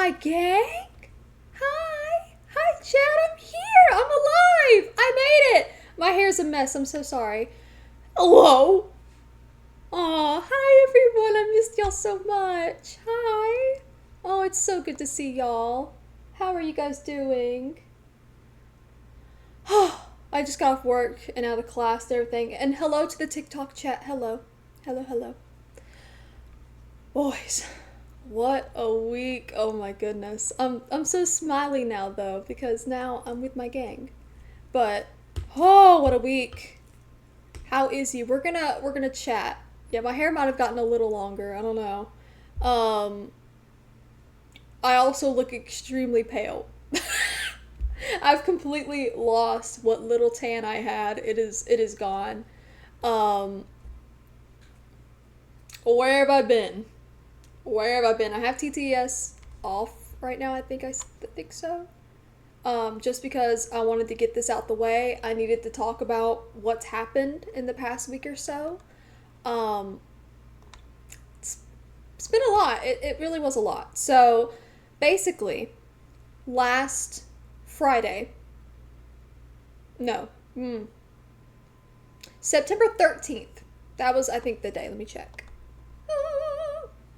my gang? Hi. Hi, Chad. I'm here. I'm alive. I made it. My hair's a mess. I'm so sorry. Hello. Aw, hi, everyone. I missed y'all so much. Hi. Oh, it's so good to see y'all. How are you guys doing? I just got off work and out of class and everything. And hello to the TikTok chat. Hello. Hello, hello. Boys, what a week. Oh my goodness. I'm so smiley now though because now I'm with my gang. But oh, what a week. How is he? We're gonna chat. Yeah, my hair might have gotten a little longer. I don't know. Um I also look extremely pale. I've completely lost what little tan I had. It is gone. Um where have I been? Where have I been? I have TTS off right now. I think so. Just because I wanted to get this out the way, I needed to talk about what's happened in the past week or so. Um, it's, it's been a lot. It really was a lot. So, basically, last Friday, no, September 13th. That was, I think, the day. Let me check.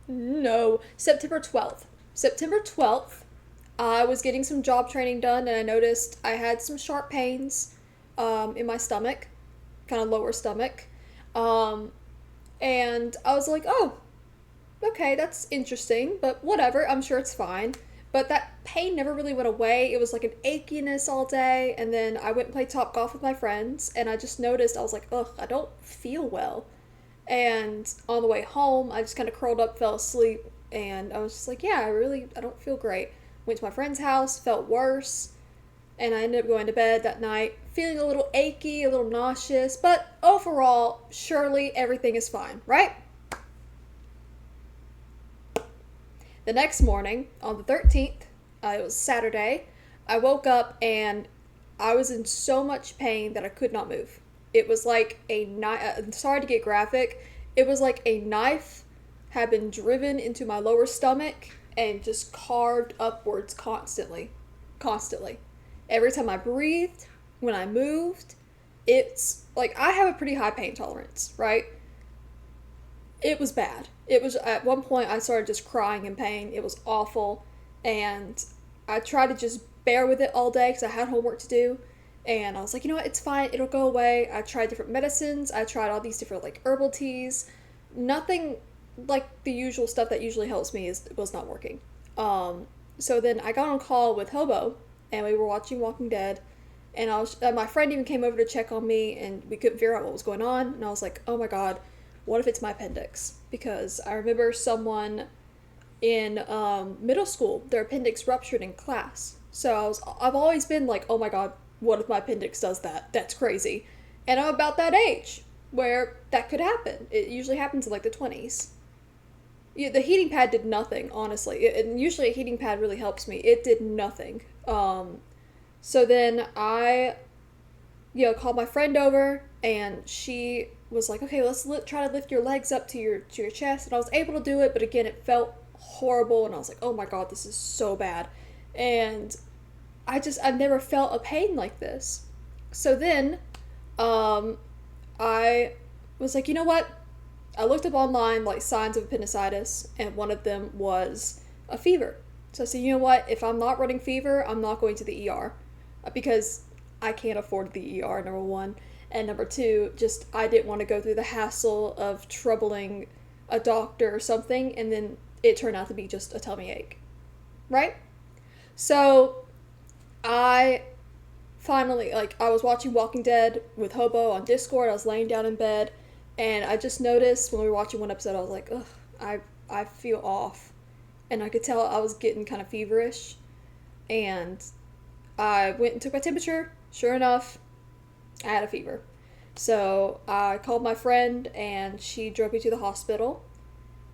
No, September 12th. September 12th, I was getting some job training done and I noticed I had some sharp pains in my stomach, kind of lower stomach. Um, and I was like, oh, okay, that's interesting, but whatever, I'm sure it's fine. But that pain never really went away. It was like an achiness all day. And then I went and played top golf with my friends and I just noticed, I was like, ugh, I don't feel well. And on the way home, I just kind of curled up, fell asleep, and I was just like, yeah, I don't feel great. Went to my friend's house, felt worse, and I ended up going to bed that night feeling a little achy, a little nauseous, but overall, surely everything is fine, right? The next morning, on the 13th, it was Saturday, I woke up and I was in so much pain that I could not move. It was like a knife. Sorry to get graphic. It was like a knife had been driven into my lower stomach and just carved upwards constantly. Constantly. Every time I breathed, when I moved, it's like I have a pretty high pain tolerance, right? It was bad. It was at one point I started just crying in pain. It was awful. And I tried to just bear with it all day because I had homework to do. And I was like, you know what, it's fine, it'll go away. I tried different medicines, I tried all these different like herbal teas. Nothing like the usual stuff that usually helps me was not working. So then I got on a call with Hobo and we were watching Walking Dead and my friend even came over to check on me and we couldn't figure out what was going on and I was like, oh my god, what if it's my appendix? Because I remember someone in middle school, their appendix ruptured in class. So I've always been like, oh my god, what if my appendix does that? That's crazy. And I'm about that age where that could happen. It usually happens in like the 20s. Yeah, the heating pad did nothing, honestly. And usually a heating pad really helps me. It did nothing. So then I, called my friend over and she was like, okay, try to lift your legs up to your chest. And I was able to do it, but again, it felt horrible. And I was like, oh my god, this is so bad. And I've never felt a pain like this. So then, I was like, you know what? I looked up online, like, signs of appendicitis, and one of them was a fever. So I said, you know what? If I'm not running fever, I'm not going to the ER. Because I can't afford the ER, number one. And number two, just, I didn't want to go through the hassle of troubling a doctor or something, and then it turned out to be just a tummy ache. Right? So I finally, I was watching Walking Dead with Hobo on Discord. I was laying down in bed, and I just noticed when we were watching one episode, I was like, ugh, I feel off. And I could tell I was getting kind of feverish. And I went and took my temperature. Sure enough, I had a fever. So I called my friend, and she drove me to the hospital.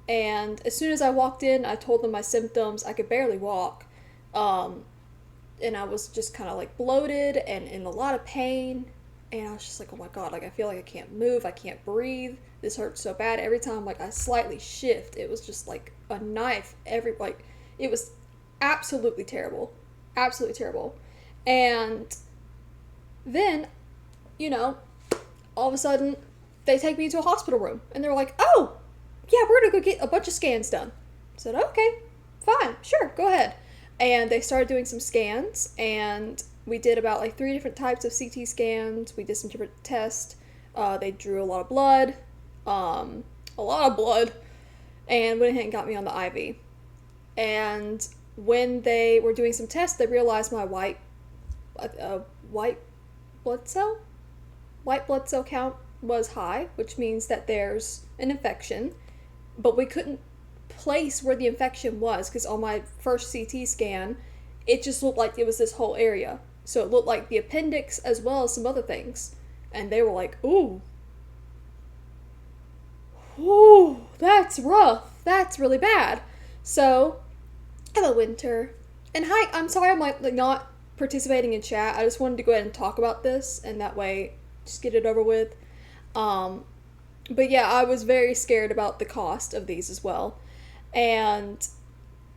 And as soon as I walked in, I told them my symptoms. I could barely walk. And I was just kind of like bloated and in a lot of pain. And I was just like, oh my god, like I feel like I can't move, I can't breathe. This hurts so bad. Every time like I slightly shift, it was just like a knife. It was absolutely terrible. Absolutely terrible. And then, you know, all of a sudden, they take me to a hospital room. And they're like, oh, yeah, we're going to go get a bunch of scans done. I said, okay, fine, sure, go ahead. And they started doing some scans, and we did about like 3 different types of CT scans. We did some different tests. They drew a lot of blood, and went ahead and got me on the IV. And when they were doing some tests, they realized my white blood cell count was high, which means that there's an infection, but we couldn't place where the infection was because on my first CT scan, it just looked like it was this whole area. So it looked like the appendix as well as some other things. And they were like, ooh, that's rough. That's really bad. So, hello, Winter. And hi, I'm sorry I'm like not participating in chat. I just wanted to go ahead and talk about this, and that way, just get it over with. But yeah, I was very scared about the cost of these as well. And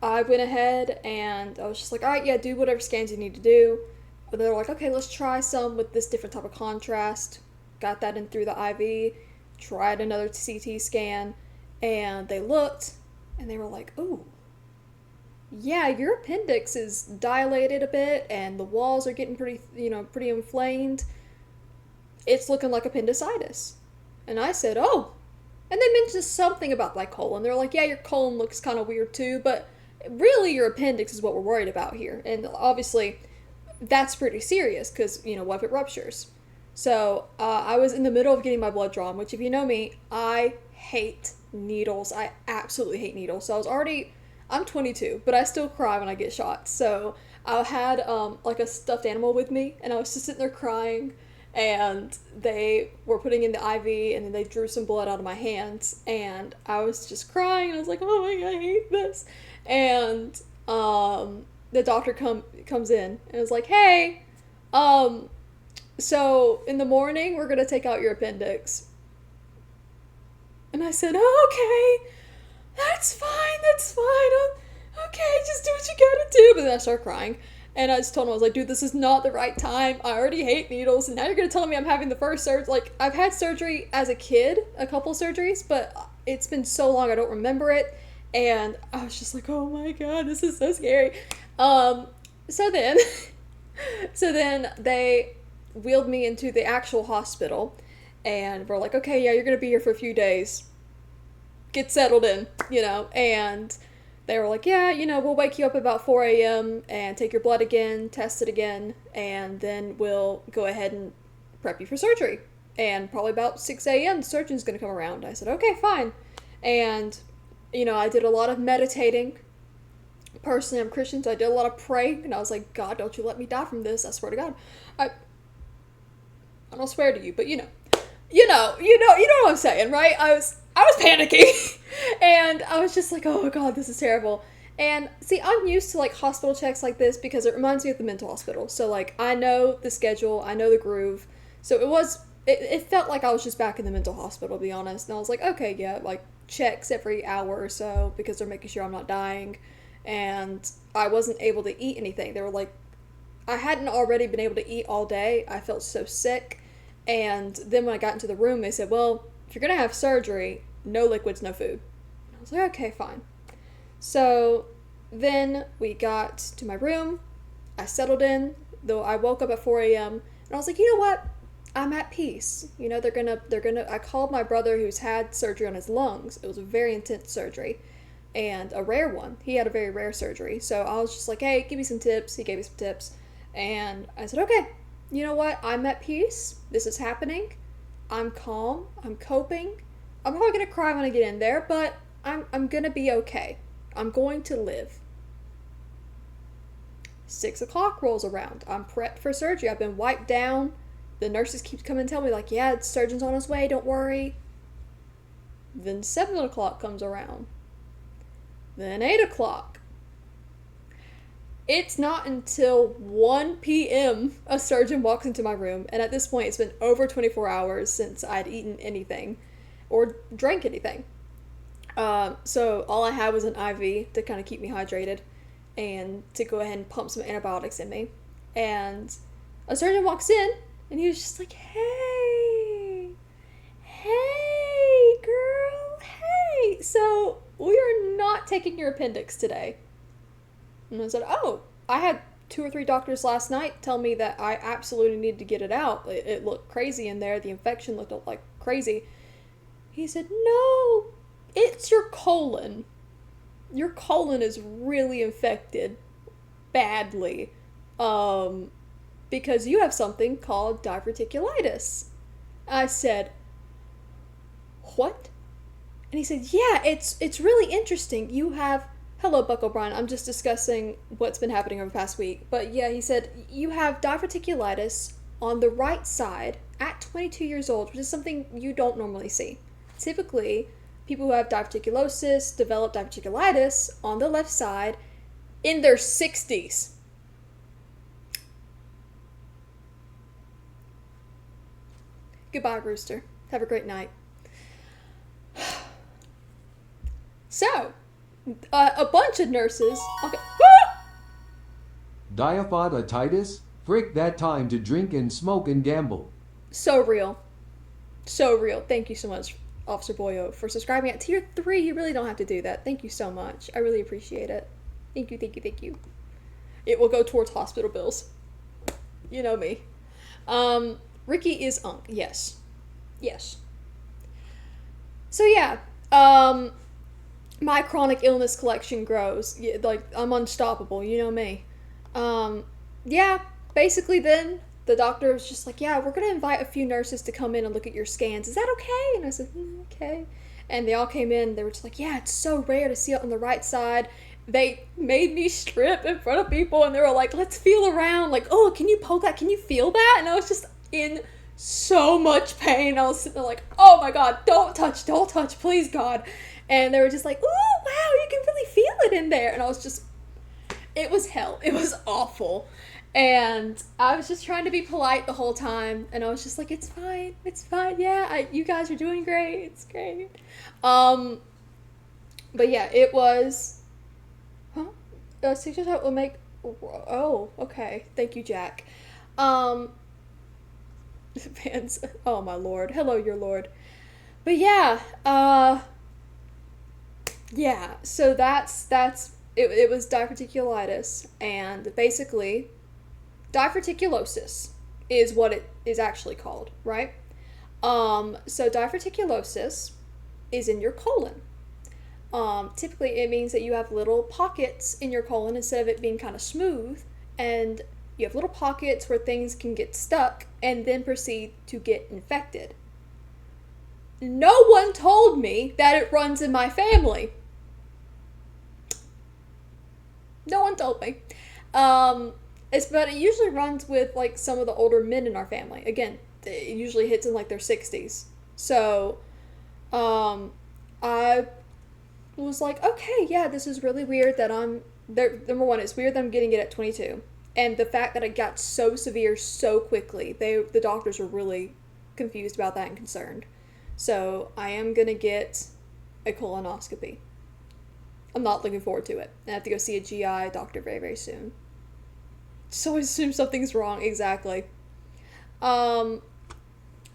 I went ahead and I was just like, all right, yeah, do whatever scans you need to do. But they were like, okay, let's try some with this different type of contrast. Got that in through the IV, tried another CT scan, and they looked, and they were like, ooh, yeah, your appendix is dilated a bit, and the walls are getting pretty inflamed. It's looking like appendicitis. And I said, oh. And they mentioned something about my colon. They're like, yeah, your colon looks kind of weird too, but really your appendix is what we're worried about here. And obviously, that's pretty serious because, what if it ruptures? So I was in the middle of getting my blood drawn, which if you know me, I hate needles. I absolutely hate needles. So I'm 22, but I still cry when I get shots. So I had like a stuffed animal with me, and I was just sitting there crying. And they were putting in the IV, and then they drew some blood out of my hands, and I was just crying, and I was like, oh my god, I hate this. And the doctor comes in, and was like, hey, so in the morning, we're going to take out your appendix. And I said, oh, okay, that's fine, okay, just do what you gotta do. But then I started crying. And I just told him, I was like, dude, this is not the right time. I already hate needles. And now you're going to tell me I'm having the first surgery. Like, I've had surgery as a kid, a couple surgeries, but it's been so long I don't remember it. And I was just like, oh my God, this is so scary. So then they wheeled me into the actual hospital. And we're like, okay, yeah, you're going to be here for a few days. Get settled in, and they were like, yeah, we'll wake you up about 4 a.m. and take your blood again, test it again, and then we'll go ahead and prep you for surgery. And probably about 6 a.m. the surgeon's going to come around. I said, okay, fine. And, I did a lot of meditating. Personally, I'm Christian, so I did a lot of praying. And I was like, God, don't you let me die from this. I swear to God. I don't swear to you, but you know what I'm saying, right? I was panicking. And I was just like, oh God, this is terrible. And see, I'm used to like hospital checks like this because it reminds me of the mental hospital. So like, I know the schedule, I know the groove. So it felt like I was just back in the mental hospital, to be honest. And I was like, okay, yeah, like checks every hour or so because they're making sure I'm not dying. And I wasn't able to eat anything. They were like, I hadn't already been able to eat all day. I felt so sick. And then when I got into the room, they said, well, if you're going to have surgery, no liquids, no food. And I was like, okay, fine. So then we got to my room. I settled in, though I woke up at 4 a.m. And I was like, you know what? I'm at peace. I called my brother who's had surgery on his lungs. It was a very intense surgery and a rare one. He had a very rare surgery. So I was just like, hey, give me some tips. He gave me some tips. And I said, okay, you know what? I'm at peace. This is happening. I'm calm. I'm coping. I'm probably going to cry when I get in there, but I'm going to be okay. I'm going to live. 6 o'clock rolls around. I'm prepped for surgery. I've been wiped down. The nurses keep coming and tell me, like, yeah, the surgeon's on his way, don't worry. Then 7 o'clock comes around. Then 8 o'clock. It's not until 1 p.m. a surgeon walks into my room, and at this point it's been over 24 hours since I'd eaten anything or drank anything. So all I had was an IV to kind of keep me hydrated. and to go ahead and pump some antibiotics in me. And a surgeon walks in, and he was just like, hey, girl, hey. So we are not taking your appendix today. And I said, oh, I had 2 or 3 doctors last night tell me that I absolutely needed to get it out. It looked crazy in there. The infection looked like crazy. He said, no, it's your colon. Your colon is really infected badly because you have something called diverticulitis. I said, what? And he said, yeah, it's really interesting. You have, hello, Buck O'Brien, I'm just discussing what's been happening over the past week. But yeah, he said, you have diverticulitis on the right side at 22 years old, which is something you don't normally see. Typically, people who have diverticulosis develop diverticulitis on the left side in their 60s. Goodbye, Rooster. Have a great night. So, a bunch of nurses. Okay. Diaphoditis? Frick that time to drink and smoke and gamble. So real. So real. Thank you so much, Officer Boyo, for subscribing at tier 3. You really don't have to do that. Thank you so much. I really appreciate it. Thank you, thank you, thank you. It will go towards hospital bills. You know me. Ricky is Unk. Yes. Yes. So yeah, my chronic illness collection grows. Like, I'm unstoppable, you know me. Yeah, basically then, the doctor was just like, yeah, we're going to invite a few nurses to come in and look at your scans. Is that okay? And I said, okay. And they all came in. They were just like, yeah, it's so rare to see it on the right side. They made me strip in front of people, and they were like, let's feel around. Like, oh, can you poke that? Can you feel that? And I was just in so much pain. I was sitting there like, oh my God, don't touch, please, God. And they were just like, ooh, wow, you can really feel it in there. And I was just, it was hell. It was awful. And I was just trying to be polite the whole time. And I was just like, it's fine. Yeah, you guys are doing great. It's great. But yeah, it was, suggest will make, oh, okay. Thank you, Jack. Fans, oh my lord. Hello, your lord. But yeah, yeah, so that's it was diverticulitis, and basically diverticulosis is what it is actually called, right? So diverticulosis is in your colon. Typically it means that you have little pockets in your colon instead of it being kind of smooth, and you have little pockets where things can get stuck and then proceed to get infected. No one told me that it runs in my family. No one told me. But it usually runs with like some of the older men in our family. Again, it usually hits in like their 60s. So, I was like, okay, yeah, this is really weird that I'm there. Number one, it's weird that I'm getting it at 22. And the fact that it got so severe so quickly, the doctors were really confused about that and concerned. So I am going to get a colonoscopy. I'm not looking forward to it. I have to go see a GI doctor very, very soon. So I assume something's wrong. Exactly. So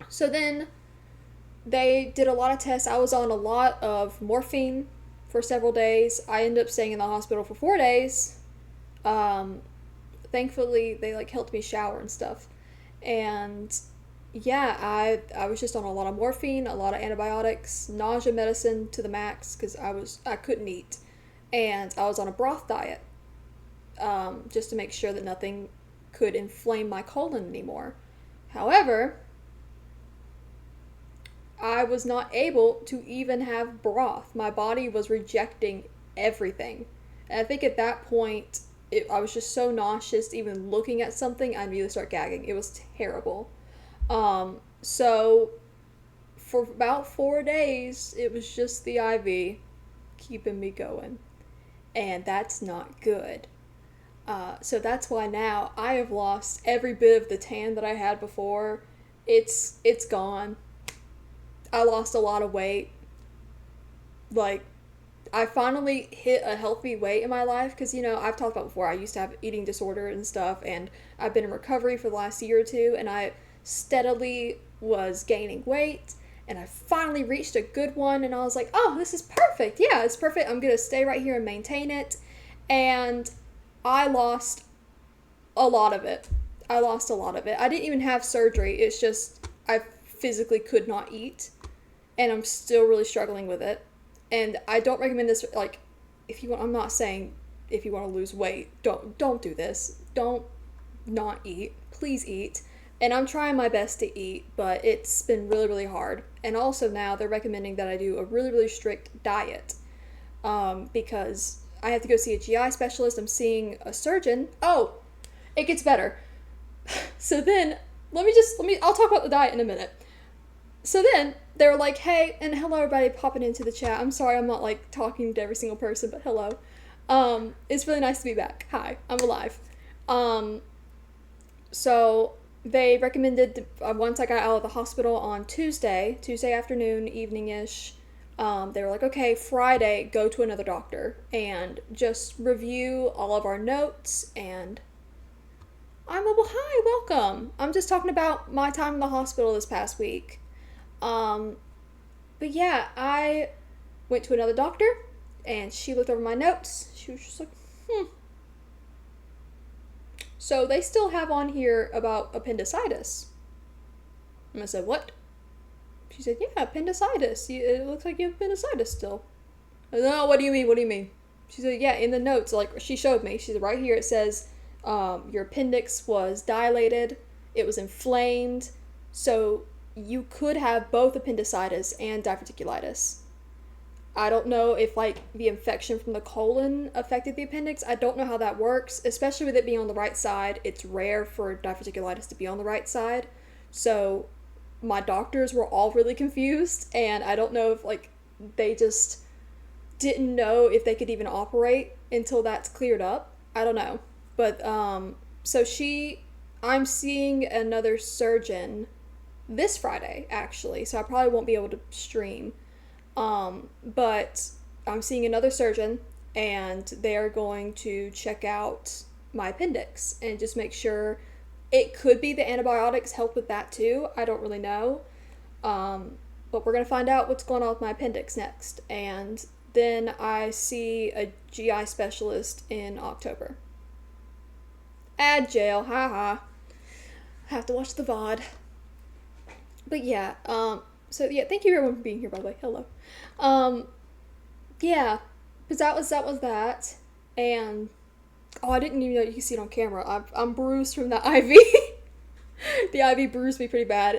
then they did a lot of tests. I was on a lot of morphine for several days. I ended up staying in the hospital for 4 days. Thankfully, they like helped me shower and stuff. And yeah, I was just on a lot of morphine, a lot of antibiotics, nausea medicine to the max because I couldn't eat, and I was on a broth diet, just to make sure that nothing could inflame my colon anymore. However, I was not able to even have broth. My body was rejecting everything, and I think at that point, I was just so nauseous. Even looking at something, I'd immediately start gagging. It was terrible. So for about 4 days, it was just the IV keeping me going, and that's not good. So that's why now I have lost every bit of the tan that I had before. It's gone. I lost a lot of weight. Like, I finally hit a healthy weight in my life because, I've talked about before, I used to have eating disorder and stuff, and I've been in recovery for the last year or two, and I steadily was gaining weight, and I finally reached a good one, and I was like, oh, this is perfect. Yeah, it's perfect. I'm going to stay right here and maintain it. And I lost a lot of it. I lost a lot of it. I didn't even have surgery. It's just I physically could not eat, and I'm still really struggling with it. And I don't recommend this. Like, if you want, I'm not saying if you want to lose weight, don't do this. Don't not eat. Please eat. And I'm trying my best to eat, but it's been really, really hard. And also now they're recommending that I do a really, really strict diet, because I have to go see a GI specialist. I'm seeing a surgeon. Oh, it gets better. So then, I'll talk about the diet in a minute. So then, they were like, hey, and hello everybody popping into the chat. I'm sorry I'm not like talking to every single person, but hello. It's really nice to be back. Hi, I'm alive. So they recommended, once I got out of the hospital on Tuesday afternoon, evening-ish, they were like, okay, Friday, go to another doctor and just review all of our notes. And hi, welcome. I'm just talking about my time in the hospital this past week. But yeah, I went to another doctor, and she looked over my notes. She was just like, So they still have on here about appendicitis. And I said, what? She said, yeah, appendicitis. It looks like you have appendicitis still. I said, no, what do you mean? She said, yeah, in the notes, like, she showed me. She said, right here it says, your appendix was dilated, it was inflamed, so you could have both appendicitis and diverticulitis. I don't know if, like, the infection from the colon affected the appendix. I don't know how that works, especially with it being on the right side. It's rare for diverticulitis to be on the right side. So my doctors were all really confused, and I don't know if, like, they just didn't know if they could even operate until that's cleared up. I don't know. But, so I'm seeing another surgeon this Friday, actually, so I probably won't be able to stream. But I'm seeing another surgeon, and they are going to check out my appendix and just make sure. It could be the antibiotics help with that too. I don't really know. But we're going to find out what's going on with my appendix next. And then I see a GI specialist in October. Ad jail, haha. Have to watch the VOD. But yeah, so yeah, thank you everyone for being here, by the way. Hello. Yeah, but that was that. And, I didn't even know you can see it on camera. I'm bruised from that IV. The IV bruised me pretty bad.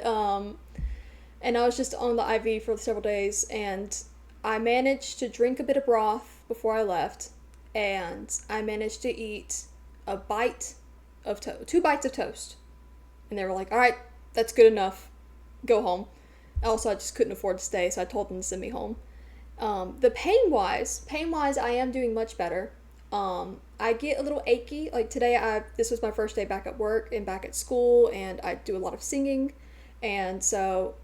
And I was just on the IV for several days, and I managed to drink a bit of broth before I left, and I managed to eat a bite of 2 bites of toast. And they were like, all right, that's good enough. Go home. Also, I just couldn't afford to stay, so I told them to send me home. The pain-wise, I am doing much better. I get a little achy. Like today, this was my first day back at work and back at school, and I do a lot of singing. And so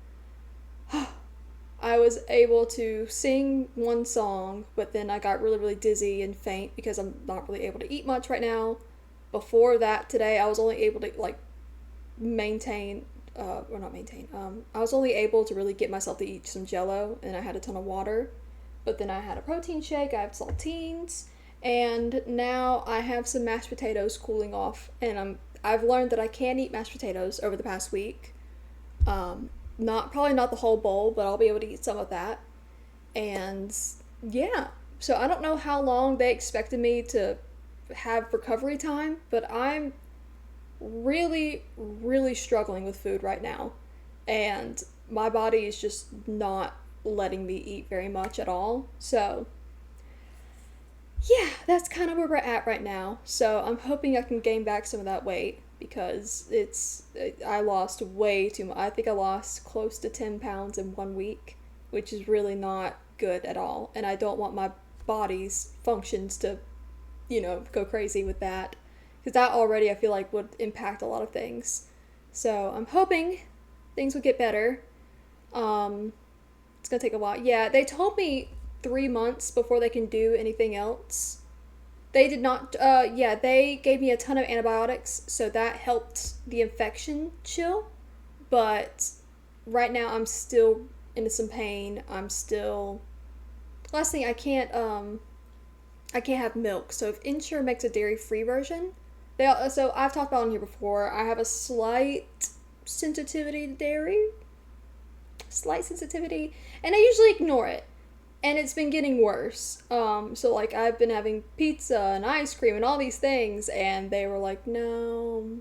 I was able to sing one song, but then I got really, really dizzy and faint because I'm not really able to eat much right now. Before that, today, I was only able to, like, I was only able to really get myself to eat some Jell-O, and I had a ton of water. But then I had a protein shake, I have saltines, and now I have some mashed potatoes cooling off, and I've learned that I can eat mashed potatoes over the past week. Probably not the whole bowl, but I'll be able to eat some of that. And yeah, so I don't know how long they expected me to have recovery time, but I'm really, really struggling with food right now, and my body is just not letting me eat very much at all. So yeah, that's kind of where we're at right now. So I'm hoping I can gain back some of that weight, because I lost way too much. I think I lost close to 10 pounds in 1 week, which is really not good at all, and I don't want my body's functions to go crazy with that, because that already I feel like would impact a lot of things. So I'm hoping things will get better. It's gonna take a while. Yeah, they told me 3 months before they can do anything else. They did not, they gave me a ton of antibiotics, so that helped the infection chill. But right now, I'm still in some pain. I'm still. Last thing, I can't have milk. So if Ensure makes a dairy-free version, so I've talked about it on here before. I have a slight sensitivity to dairy, slight sensitivity, and I usually ignore it. And it's been getting worse. So like I've been having pizza and ice cream and all these things, and they were like, no,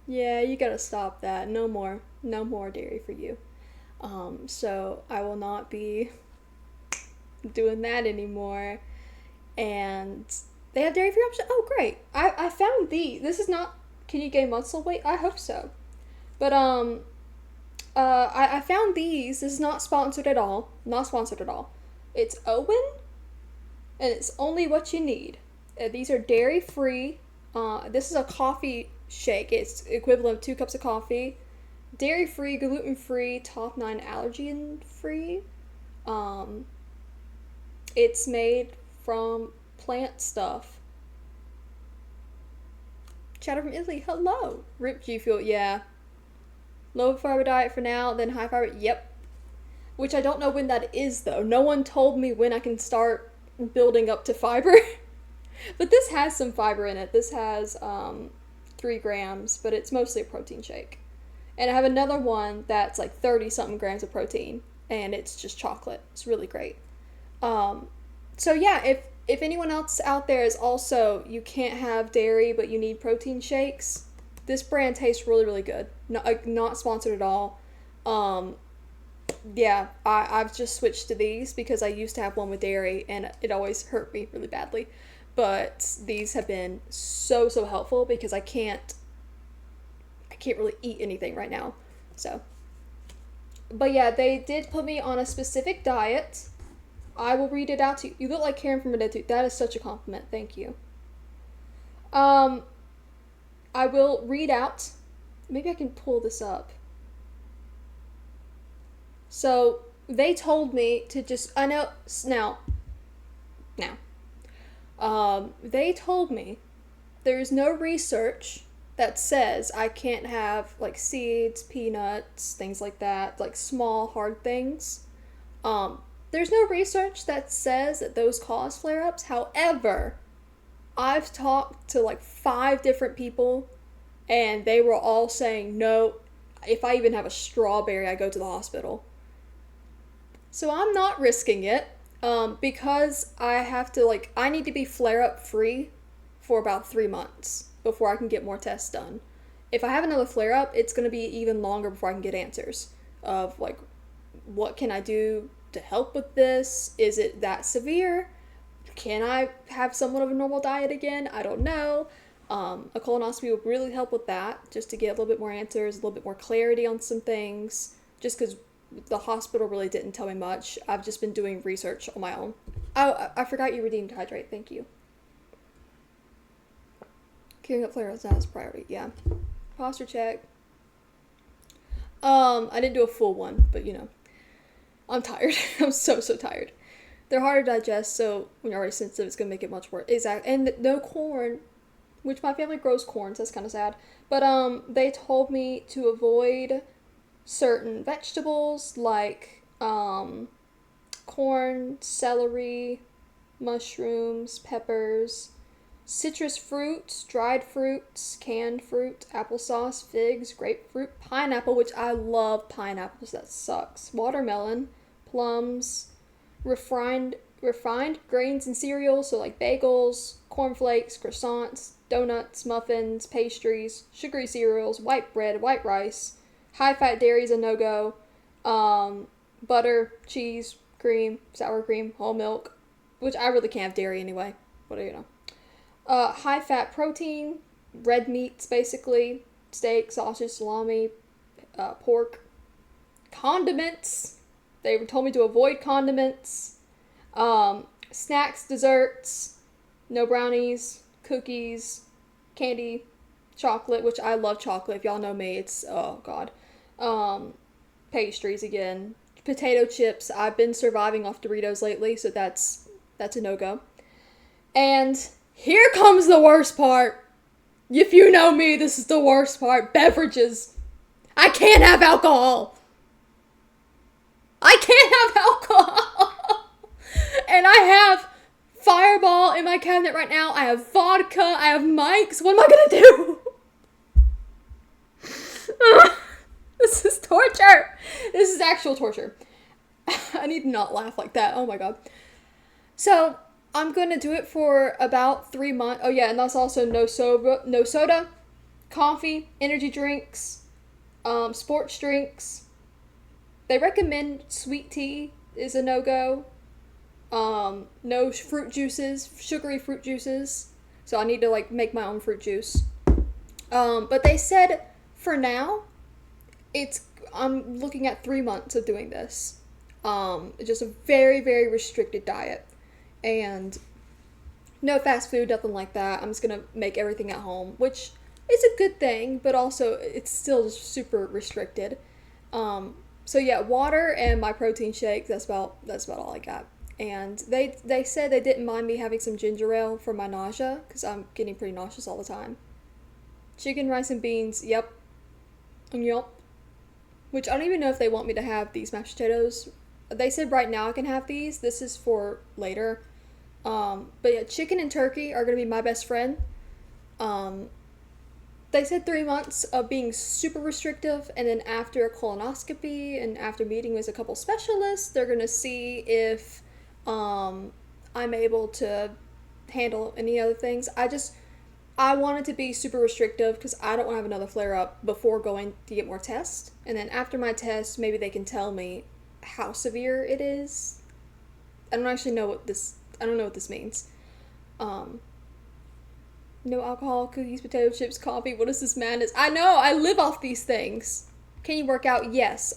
yeah, you gotta stop that. No more, no more dairy for you. So I will not be doing that anymore. And they have dairy free options. Oh, great! I found these. This is not. Can you gain muscle weight? I hope so. But I found these. This is not sponsored at all. Not sponsored at all. It's Owen, and it's only what you need. These are dairy free. This is a coffee shake. It's equivalent of 2 cups of coffee. Dairy free, gluten free, top 9 allergen free. It's made from plant stuff. Chatter from Italy. Hello. Rip G Fuel. Yeah. Low fiber diet for now, then high fiber. Yep. Which I don't know when that is, though. No one told me when I can start building up to fiber. But this has some fiber in it. This has 3 grams, but it's mostly a protein shake. And I have another one that's like 30-something grams of protein, and it's just chocolate. It's really great. So yeah, if anyone else out there is also, you can't have dairy, but you need protein shakes, this brand tastes really, really good. Not sponsored at all. Yeah, I've just switched to these because I used to have one with dairy and it always hurt me really badly. But these have been so, so helpful because I can't really eat anything right now. So, but yeah, they did put me on a specific diet. I will read it out to you. You look like Karen from Reddit. That is such a compliment. Thank you. I will read out. Maybe I can pull this up. So they told me to just. I know now. They told me there is no research that says I can't have like seeds, peanuts, things like that, like small hard things. There's no research that says that those cause flare-ups. However, I've talked to like 5 different people and they were all saying, no, if I even have a strawberry, I go to the hospital. So I'm not risking it because I have to I need to be flare-up free for about 3 months before I can get more tests done. If I have another flare-up, it's going to be even longer before I can get answers of like, what can I do to help with this? Is it that severe? Can I have somewhat of a normal diet again? I don't know. A colonoscopy would really help with that, just to get a little bit more answers, a little bit more clarity on some things, just because the hospital really didn't tell me much. I've just been doing research on my own. Oh, I forgot you redeemed Hydrate. Thank you. Curing up flare-ups now is priority. Yeah. Posture check. I didn't do a full one, but you know. I'm tired. I'm so tired. They're hard to digest, so when you're already sensitive, it's going to make it much worse. Exactly. And no corn, which my family grows corn, so that's kind of sad. But they told me to avoid certain vegetables like corn, celery, mushrooms, peppers, citrus fruits, dried fruits, canned fruit, applesauce, figs, grapefruit, pineapple, which I love pineapples, that sucks, watermelon, plums, refined grains and cereals, so like bagels, cornflakes, croissants, donuts, muffins, pastries, sugary cereals, white bread, white rice, high-fat dairy is a no-go, butter, cheese, cream, sour cream, whole milk, which I really can't have dairy anyway, what do you know. High-fat protein, red meats basically, steak, sausage, salami, pork, condiments. They told me to avoid condiments. Snacks, desserts, no brownies, cookies, candy, chocolate, which I love chocolate. If y'all know me, it's, oh god. Pastries again, potato chips. I've been surviving off Doritos lately, so that's a no-go. And here comes the worst part. If you know me, this is the worst part. Beverages. I can't have alcohol. I can't have alcohol. And I have Fireball in my cabinet right now. I have vodka. I have Mike's. What am I gonna do? This is torture. This is actual torture. I need to not laugh like that. Oh my god. So, I'm gonna do it for about 3 months. Oh yeah, and that's also no soda, coffee, energy drinks, sports drinks. They recommend sweet tea is a no-go. No fruit juices, sugary fruit juices. So I need to like make my own fruit juice. But they said for now, I'm looking at 3 months of doing this. Just a very, very restricted diet. And no fast food, nothing like that. I'm just gonna make everything at home, which is a good thing, but also it's still just super restricted. So yeah, water and my protein shake, that's about all I got. And they said they didn't mind me having some ginger ale for my nausea, because I'm getting pretty nauseous all the time. Chicken, rice, and beans, yep. Which I don't even know if they want me to have these mashed potatoes. They said right now I can have these. This is for later. But yeah, chicken and turkey are going to be my best friend. They said 3 months of being super restrictive, and then after a colonoscopy and after meeting with a couple specialists, they're going to see if I'm able to handle any other things. I want it to be super restrictive because I don't want to have another flare-up before going to get more tests. And then after my test, maybe they can tell me how severe it is. I don't actually know what this means. No alcohol, cookies, potato chips, coffee. What is this madness? I know, I live off these things. Can you work out? Yes.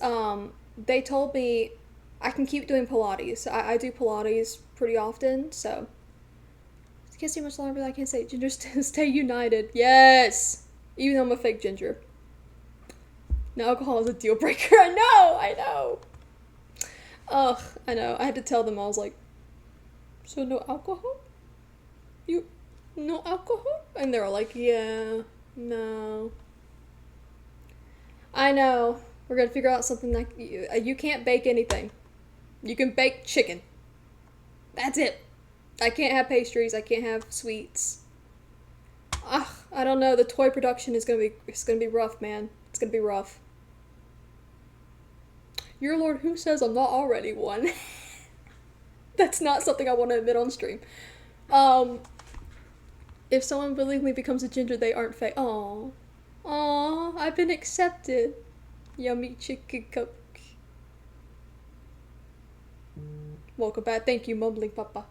They told me I can keep doing Pilates. I do Pilates pretty often, so I can't say much longer, but I can say ginger stay united. Yes! Even though I'm a fake ginger. No alcohol is a deal breaker. I know! Ugh, I know. I had to tell them, I was like, so no alcohol? No alcohol? And they were like, yeah, no. I know. We're gonna figure out something like, you can't bake anything. You can bake chicken. That's it. I can't have pastries. I can't have sweets. Ugh, I don't know. The toy production is gonna be rough, man. It's gonna be rough. Your Lord, who says I'm not already one? That's not something I want to admit on stream. If someone willingly becomes a ginger, they aren't fake. Aww. Aww, I've been accepted. Yummy chicken cupcake. Welcome back. Thank you, Mumbling Papa.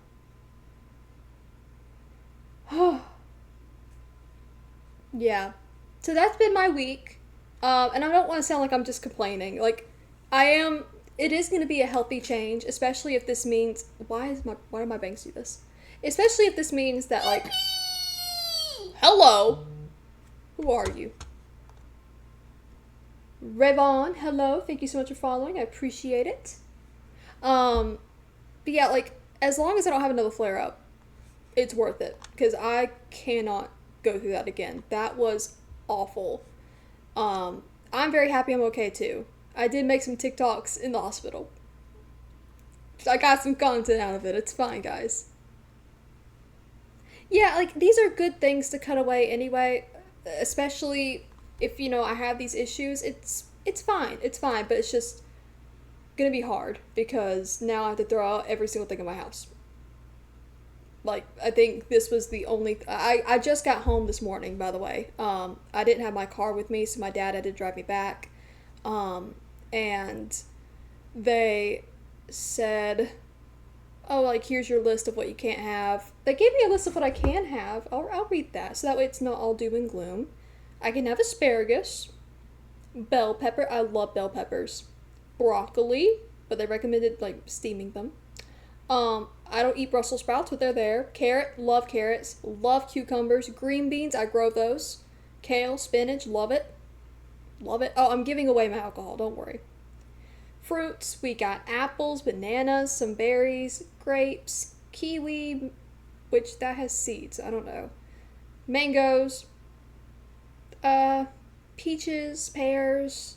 Yeah. So that's been my week. And I don't want to sound like I'm just complaining. Like, I am. It is going to be a healthy change, especially if this means. Why do my bangs do this? Especially if this means that, like. Hello. Who are you? Revon, hello. Thank you so much for following. I appreciate it. But yeah, like, as long as I don't have another flare-up, it's worth it. Because I cannot go through that again. That was awful. I'm very happy I'm okay, too. I did make some TikToks in the hospital. I got some content out of it. It's fine, guys. Yeah, like, these are good things to cut away anyway. Especially if, I have these issues. It's fine. It's fine. But it's just gonna be hard. Because now I have to throw out every single thing in my house. Like, I think this was the only... I just got home this morning, by the way. I didn't have my car with me, so my dad had to drive me back. And they said, oh, like, here's your list of what you can't have. They gave me a list of what I can have. I'll read that, so that way it's not all doom and gloom. I can have asparagus, bell pepper. I love bell peppers. Broccoli, but they recommended, like, steaming them. I don't eat Brussels sprouts, but they're there. Carrot, love carrots. Love cucumbers. Green beans, I grow those. Kale, spinach, love it. Love it. Oh, I'm giving away my alcohol, don't worry. Fruits, we got apples, bananas, some berries, grapes, kiwi, which that has seeds, I don't know. Mangoes, peaches, pears.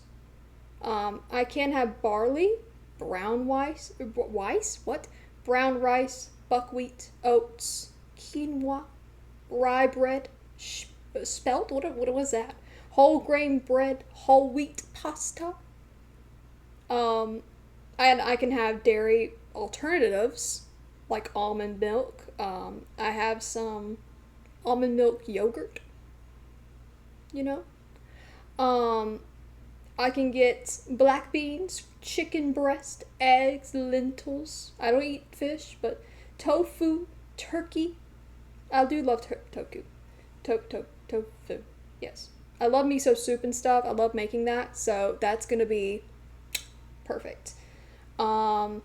I can have barley, brown rice, what? Brown rice, buckwheat, oats, quinoa, rye bread, spelt. What was that? Whole grain bread, whole wheat pasta. And I can have dairy alternatives like almond milk. I have some almond milk yogurt. You know. I can get black beans, chicken breast, eggs, lentils. I don't eat fish, but tofu, turkey. I do love tofu. Tofu. Yes. I love miso soup and stuff. I love making that, so that's gonna be perfect. I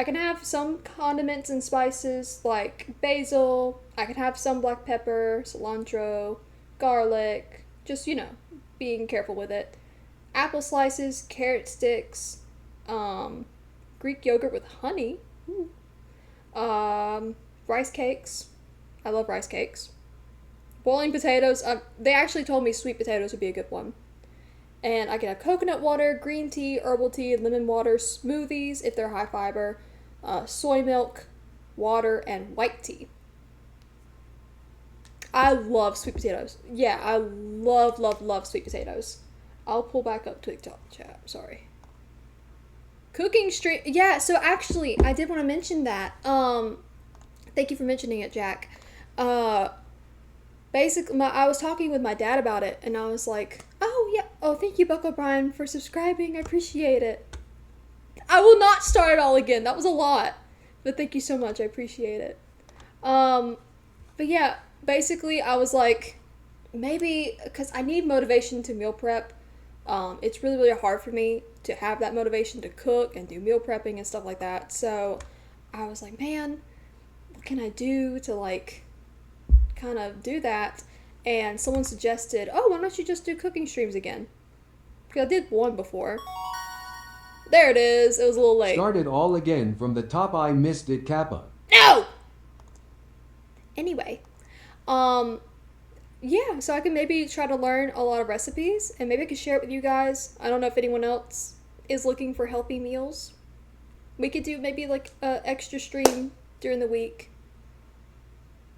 can have some condiments and spices like basil. I can have some black pepper, cilantro, garlic. Just, being careful with it. Apple slices, carrot sticks, Greek yogurt with honey, rice cakes. I love rice cakes. Boiling potatoes. They actually told me sweet potatoes would be a good one. And I can have coconut water, green tea, herbal tea, lemon water, smoothies if they're high fiber, soy milk, water, and white tea. I love sweet potatoes. Yeah, I love sweet potatoes. I'll pull back up TikTok chat. Sorry. Cooking stream. Yeah, so actually, I did want to mention that. Thank you for mentioning it, Jack. Basically, I was talking with my dad about it, and I was like, oh, yeah. Oh, thank you, Buck O'Brien, for subscribing. I appreciate it. I will not start it all again. That was a lot. But thank you so much. I appreciate it. But yeah, basically, I was like, maybe, because I need motivation to meal prep. It's really, really hard for me to have that motivation to cook and do meal prepping and stuff like that. So I was like, man, what can I do to, like, kind of do that? And someone suggested, oh, why don't you just do cooking streams again? Because I did one before. There it is. It was a little late. Start it all again from the top. I missed it, Kappa. No! Anyway. Yeah, so I can maybe try to learn a lot of recipes, and maybe I can share it with you guys. I don't know if anyone else is looking for healthy meals. We could do maybe like an extra stream during the week.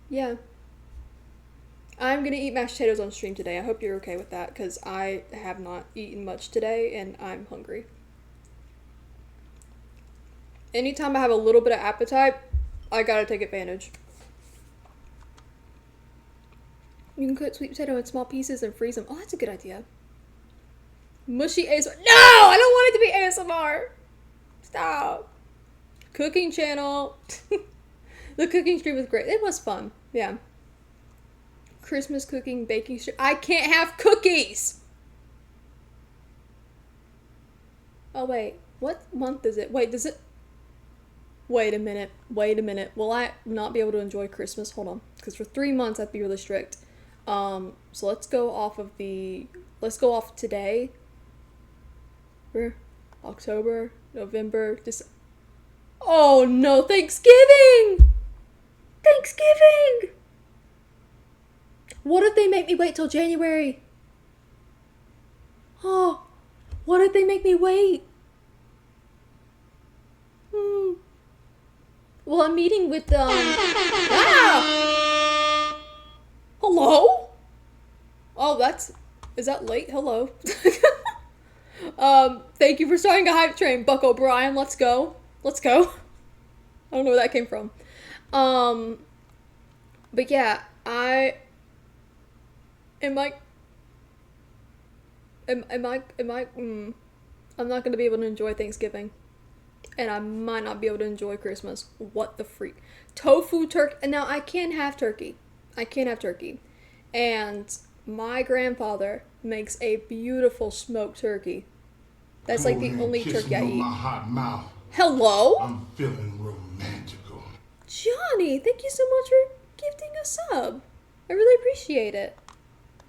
Yeah. I'm gonna eat mashed potatoes on stream today. I hope you're okay with that, because I have not eaten much today, and I'm hungry. Anytime I have a little bit of appetite, I gotta take advantage. You can cut sweet potato in small pieces and freeze them. Oh, that's a good idea. Mushy ASMR. No! I don't want it to be ASMR. Stop. Cooking channel. The cooking stream was great. It was fun. Yeah. Christmas cooking, baking stream. I can't have cookies! Oh, wait. What month is it? Wait, does it... Wait a minute. Will I not be able to enjoy Christmas? Hold on. Because for 3 months, I'd be really strict. So let's go off today. October, November, December. Oh no, Thanksgiving! What if they make me wait till January? Oh, what if they make me wait? Well, I'm meeting with, Hello? Oh, is that late? Hello. Thank you for starting a hype train, Buck O'Brien. Let's go. I don't know where that came from. But yeah, I'm not gonna be able to enjoy Thanksgiving. And I might not be able to enjoy Christmas. What the freak? Tofu turkey. Now, I can have turkey. And my grandfather makes a beautiful smoked turkey. That's like the only turkey I eat. My hot mouth. Hello? I'm feeling romantical. Johnny, thank you so much for gifting a sub. I really appreciate it.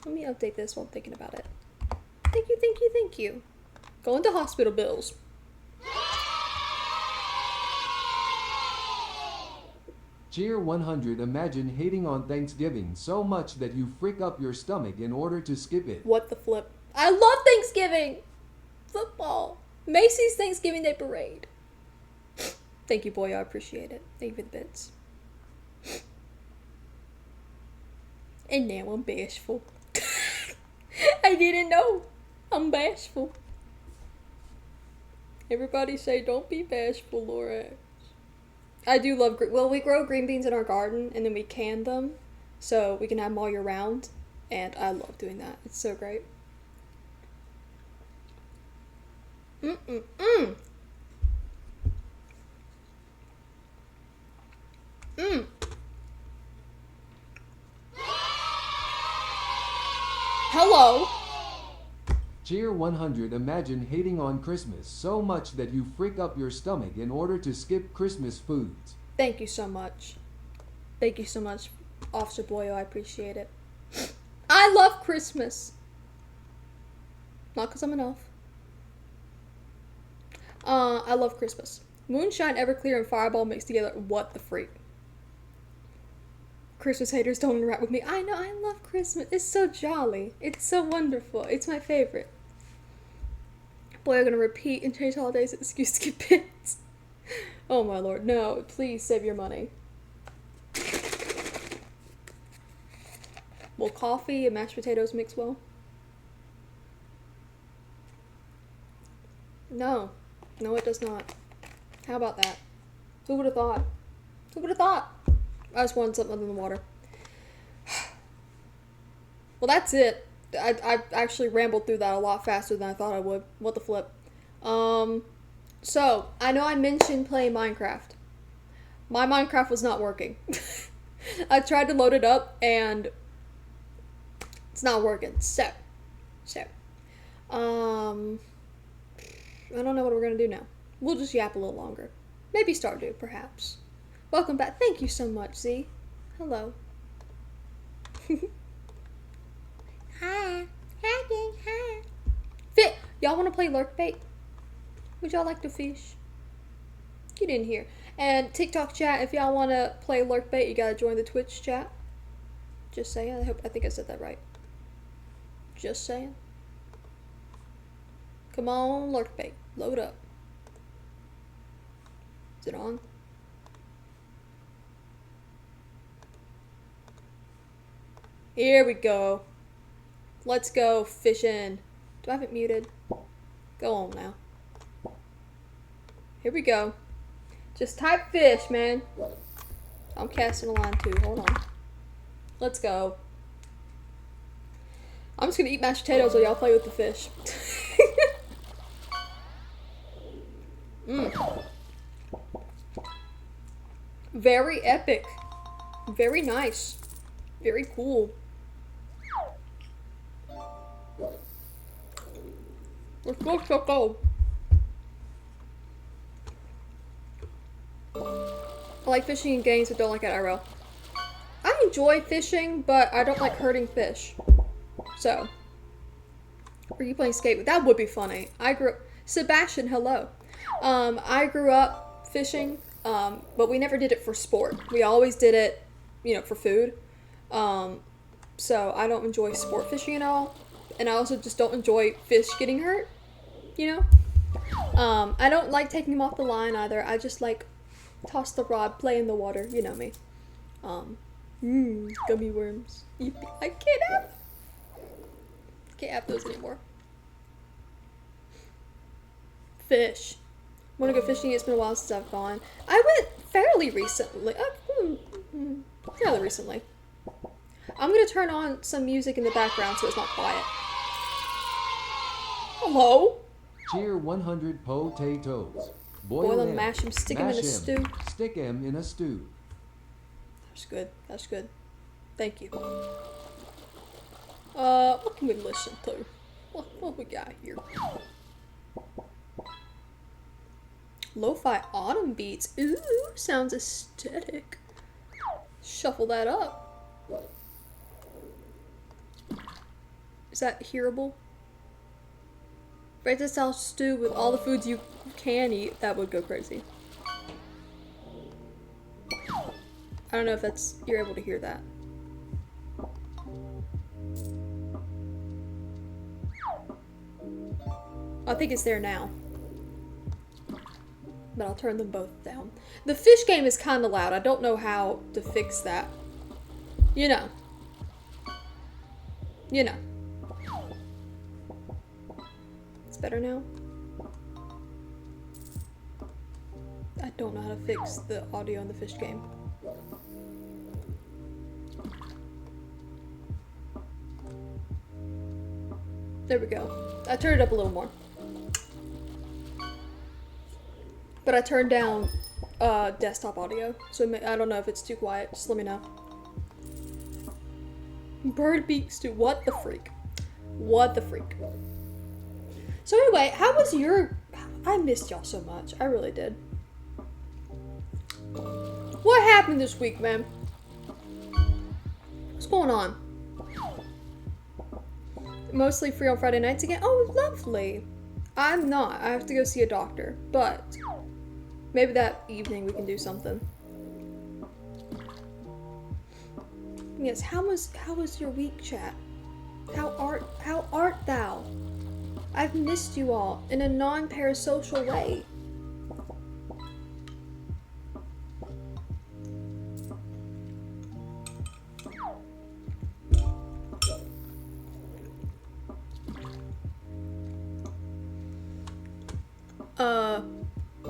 Let me update this while I'm thinking about it. Thank you. Going to hospital bills. Cheer 100. Imagine hating on Thanksgiving so much that you frick up your stomach in order to skip it. What the flip? I love Thanksgiving! Football. Macy's Thanksgiving Day Parade. Thank you, boy. I appreciate it. Thank you for the bits. And now I'm bashful. I didn't know. I'm bashful. Everybody say, don't be bashful, Laura. I do love, well, we grow green beans in our garden, and then we can them, so we can have them all year round, and I love doing that. It's so great. Mm-mm-mm. Mm. Hello. Cheer 100. Imagine hating on Christmas so much that you frick up your stomach in order to skip Christmas foods. Thank you so much. Thank you so much, Officer Boyo. I appreciate it. I love Christmas. Not because I'm enough. I love Christmas. Moonshine, Everclear, and Fireball mixed together. What the freak? Christmas haters don't interact with me. I know, I love Christmas. It's so jolly. It's so wonderful. It's my favorite. Boy, I'm gonna repeat and change holidays as an excuse to get bits. Oh my lord, no. Please save your money. Will coffee and mashed potatoes mix well? No. No, it does not. How about that? Who would have thought? Who would have thought? I just wanted something other than water. Well, that's it. I actually rambled through that a lot faster than I thought I would. What the flip? So, I know I mentioned playing Minecraft. My Minecraft was not working. I tried to load it up, and it's not working. So, I don't know what we're gonna do now. We'll just yap a little longer. Maybe Stardew, perhaps. Welcome back. Thank you so much, Z. Hello. Hi. Hi. Fit. Y'all want to play lurk bait? Would y'all like to fish? Get in here. And TikTok chat, if y'all want to play lurk bait, you gotta join the Twitch chat. Just saying. I think I said that right. Just saying. Come on, lurk bait. Load up. Is it on? Here we go. Let's go fishing. Do I have it muted? Go on now. Here we go. Just type fish, man. I'm casting a line too. Hold on. Let's go. I'm just gonna eat mashed potatoes while y'all play with the fish. Very epic. Very nice. Very cool. Let's go, Choco. I like fishing in games, but don't like it IRL. I enjoy fishing, but I don't like hurting fish. So, are you playing skate? That would be funny. Sebastian, hello. I grew up fishing, but we never did it for sport. We always did it, for food. So I don't enjoy sport fishing at all. And I also just don't enjoy fish getting hurt, I don't like taking them off the line either. I just like toss the rod, play in the water, you know me. Gummy worms. I can't have those anymore. Fish. Want to go fishing? It's been a while since I've gone. I went fairly recently. Fairly recently. I'm going to turn on some music in the background so it's not quiet. Hello? Cheer 100 potatoes. Boil them, mash them, stick them in a stew. Stick them in a stew. That's good. That's good. Thank you. What can we listen to? What we got here? Lo-fi autumn beats. Ooh, sounds aesthetic. Shuffle that up. Is that hearable? Breakfast style stew with all the foods you can eat. That would go crazy. I don't know if you're able to hear that. I think it's there now. But I'll turn them both down. The fish game is kind of loud. I don't know how to fix that. You know. You know. It's better now. I don't know how to fix the audio in the fish game. There we go. I turned it up a little more. But I turned down desktop audio, so I don't know if it's too quiet. Just let me know. Bird beaks too. What the freak? What the freak? So anyway, how was your... I missed y'all so much. I really did. What happened this week, man? What's going on? Mostly free on Friday nights again? Oh, lovely. I'm not. I have to go see a doctor. But maybe that evening we can do something. Yes, how was your week, chat? How art thou? I've missed you all in a non-parasocial way.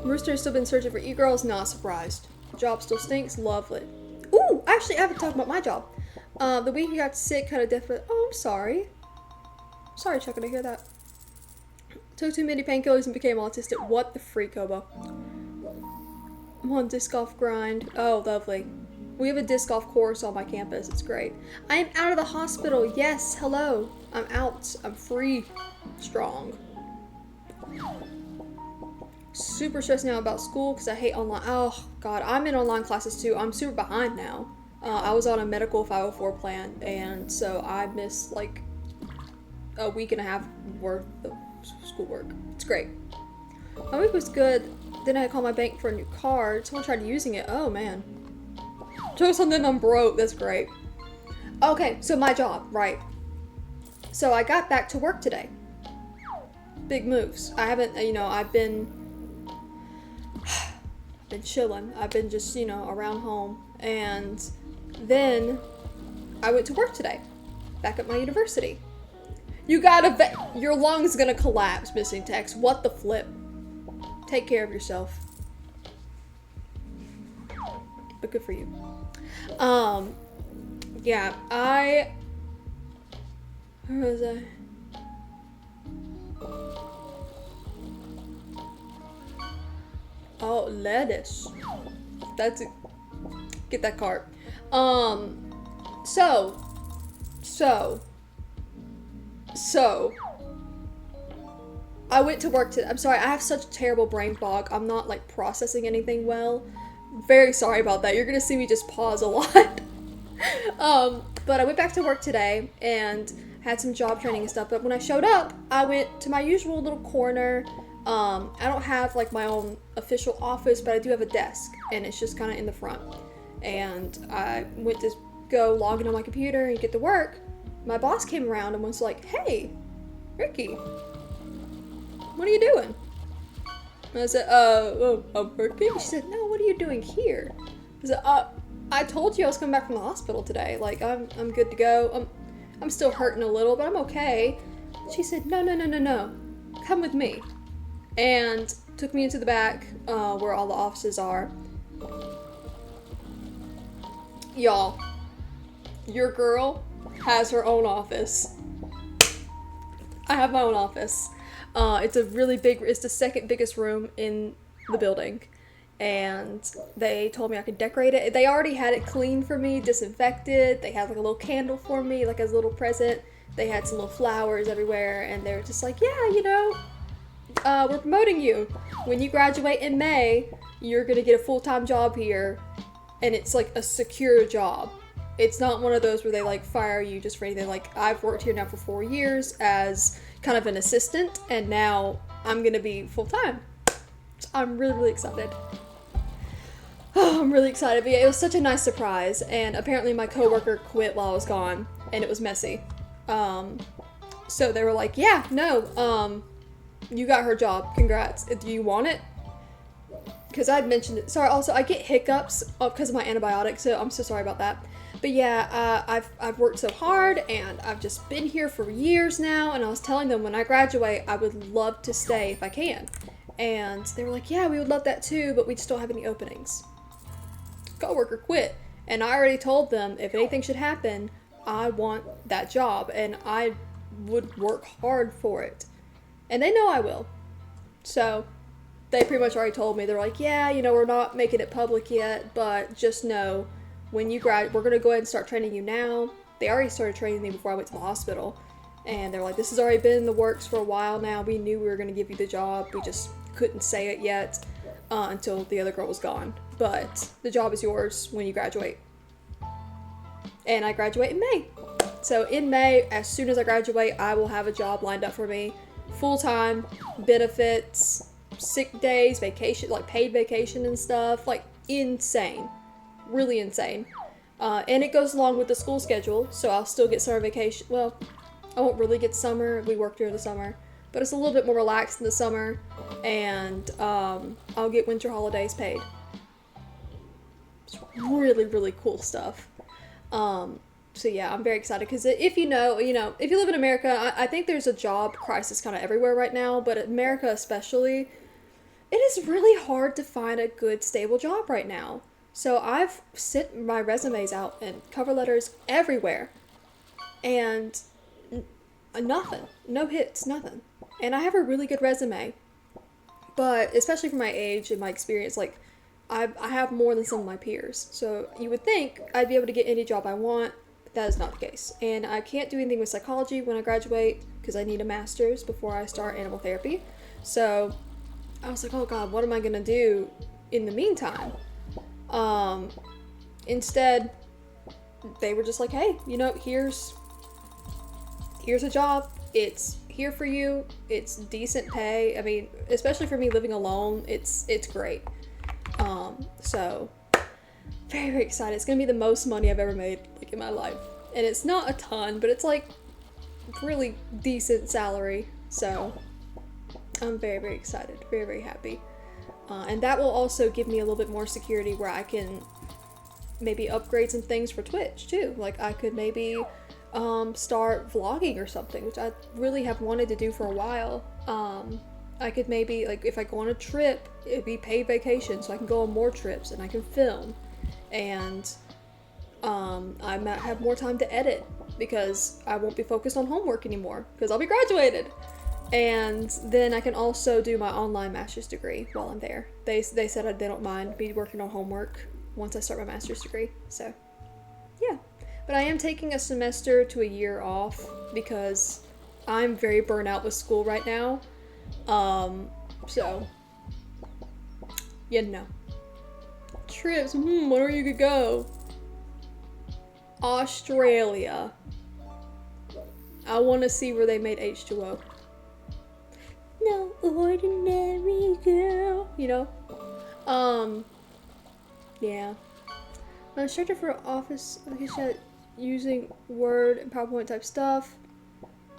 Rooster's still been searching for e-girls, not surprised. Job still stinks, lovely. Ooh, actually I haven't talked about my job. The week he got sick, kind of different. Oh, I'm sorry. Sorry, Chuck, to hear that. Took too many painkillers and became autistic. What the freak, Hobo? I'm on disc golf grind. Oh, lovely. We have a disc golf course on my campus. It's great. I am out of the hospital. Yes, hello. I'm out. I'm free. Strong. Super stressed now about school because I hate online. Oh, God. I'm in online classes, too. I'm super behind now. I was on a medical 504 plan, and so I missed, like, a week and a half worth of schoolwork. It's great. My week was good. Then I had to call my bank for a new card. Someone tried using it. Oh, man. Told something I'm broke. That's great. Okay, so my job, right. So I got back to work today. Big moves. I haven't, I've been chilling. I've been just, around home. And then I went to work today. Back at my university. You gotta your lung's gonna collapse, missing text. What the flip? Take care of yourself. But good for you. Yeah, where was I? Oh, lettuce. That's it. Get that cart. So, I went to work today. I'm sorry, I have such a terrible brain fog. I'm not, like, processing anything well. Very sorry about that. You're gonna see me just pause a lot. But I went back to work today and had some job training and stuff. But when I showed up, I went to my usual little corner. I don't have, like, my own official office, but I do have a desk. And it's just kind of in the front. And I went to go log in on my computer and get to work. My boss came around and was like, "Hey, Ricky, what are you doing?" And I said, I'm working. She said, "No, what are you doing here?" I said, I told you I was coming back from the hospital today. Like, I'm good to go. I'm still hurting a little, but I'm okay." She said, No. Come with me. And took me into the back, where all the offices are. Y'all, your girl has her own office. I have my own office. It's the second biggest room in the building. And they told me I could decorate it. They already had it cleaned for me, disinfected. They had, like, a little candle for me, like, as a little present. They had some little flowers everywhere. And they were just like, "Yeah, we're promoting you. When you graduate in May, you're gonna get a full-time job here. And it's, like, a secure job. It's not one of those where they, like, fire you just for anything. Like, I've worked here now for 4 years as kind of an assistant, and now I'm gonna be full-time." So I'm really, really excited. Oh, I'm really excited. But yeah, it was such a nice surprise. And apparently my coworker quit while I was gone, and it was messy. So they were like, yeah, no, you got her job. Congrats. Do you want it? Because I'd mentioned it. Sorry, also, I get hiccups because of my antibiotics, so I'm so sorry about that. But yeah, I've worked so hard, and I've just been here for years now, and I was telling them when I graduate, I would love to stay if I can. And they were like, yeah, we would love that too, but we just don't have any openings. Coworker quit, and I already told them if anything should happen, I want that job, and I would work hard for it. And they know I will. So they pretty much already told me, they're like, yeah, we're not making it public yet, but just know when you we're going to go ahead and start training you now. They already started training me before I went to the hospital, and they're like, this has already been in the works for a while now. We knew we were going to give you the job. We just couldn't say it yet until the other girl was gone. But the job is yours when you graduate. And I graduate in May. So in May, as soon as I graduate, I will have a job lined up for me. Full-time, benefits, sick days, vacation, like paid vacation and stuff. Like, insane. Really insane. And it goes along with the school schedule, so I'll still get summer vacation. Well, I won't really get summer. We work during the summer. But it's a little bit more relaxed in the summer. And I'll get winter holidays paid. It's really, really cool stuff. So yeah, I'm very excited because if you know, if you live in America, I think there's a job crisis kind of everywhere right now, but America especially, it is really hard to find a good, stable job right now. So I've sent my resumes out and cover letters everywhere, and nothing. No hits, nothing. And I have a really good resume, but especially for my age and my experience, like, I have more than some of my peers. So you would think I'd be able to get any job I want, but that is not the case. And I can't do anything with psychology when I graduate because I need a master's before I start animal therapy. So I was like, oh God, what am I going to do in the meantime? Instead, they were just like, hey, here's a job. It's here for you. It's decent pay. I mean, especially for me living alone, it's great. So very, very excited. It's gonna be the most money I've ever made, like, in my life. And it's not a ton, but it's like really decent salary. So I'm very, very excited. Very, very happy. And that will also give me a little bit more security where I can maybe upgrade some things for Twitch too. Like, I could maybe start vlogging or something, which I really have wanted to do for a while. I could maybe, like, if I go on a trip, it'd be paid vacation, so I can go on more trips and I can film. And I might have more time to edit because I won't be focused on homework anymore because I'll be graduated. And then I can also do my online master's degree while I'm there. They said they don't mind me working on homework once I start my master's degree. So, yeah. But I am taking a semester to a year off because I'm very burnt out with school right now. So, trips, where you could go? Australia. I want to see where they made H2O. No ordinary girl, yeah. My instructor for office using Word and PowerPoint type stuff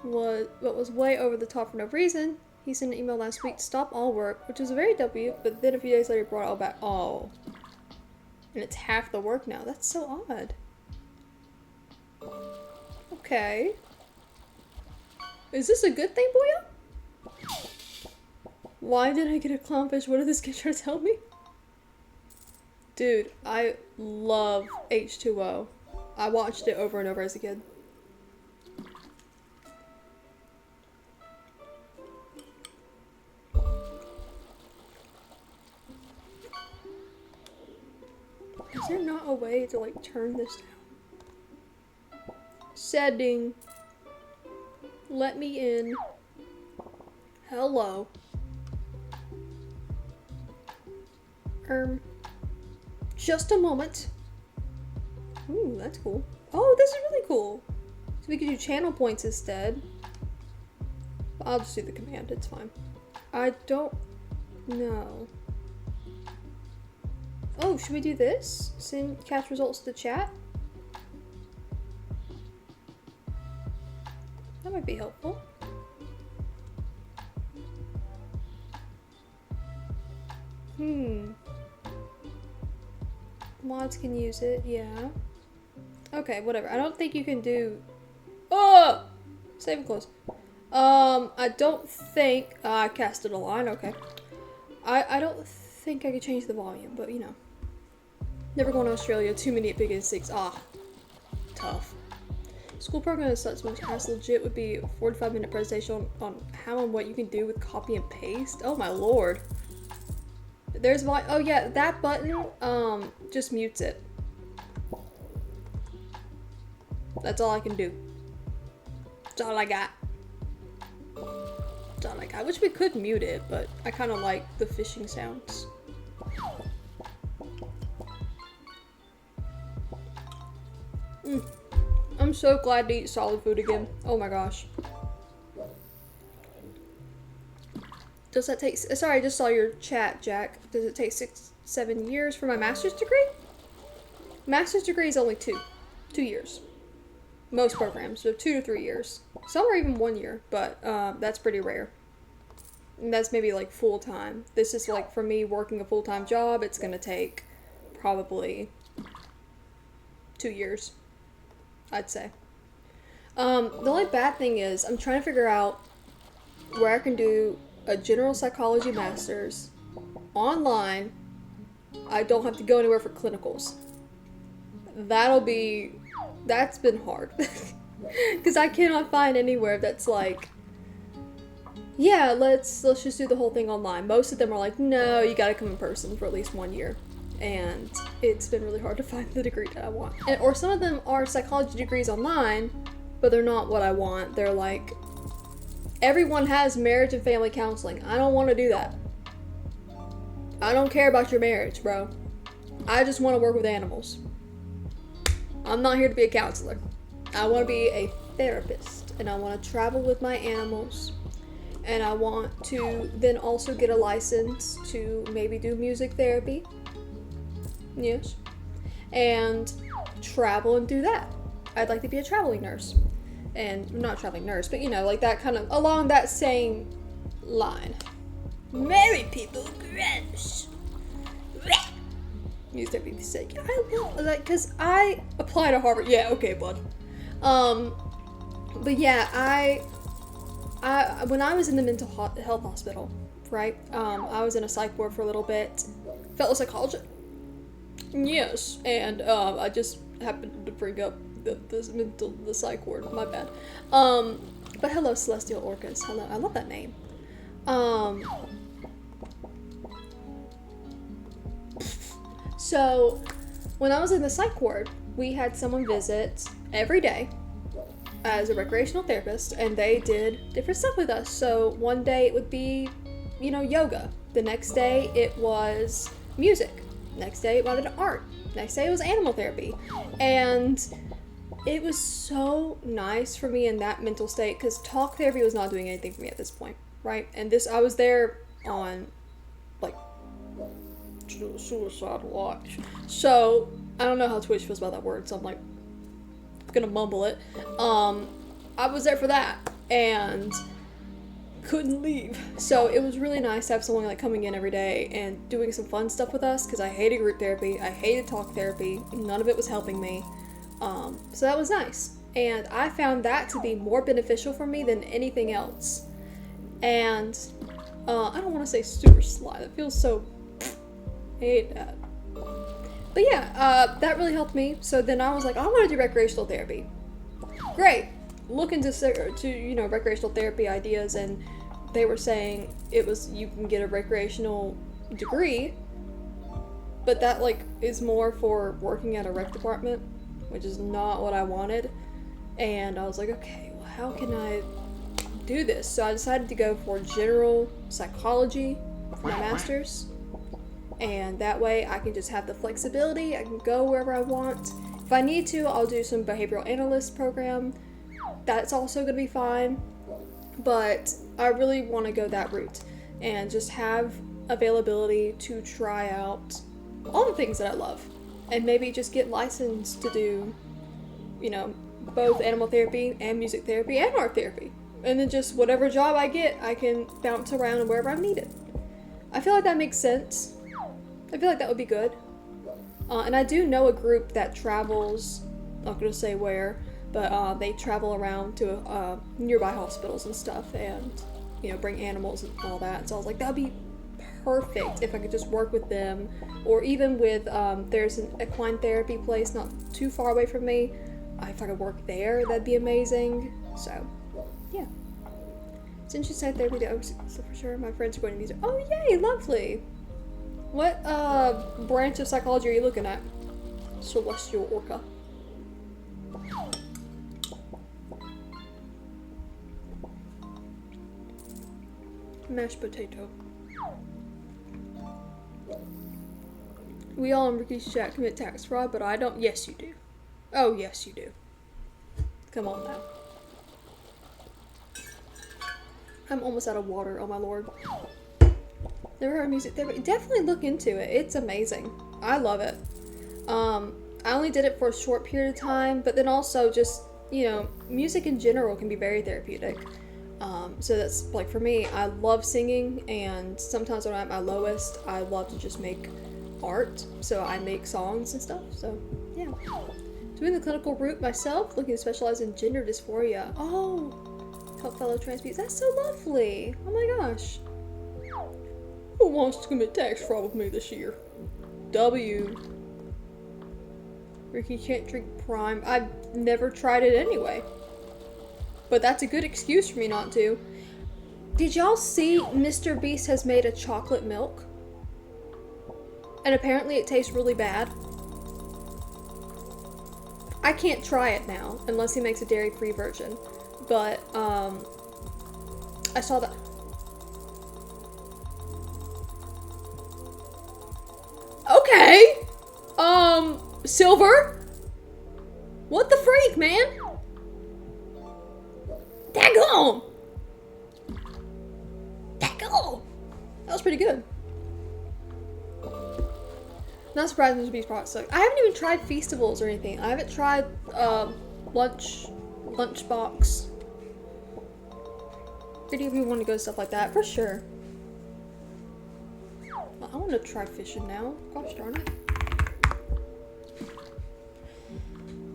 was way over the top for no reason. He sent an email last week to stop all work, which was a very W, but then a few days later brought it all back. Oh. And it's half the work now. That's so odd. Okay. Is this a good thing, boya? Why did I get a clownfish? What did this kid try to tell me? Dude, I love H2O. I watched it over and over as a kid. Is there not a way to, like, turn this down? Setting. Let me in. Hello. Just a moment. Ooh, that's cool. Oh, this is really cool. So we could do channel points instead. I'll just do the command, it's fine. I don't know. Oh, should we do this? Send cast results to chat? That might be helpful. Mods can use it, yeah. Okay, whatever. I don't think you can do... Oh! Save and close. I don't think... I casted a line, okay. I don't think I could change the volume, but you know. Never going to Australia, too many big instincts. Ah. Tough. School program is such much as legit would be a 45-minute presentation on how and what you can do with copy and paste. Oh my lord. There's volume. Oh yeah, that button, just mutes it. That's all I can do. That's all I got. That's all I got. I wish we could mute it, but I kind of like the fishing sounds. I'm so glad to eat solid food again. Oh my gosh. Does that take... Sorry, I just saw your chat, Jack. Does it take 6-7 years for my master's degree? Master's degree is only 2 years. Most programs, so 2 to 3 years. Some are even 1 year, but that's pretty rare. And that's maybe like full-time. This is like, for me, working a full-time job, it's gonna take probably 2 years, I'd say. The only bad thing is I'm trying to figure out where I can do a general psychology master's online. I don't have to go anywhere for clinicals. That's been hard. Because I cannot find anywhere that's like, yeah, let's just do the whole thing online. Most of them are like, no, you gotta come in person for at least 1 year. And it's been really hard to find the degree that I want. Or some of them are psychology degrees online, but they're not what I want. They're like, everyone has marriage and family counseling. I don't want to do that. I don't care about your marriage, bro. I just want to work with animals. I'm not here to be a counselor. I want to be a therapist, and I want to travel with my animals, and I want to then also get a license to maybe do music therapy. Yes. And travel and do that. I'd like to be a traveling nurse. And not a traveling nurse, but you know, like that kind of along that same line. Married people, gross. Use their baby's sake. I love that because I applied to Harvard. Yeah, okay, bud. But yeah, I when I was in the mental health hospital, right? I was in a psych ward for a little bit. Fellow psychologist. Yes, and I just happened to bring up the psych ward. My bad. But hello, celestial orcas. Hello, I love that name. So when I was in the psych ward, we had someone visit every day as a recreational therapist, and they did different stuff with us. So one day it would be, you know, yoga. The next day it was music. Next day it might have been art. Next day it was animal therapy. And it was so nice for me in that mental state because talk therapy was not doing anything for me at this point, right? And I was there on like suicide watch. So I don't know how Twitch feels about that word, so I'm like gonna mumble it. I was there for that and couldn't leave. So it was really nice to have someone like coming in every day and doing some fun stuff with us because I hated group therapy, I hated talk therapy, none of it was helping me. So that was nice. And I found that to be more beneficial for me than anything else. And I don't want to say super sly, that feels so I hate that. But yeah, that really helped me. So then I was like, I want to do recreational therapy. Great. Look into you know, recreational therapy ideas, and they were saying it was you can get a recreational degree, but that like is more for working at a rec department, which is not what I wanted. And I was like, okay, well, how can I do this? So I decided to go for general psychology for my master's. And that way I can just have the flexibility. I can go wherever I want. If I need to, I'll do some behavioral analyst program. That's also going to be fine. But I really want to go that route and just have availability to try out all the things that I love. And maybe just get licensed to do, both animal therapy and music therapy and art therapy. And then just whatever job I get, I can bounce around wherever I'm needed. I feel like that makes sense. I feel like that would be good. And I do know a group that travels, not going to say where, but they travel around to nearby hospitals and stuff and, bring animals and all that. So I was like, that would be perfect if I could just work with them. Or even with, there's an equine therapy place not too far away from me. If I could work there, that'd be amazing. So, yeah. Since you said therapy, so for sure my friends are going to music. Oh, yay, lovely. What branch of psychology are you looking at? Celestial Orca. Mashed potato. We all in Ricky's chat commit tax fraud, but I don't. Yes, you do. Oh, yes, you do. Come on now. I'm almost out of water, oh my lord. Never heard of music therapy. Definitely look into it. It's amazing. I love it. I only did it for a short period of time, but then also just, music in general can be very therapeutic. So that's, like, for me, I love singing, and sometimes when I'm at my lowest, I love to just make art. So I make songs and stuff, so, yeah. Doing the clinical route myself, looking to specialize in gender dysphoria. Oh, help fellow trans people. That's so lovely. Oh my gosh. Who wants to commit tax fraud with me this year? W. Ricky can't drink Prime. I've never tried it anyway. But that's a good excuse for me not to. Did y'all see Mr. Beast has made a chocolate milk? And apparently it tastes really bad. I can't try it now, unless he makes a dairy-free version. But, I saw that. Okay! Silver? What the freak, man? Daggone! Daggone! That was pretty good. Not surprised Mr. Beast products suck. I haven't even tried Feastables or anything. I haven't tried, Lunchbox. Video if you want to go to stuff like that, for sure. Well, I want to try fishing now. Gosh darn it.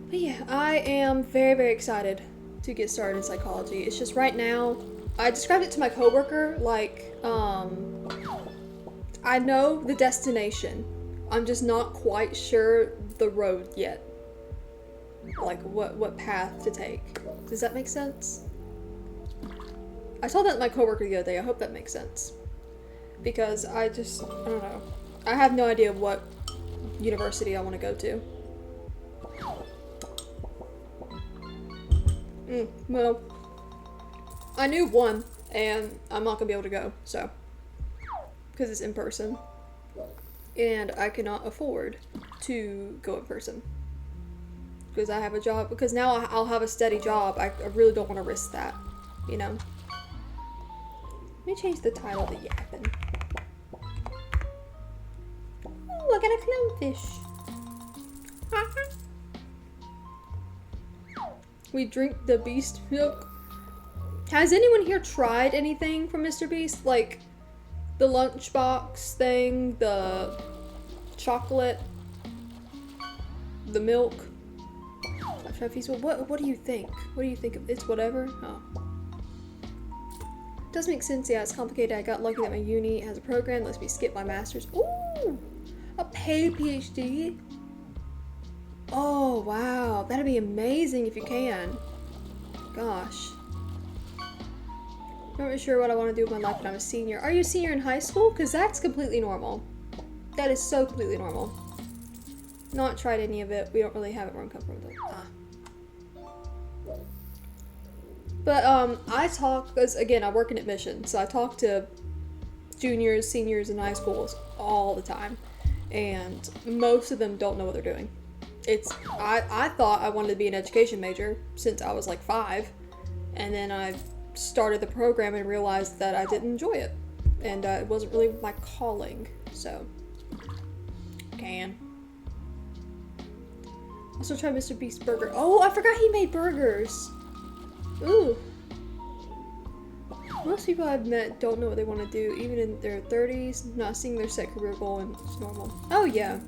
But yeah, I am very, very excited to get started in psychology. It's just right now, I described it to my coworker, like, I know the destination. I'm just not quite sure the road yet. Like, what path to take. Does that make sense? I told that to my coworker the other day. I hope that makes sense. Because I don't know. I have no idea what university I want to go to. Well, I knew one, and I'm not gonna be able to go, so. Because it's in person. And I cannot afford to go in person. Because I have a job, because now I'll have a steady job. I really don't want to risk that, you know? Let me change the title to Yappin'. Oh, I got a clownfish. We drink the beast milk. Has anyone here tried anything from Mr. Beast? Like the lunchbox thing, the chocolate, the milk? I've tried Feastable. What do you think? What do you think of it's whatever? Oh. Does make sense, yeah, it's complicated. I got lucky that my uni has a program that lets me skip my master's. Ooh! A paid PhD? Oh, wow. That'd be amazing if you can. Gosh. Not really sure what I want to do with my life when I'm a senior. Are you a senior in high school? Because that's completely normal. That is so completely normal. Not tried any of it. We don't really have it where I'm coming from. But, I talk, because, again, I work in admissions, so I talk to juniors, seniors in high schools all the time, and most of them don't know what they're doing. I thought I wanted to be an education major since I was like 5, and then I started the program and realized that I didn't enjoy it, and it wasn't really my calling, so can. Also try Mr. Beast's burger. Oh, I forgot he made burgers. Ooh. Most people I've met don't know what they want to do, even in their 30s, not seeing their set career goal, and it's normal. Oh yeah.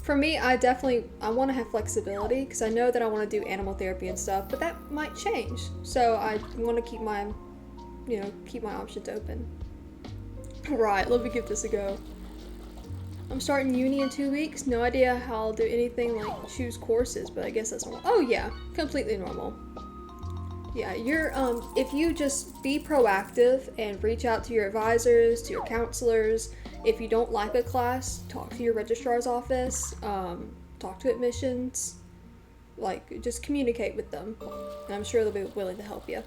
For me, I want to have flexibility, because I know that I want to do animal therapy and stuff, but that might change. So I want to keep my, keep my options open. Right, let me give this a go. I'm starting uni in 2 weeks. No idea how I'll do anything like choose courses, but I guess that's normal. Oh yeah, completely normal. Yeah, if you just be proactive and reach out to your advisors, to your counselors. If you don't like a class, talk to your registrar's office, talk to admissions, like, just communicate with them, and I'm sure they'll be willing to help you.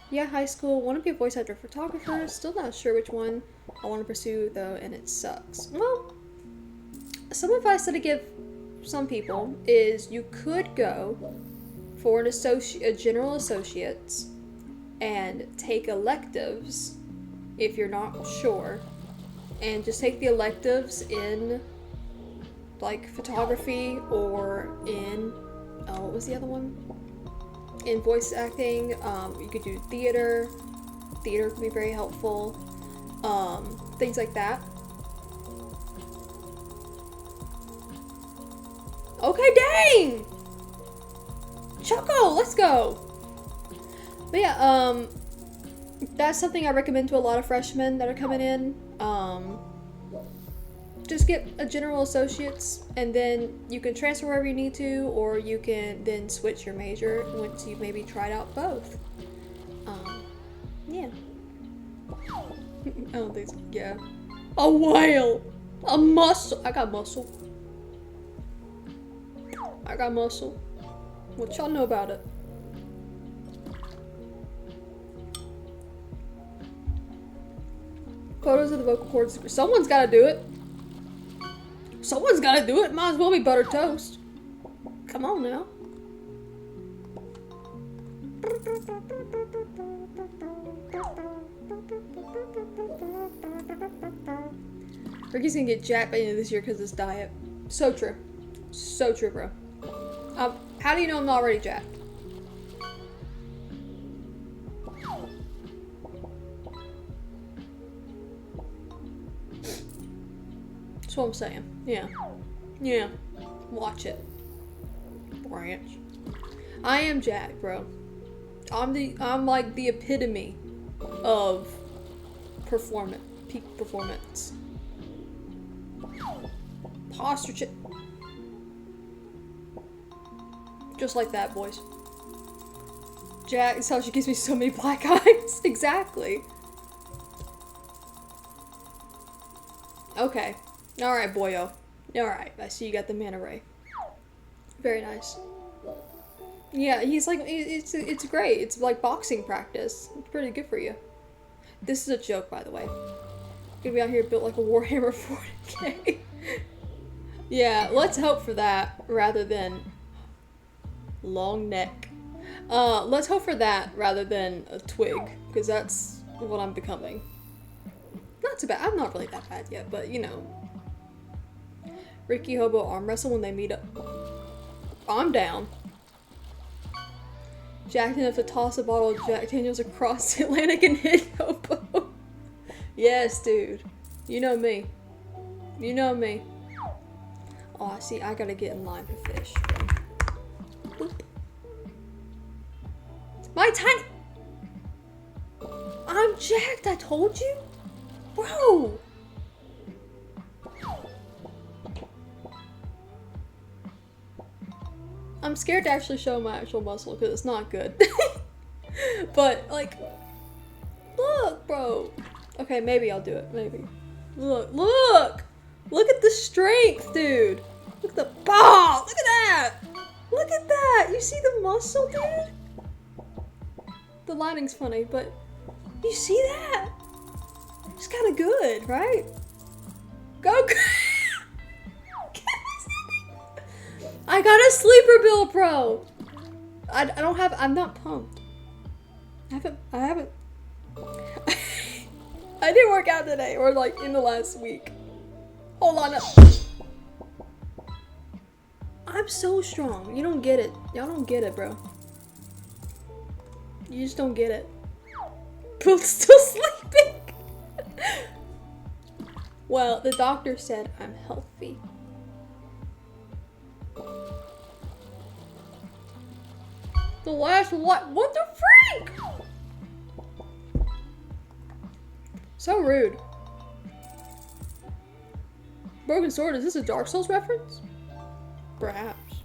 Yeah, high school, want to be a voice actor photographer, still not sure which one I want to pursue though, and it sucks. Well, some advice that I give some people is you could go for a general associate's and take electives if you're not sure, and just take the electives in like photography or in what was the other one? In voice acting. You could do theater. Theater can be very helpful. Things like that. Okay, dang! Choco, let's go! But yeah, that's something I recommend to a lot of freshmen that are coming in. Just get a general associate's, and then you can transfer wherever you need to, or you can then switch your major once you've maybe tried out both. Yeah. I don't think so. Yeah. A whale! A mussel! I got muscle. I got muscle. What y'all know about it? Photos of the vocal cords. Someone's gotta do it. Someone's gotta do it. Might as well be buttered toast. Come on now. Ricky's gonna get jacked by the end of this year because of this diet. So true. So true, bro. How do you know I'm not already jacked? That's what I'm saying. Yeah. Yeah. Watch it. Branch. I am jacked, bro. I'm like the epitome of peak performance. Posture check. Just like that, boys. Jack is how she gives me so many black eyes. Exactly. Okay. Alright, boyo. Alright, I see you got the manta ray. Very nice. Yeah, he's like, it's great. It's like boxing practice. It's pretty good for you. This is a joke, by the way. Gonna be out here built like a Warhammer 40k. Yeah, let's hope for that rather than long neck. Let's hope for that rather than a twig, because that's what I'm becoming. Not too bad. I'm not really that bad yet, but you know. Ricky Hobo arm wrestle when they meet up. I'm down. Jacked enough to toss a bottle of Jack Daniels across the Atlantic and hit Hobo. Yes, dude. You know me. You know me. Oh, see, I gotta get in line for fish. Boop. My tiny... I'm jacked, I told you? Bro! I'm scared to actually show my actual muscle because it's not good. But, like... Look, bro! Okay, maybe I'll do it, maybe. Look! Look at the strength, dude! Look at the... Oh! Look at that! Look at that! You see the muscle, dude? The lighting's funny, but... You see that? It's kind of good, right? Go! I got a sleeper bill, bro! I don't have... I'm not pumped. I haven't... I didn't work out today, or like in the last week. Hold on. I'm so strong. You don't get it. Y'all don't get it, bro. You just don't get it. Bill's still sleeping. Well, the doctor said I'm healthy. The last what? What the freak? So rude. Broken Sword, is this a Dark Souls reference? Perhaps.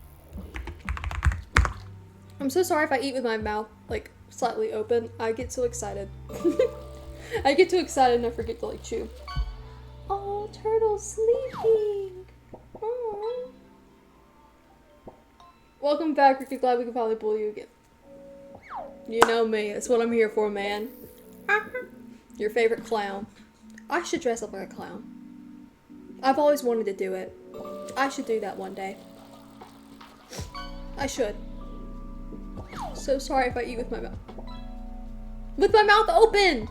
I'm so sorry if I eat with my mouth, like, slightly open. I get so excited. I get too excited and I forget to, like, chew. Oh, Turtle's sleeping. Aww. Welcome back, Ricky. Glad we can finally pull you again. You know me. That's what I'm here for, man. Your favorite clown. I should dress up like a clown. I've always wanted to do it. I should do that one day. I should. So sorry if I eat with my mouth. With my mouth open!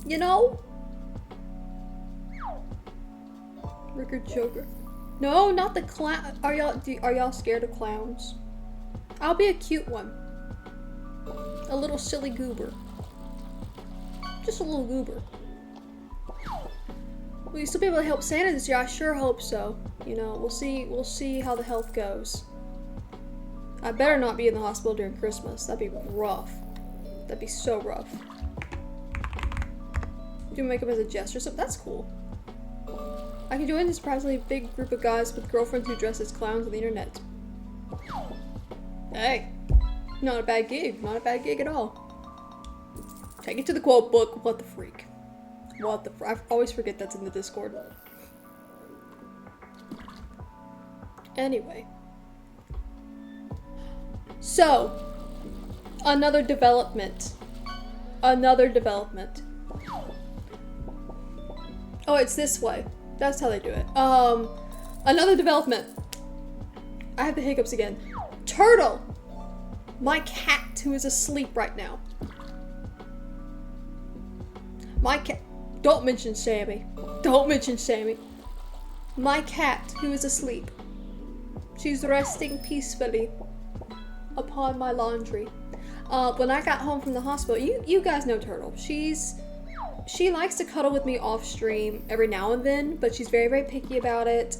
You know? Rickard Joker. No, not the clown. Are y'all scared of clowns? I'll be a cute one. A little silly goober. Just a little goober. Will you still be able to help Santa this year? I sure hope so. You know, we'll see how the health goes. I better not be in the hospital during Christmas. That'd be rough. That'd be so rough. Do makeup as a gesture, so that's cool. I can join this surprisingly big group of guys with girlfriends who dress as clowns on the internet. Hey, not a bad gig. Not a bad gig at all. Take it to the quote book. What the freak? What the I always forget that's in the Discord. Anyway. So, another development. Another development. Oh, it's this way. That's how they do it. Another development. I have the hiccups again. Turtle! My cat who is asleep right now. My cat. Don't mention Sammy. Don't mention Sammy. My cat who is asleep. She's resting peacefully upon my laundry. When I got home from the hospital, you guys know Turtle. She likes to cuddle with me off stream every now and then, but she's very, very picky about it.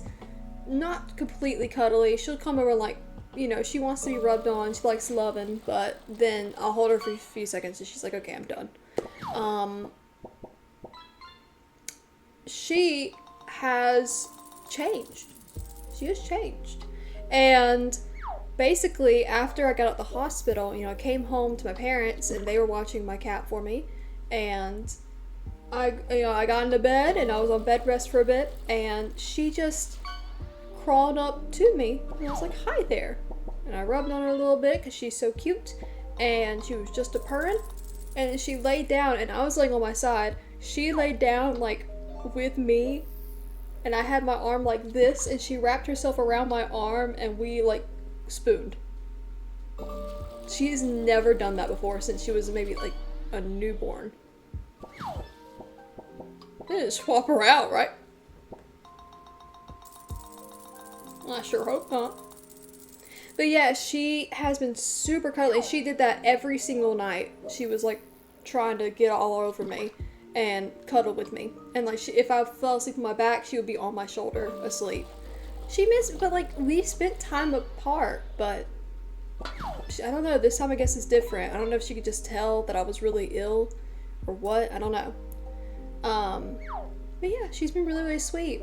Not completely cuddly. She'll come over like, you know, she wants to be rubbed on. She likes loving, but then I'll hold her for a few seconds and she's like, okay, I'm done. She has changed. She has changed. And basically, after I got out of the hospital, you know, I came home to my parents and they were watching my cat for me. And I got into bed and I was on bed rest for a bit and she just crawled up to me and I was like, hi there. And I rubbed on her a little bit because she's so cute and she was just a purring. And she laid down and I was laying on my side. She laid down like with me and I had my arm like this and she wrapped herself around my arm and we like spooned. She's never done that before since she was maybe like a newborn. Just swap her out, right? I sure hope not. But yeah, she has been super cuddly. She did that every single night. She was like trying to get all over me and cuddle with me. And like if I fell asleep on my back, she would be on my shoulder asleep. But like we spent time apart, but I don't know, this time I guess it's different. I don't know if she could just tell that I was really ill or what, I don't know. But yeah, she's been really, really sweet.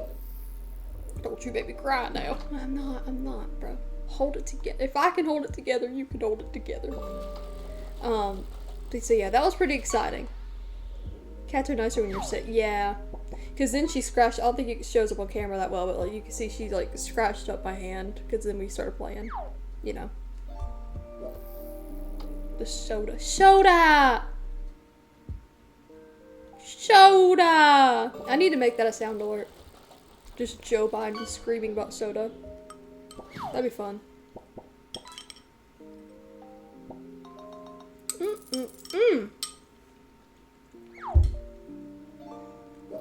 Don't you make me cry now. I'm not, bro. Hold it together. If I can hold it together, you can hold it together. So yeah, that was pretty exciting. Cats are nicer when you're sick. Yeah. Because then she scratched, I don't think it shows up on camera that well, but like you can see she like scratched up my hand because then we started playing, you know. The soda. Soda! Soda! I need to make that a sound alert. Just Joe Biden screaming about soda. That'd be fun.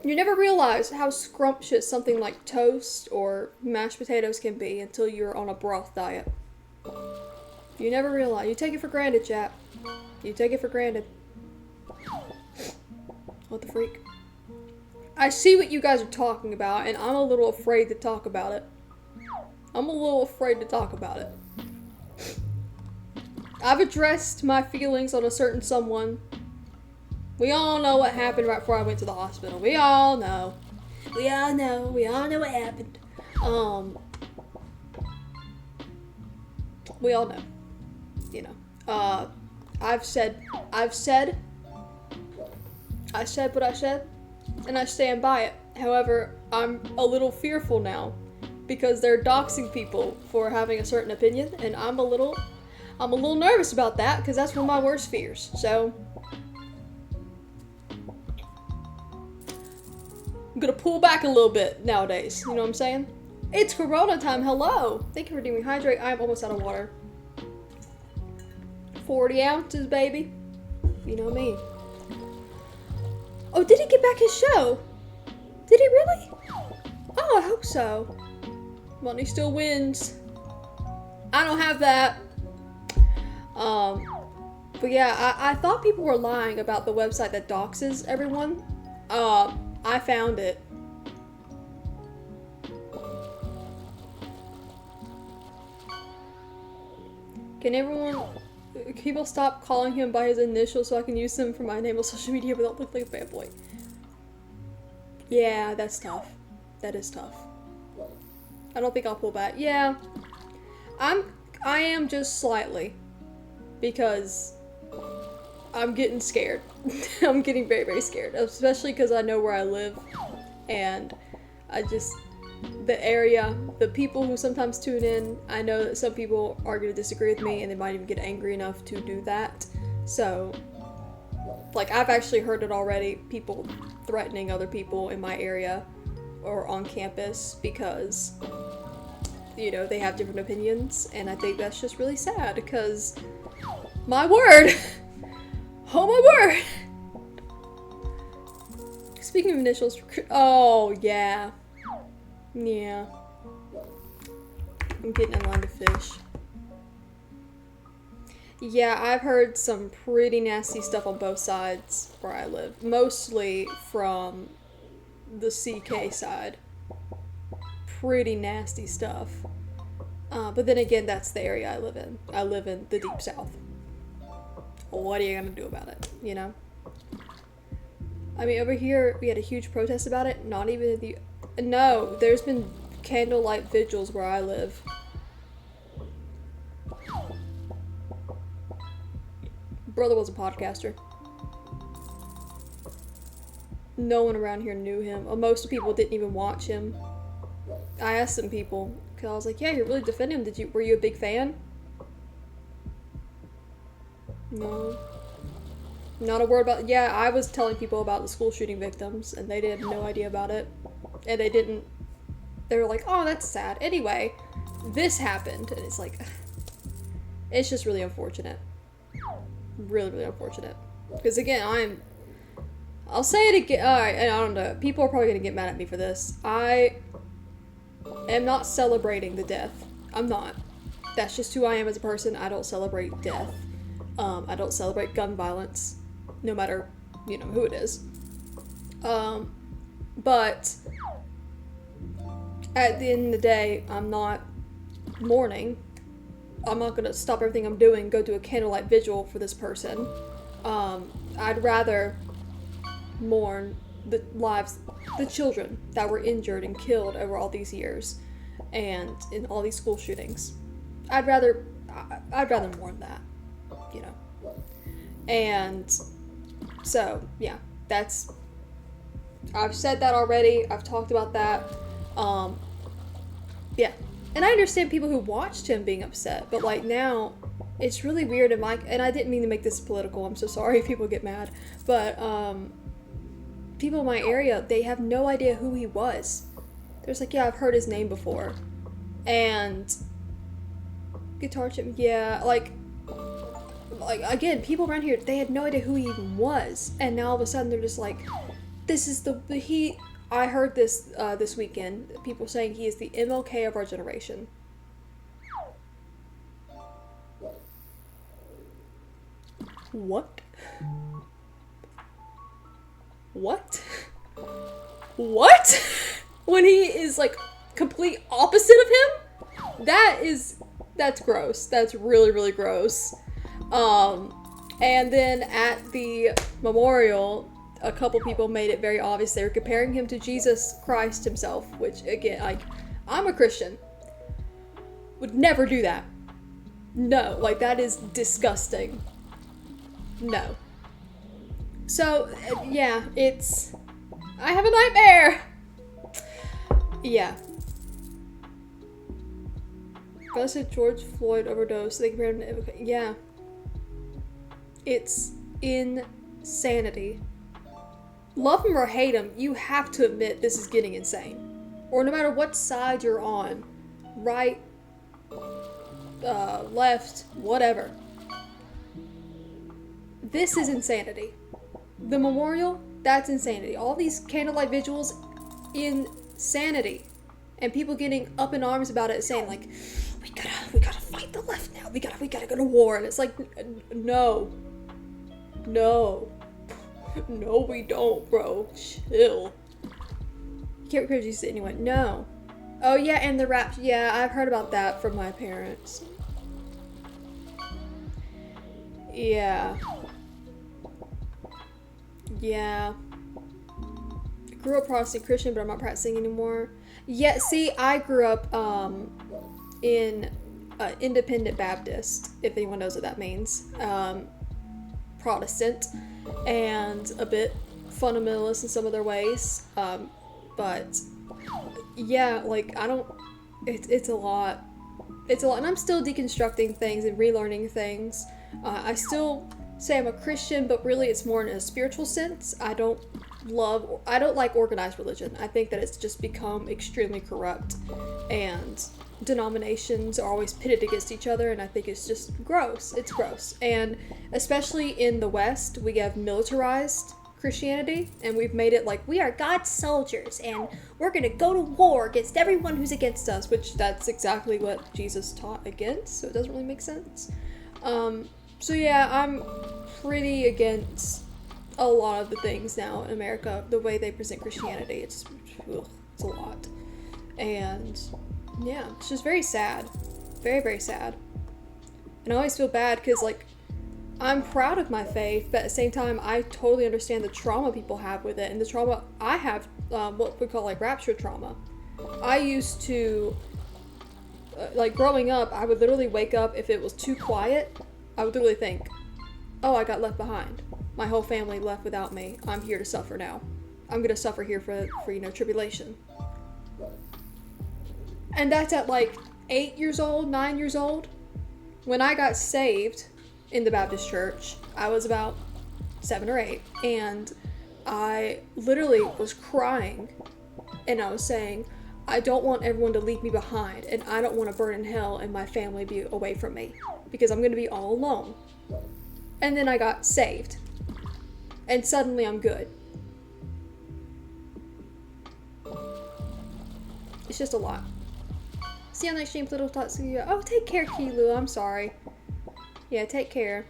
You never realize how scrumptious something like toast or mashed potatoes can be until you're on a broth diet. You never realize. You take it for granted, chap. You take it for granted. What the freak? I see what you guys are talking about, and I'm a little afraid to talk about it. I'm a little afraid to talk about it. I've addressed my feelings on a certain someone. We all know what happened right before I went to the hospital. We all know. We all know what happened. We all know. You know. I said what I said, and I stand by it. However, I'm a little fearful now because they're doxing people for having a certain opinion, and I'm a little nervous about that because that's one of my worst fears. So I'm gonna pull back a little bit nowadays. You know what I'm saying? It's Corona time. Hello. Thank you for doing hydrate. I'm almost out of water. 40 ounces, baby. You know me. Oh, did he get back his show? Did he really? Oh, I hope so. Money still wins. I don't have that. But yeah, I thought people were lying about the website that doxes everyone. I found it. Can people stop calling him by his initials so I can use them for my name on social media without looking like a bad boy? Yeah, that's tough. That is tough. I don't think I'll pull back. Yeah. I am just slightly. Because I'm getting scared. I'm getting very, very scared. Especially because I know where I live. And the area, the people who sometimes tune in, I know that some people are going to disagree with me and they might even get angry enough to do that. So, like, I've actually heard it already, people threatening other people in my area or on campus because, you know, they have different opinions, and I think that's just really sad because, my word! Oh my word! Speaking of initials, oh yeah. Yeah. I'm getting in line to fish. Yeah, I've heard some pretty nasty stuff on both sides where I live. Mostly from the CK side. Pretty nasty stuff. But then again, that's the area I live in. I live in the deep south. What are you gonna do about it, you know? I mean, over here, we had a huge protest about it. Not even the... No, there's been candlelight vigils where I live. Brother was a podcaster. No one around here knew him. Most people didn't even watch him. I asked some people, because I was like, yeah, you're really defending him. Were you a big fan? No. Not a word about... Yeah, I was telling people about the school shooting victims, and they had no idea about it. And they didn't... They were like, oh, that's sad. Anyway, this happened, and it's like... It's just really unfortunate. Really, really unfortunate. Because again, I'll say it again... Alright, and I don't know. People are probably going to get mad at me for this. I am not celebrating the death. I'm not. That's just who I am as a person. I don't celebrate death. I don't celebrate gun violence. No matter, you know, who it is. But at the end of the day, I'm not mourning. I'm not gonna stop everything I'm doing, go to a candlelight vigil for this person. I'd rather mourn the lives, the children that were injured and killed over all these years and in all these school shootings. I'd rather mourn that, you know. And so, yeah, I've said that already. I've talked about that. Yeah. And I understand people who watched him being upset, but like now, it's really weird. And I didn't mean to make this political. I'm so sorry if people get mad. But people in my area, they have no idea who he was. There's like, yeah, I've heard his name before. And guitar chip, yeah, like again, people around here, they had no idea who he even was. And now all of a sudden they're just like, This is he. I heard this this weekend. People saying he is the MLK of our generation. What? What? What? When he is like complete opposite of him? That's gross. That's really, really gross. And then at the memorial, a couple people made it very obvious they were comparing him to Jesus Christ himself, which again, like, I'm a Christian. Would never do that. No, like, that is disgusting. No. So, yeah, I have a nightmare! Yeah. I said George Floyd overdose, so they compared him to, yeah. It's insanity. Love him or hate him, you have to admit this is getting insane. Or no matter what side you're on, right, left, whatever. This is insanity. The memorial, that's insanity. All these candlelight vigils, insanity. And people getting up in arms about it, saying like, we gotta fight the left now. We gotta go to war. And it's like, no, we don't, bro. Chill. You can't compare Jesus to anyone. No. Oh yeah, and the rap. Yeah, I've heard about that from my parents. Yeah. Yeah. I grew up Protestant Christian, but I'm not practicing anymore. Yeah, see, I grew up in Independent Baptist, if anyone knows what that means. Protestant, and a bit fundamentalist in some of their ways. But yeah, like, it's a lot. It's a lot, and I'm still deconstructing things and relearning things. I still say I'm a Christian, but really it's more in a spiritual sense. I don't like organized religion. I think that it's just become extremely corrupt, and denominations are always pitted against each other, and I think it's just gross. It's gross. And especially in the West, we have militarized Christianity, and we've made it like we are God's soldiers and we're gonna go to war against everyone who's against us, which that's exactly what Jesus taught against, so it doesn't really make sense. So yeah, I'm pretty against a lot of the things now in America, the way they present Christianity. It's a lot. And yeah, it's just very sad. Very, very sad. And I always feel bad because, like, I'm proud of my faith, but at the same time, I totally understand the trauma people have with it. And the trauma I have, what we call, like, rapture trauma. I used to, like, growing up, I would literally wake up if it was too quiet. I would literally think, oh, I got left behind. My whole family left without me. I'm here to suffer now. I'm going to suffer here for tribulation. And that's at like 8 years old, 9 years old. When I got saved in the Baptist church, I was about 7 or 8. And I literally was crying. And I was saying, I don't want everyone to leave me behind. And I don't want to burn in hell and my family be away from me. Because I'm going to be all alone. And then I got saved. And suddenly I'm good. It's just a lot. See you on the stream, little thoughts of you. Oh, take care, Kilu. I'm sorry. Yeah, take care.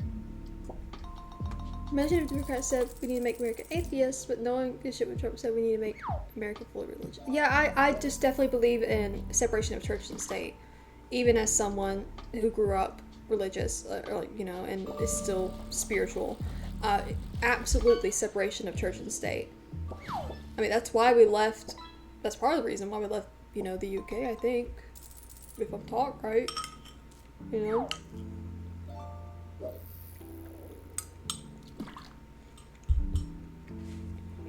Imagine if Democrats said we need to make America atheists, but knowing this shit when Trump said we need to make America full of religion. Yeah, I just definitely believe in separation of church and state. Even as someone who grew up religious, or, and is still spiritual. Absolutely separation of church and state. I mean, that's why we left. That's part of the reason why we left, the UK, I think. If I'm taught right.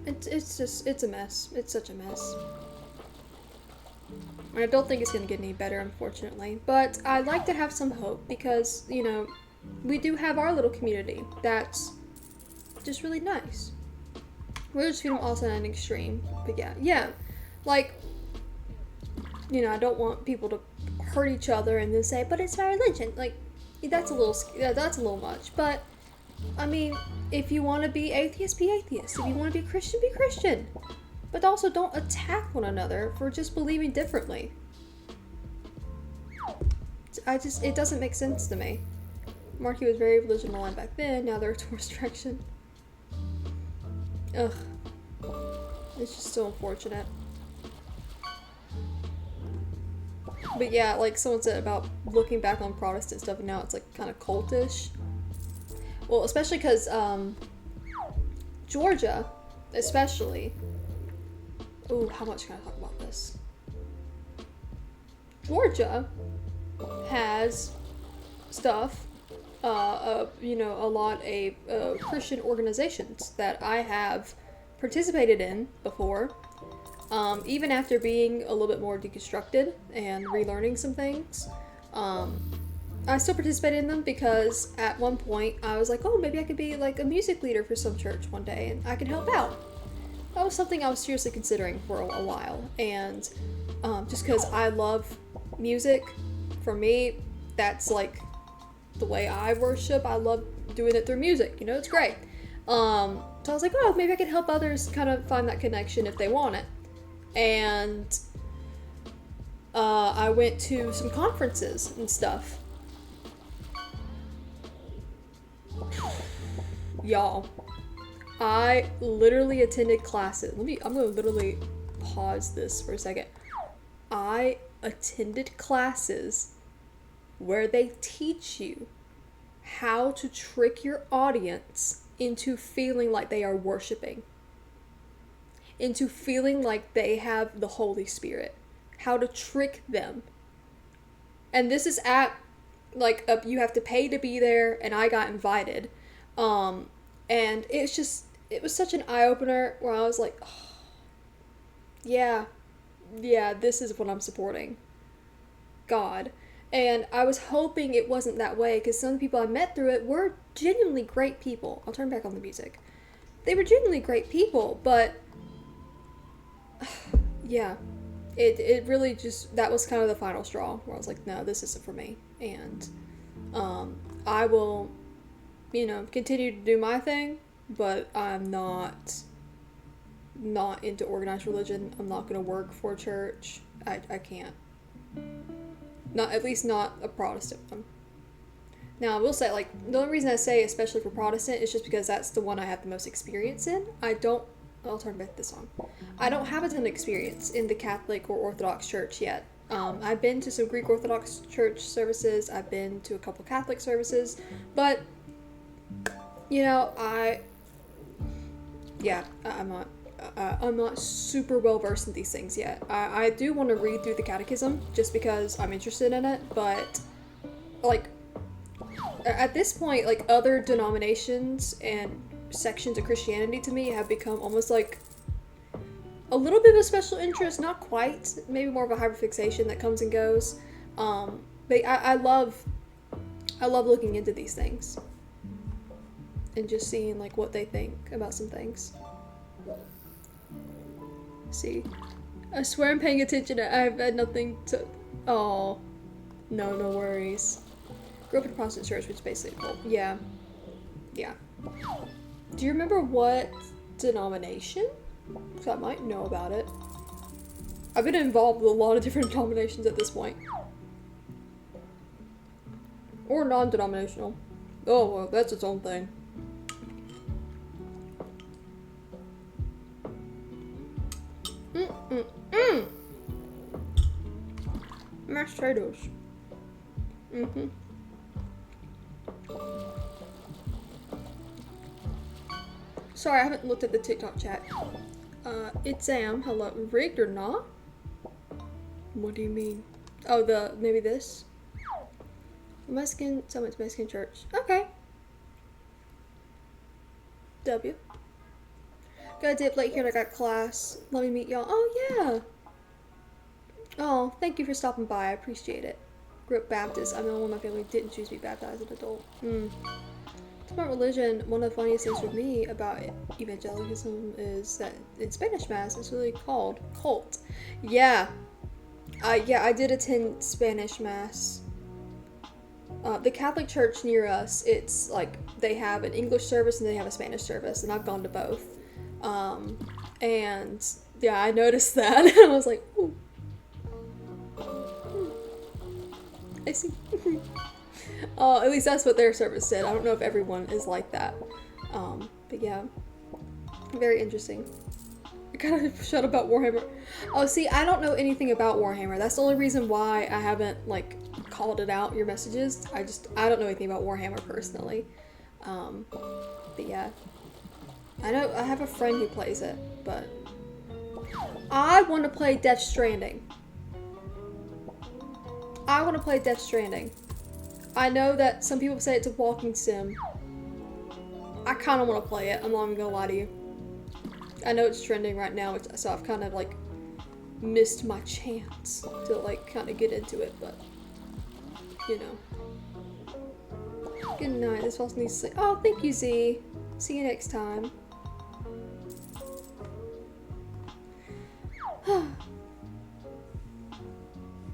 It's a mess. It's such a mess. And I don't think it's going to get any better, unfortunately. But I'd like to have some hope because, we do have our little community that's just really nice. Religious freedom also at an extreme. But yeah. Like, I don't want people to hurt each other and then say, but it's my religion. Like, that's a little much. But I mean, if you want to be atheist, be atheist. If you want to be Christian, be Christian. But also don't attack one another for just believing differently. It doesn't make sense to me. Marky was very religion aligned back then, now they're towards direction. Ugh. It's just so unfortunate. But yeah, like someone said about looking back on Protestant stuff and now it's like kind of cultish. Well, especially because Georgia, especially. Ooh, how much can I talk about this? Georgia has stuff, a lot of Christian organizations that I have participated in before. Even after being a little bit more deconstructed and relearning some things, I still participated in them because at one point I was like, oh, maybe I could be like a music leader for some church one day and I could help out. That was something I was seriously considering for a while, and just because I love music, for me, that's like the way I worship. I love doing it through music, it's great. So I was like, oh, maybe I can help others kind of find that connection if they want it. And I went to some conferences and stuff. Y'all, I literally attended classes. I'm gonna literally pause this for a second. I attended classes where they teach you how to trick your audience into feeling like they are worshiping, into feeling like they have the Holy Spirit, how to trick them. And this is at you have to pay to be there, and I got invited. And it was such an eye-opener where I was like, oh, yeah, this is what I'm supporting. God. And I was hoping it wasn't that way, because some of the people I met through it were genuinely great people. I'll turn back on the music. They were genuinely great people, but yeah, it really just, that was kind of the final straw, where I was like, no, this isn't for me. And I will, continue to do my thing, but I'm not into organized religion. I'm not going to work for a church. I can't. At least not a Protestant one. Now, I will say, the only reason I say especially for Protestant is just because that's the one I have the most experience in. I'll turn back this on. I don't have a ton of experience in the Catholic or Orthodox Church yet. I've been to some Greek Orthodox Church services. I've been to a couple Catholic services, but I'm not super well versed in these things yet. I do want to read through the catechism just because I'm interested in it, but at this point, other denominations and sections of Christianity to me have become almost like a little bit of a special interest, not quite, maybe more of a hyperfixation that comes and goes. But I love looking into these things and just seeing what they think about some things. See, I swear I'm paying attention. I've had nothing to. Oh, no worries. Grew up in a Protestant church, which is basically cool. Yeah. Do you remember what denomination? Because I might know about it. I've been involved with a lot of different denominations at this point. Or non-denominational. Oh, well, that's its own thing. Mashed potatoes. Sorry, I haven't looked at the TikTok chat. It's Sam. Hello. Rigged or not? What do you mean? Oh, maybe this? Summit's Mexican church. Okay. W. Got a dip late here and I got class. Let me meet y'all. Oh, yeah. Oh, thank you for stopping by. I appreciate it. Grew up Baptist. I'm the only one in my family who didn't choose to be baptized as an adult. It's about religion. One of the funniest things for me about evangelicalism is that in Spanish Mass, it's really called cult. Yeah. I did attend Spanish Mass. The Catholic Church near us, it's like they have an English service and they have a Spanish service, and I've gone to both. And yeah, I noticed that. I was like, ooh. I see. At least that's what their service said. I don't know if everyone is like that. But yeah, very interesting. I kind of shut about Warhammer. Oh, see, I don't know anything about Warhammer. That's the only reason why I haven't, like, called it out, your messages. I don't know anything about Warhammer personally. But yeah. I know, I have a friend who plays it, but I want to play Death Stranding. I want to play Death Stranding. I know that some people say it's a walking sim. I kind of want to play it. I'm not even gonna lie to you. I know it's trending right now, so I've kind of like missed my chance to like kind of get into it, but you know. Good night. This also needs to sleep. Oh, thank you, Z. See you next time.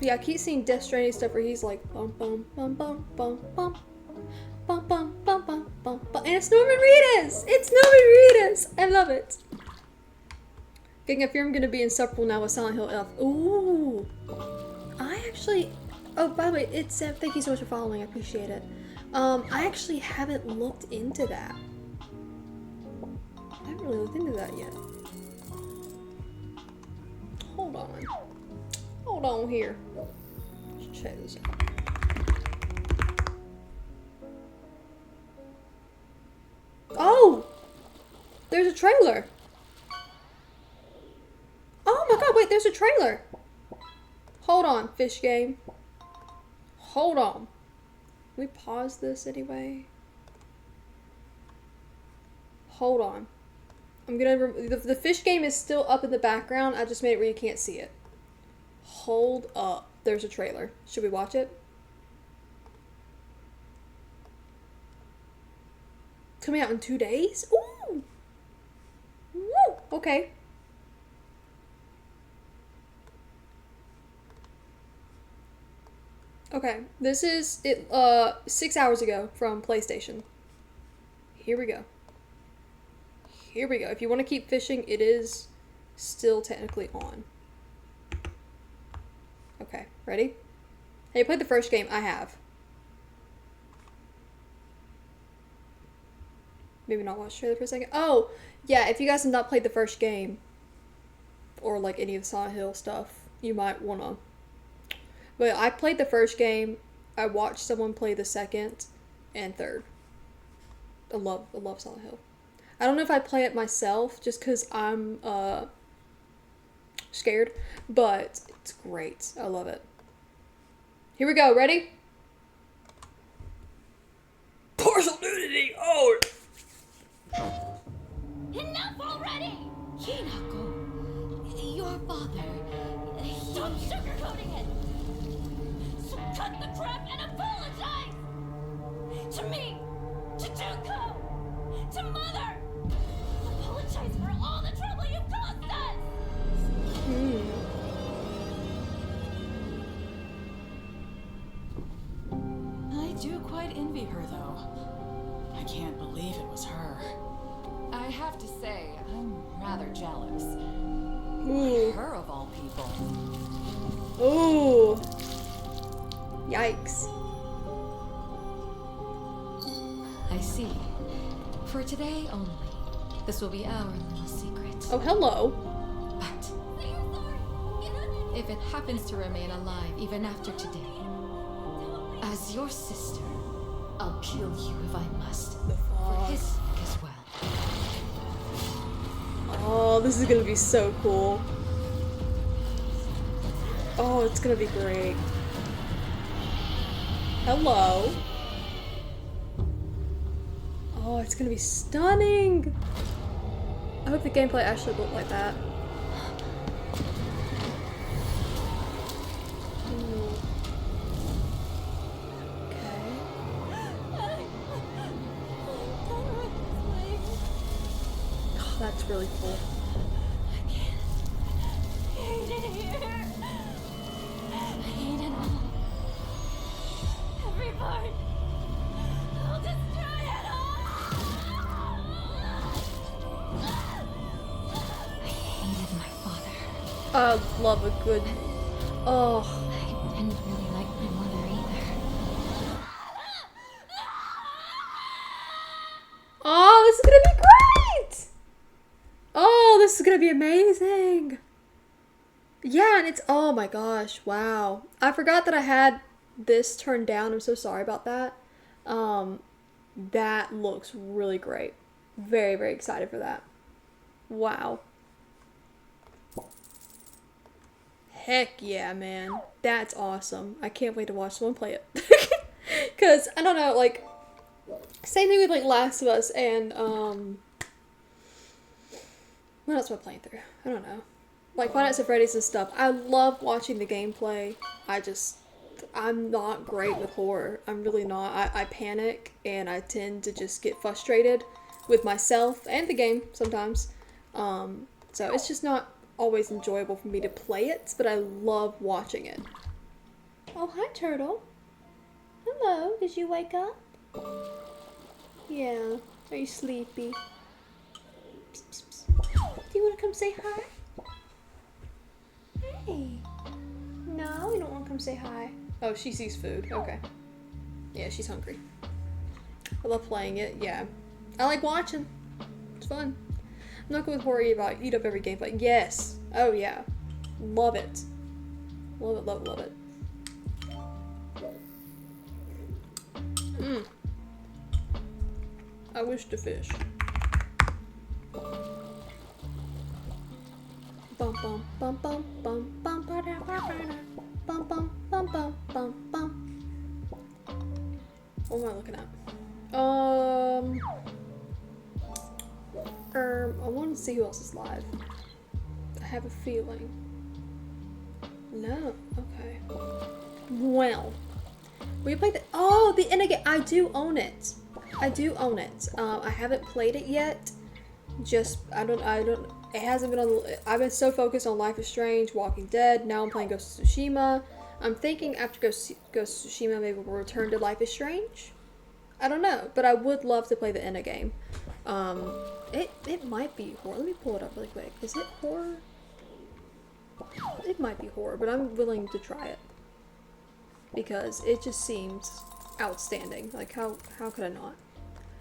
Yeah, I keep seeing Death Stranding stuff where he's like bum bum bum bum bum bum bum bum bum bum bum bum, and it's Norman Reedus. It's Norman Reedus. I love it. Getting a fear I'm gonna be insufferable now with Silent Hill Elf. Ooh, I actually. Oh, by the way, it's thank you so much for following. I appreciate it. I actually haven't looked into that. I haven't really looked into that yet. Hold on. Hold on here. Let's check this out. Oh! There's a trailer! Oh my god, wait, there's a trailer! Hold on, fish game. Hold on. Can we pause this anyway? Hold on. I'm gonna the fish game is still up in the background. I just made it where you can't see it. Hold up. There's a trailer. Should we watch it? Coming out in 2 days? Ooh! Woo! Okay. Okay. This is it 6 hours ago from PlayStation. Here we go. Here we go. If you want to keep fishing, it is still technically on. Okay, ready? Have you played the first game? I have. Maybe not watch the trailer for a second. Oh, yeah, if you guys have not played the first game, or like any of the Silent Hill stuff, you might wanna. But I played the first game, I watched someone play the second and third. I love Silent Hill. I don't know if I play it myself, just because I'm, scared, but it's great. I love it. Here we go. Ready? Partial nudity. Oh. Enough already! Hinako, your father. Stop sugarcoating it! So cut the crap and apologize! To me! To Junko! To Mother! Apologize for all the trouble you've caused us! I do quite envy her, though. I can't believe it was her. I have to say, I'm rather jealous. Ooh. Her of all people. Ooh. Yikes. I see. For today only. This will be our little secret. Oh, hello. But Say you're sorry! Get under if it happens to remain alive even after today, as your sister, I'll kill you if I must. For his sake as well. Oh, this is gonna be so cool. Oh, it's gonna be great. Hello. Oh, it's gonna be stunning. I hope the gameplay actually looked like that. Ooh. Okay. Oh, that's really cool. I hate it here. I hate it all. Every apart. I'll destroy it all. I hated my father. I love a good. Oh, I didn't really like my mother either. oh, this is gonna be great. Oh, this is gonna be amazing. Yeah, and it's, oh my gosh, wow. I forgot that I had this turned down. I'm so sorry about that. That looks really great. Very, very excited for that. Wow. Heck yeah, man. That's awesome. I can't wait to watch someone play it. Because, I don't know, like, same thing with, like, Last of Us and, what else am I playing through? I don't know. Like, Five Nights at Freddy's and stuff. I love watching the gameplay. I'm not great with horror. I'm really not. I panic, and I tend to just get frustrated with myself and the game sometimes. So it's just not always enjoyable for me to play it, but I love watching it. Oh, hi, Turtle. Hello, did you wake up? Yeah. Are you sleepy? Psst, psst, psst. Do you want to come say hi? Hey. No, you don't want to come say hi. Oh, she sees food. Okay. Yeah, she's hungry. I love playing it. Yeah. I like watching. It's fun. I'm not going to worry about eat up every gameplay. Yes. Oh, yeah. Love it. Love it, love it, love it. Mmm. I wish to fish. Bum bum bum bum bum bum ba da ba ba da. Bum bum bum bum bum bum. What am I looking at? I want to see who else is live. I have a feeling. No. Okay. Well, we played the. Oh, the end game. I do own it. I do own it. I haven't played it yet. I don't. It hasn't been on. I've been so focused on Life is Strange, Walking Dead. Now I'm playing Ghost of Tsushima. I'm thinking after Ghost of Tsushima, maybe we'll return to Life is Strange. I don't know, but I would love to play the Enna game. It might be horror. Let me pull it up really quick. Is it horror? It might be horror, but I'm willing to try it because it just seems outstanding. Like how could I not?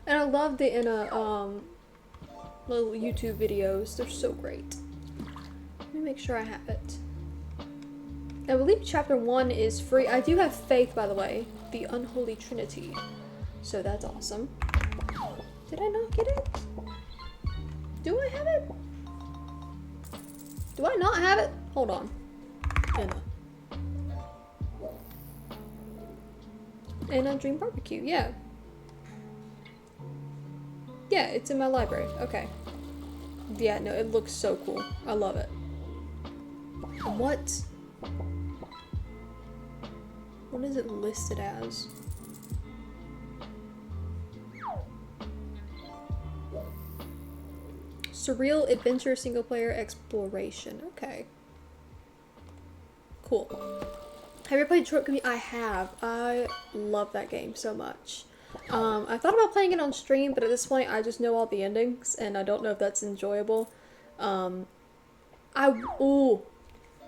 And I love the Enna little YouTube videos. They're so great. Let me make sure I have it. I believe chapter 1 is free. I do have Faith, by the way. The Unholy Trinity. So that's awesome. Did I not get it? Do I have it? Do I not have it? Hold on. Enna Dream Barbecue, yeah. Yeah, it's in my library. Okay. Yeah, no, it looks so cool. I love it. What is it listed as? Surreal adventure single player exploration. Okay. Cool. Have you ever played Detroit Community? I have. I love that game so much. I thought about playing it on stream, but at this point I just know all the endings, and I don't know if that's enjoyable.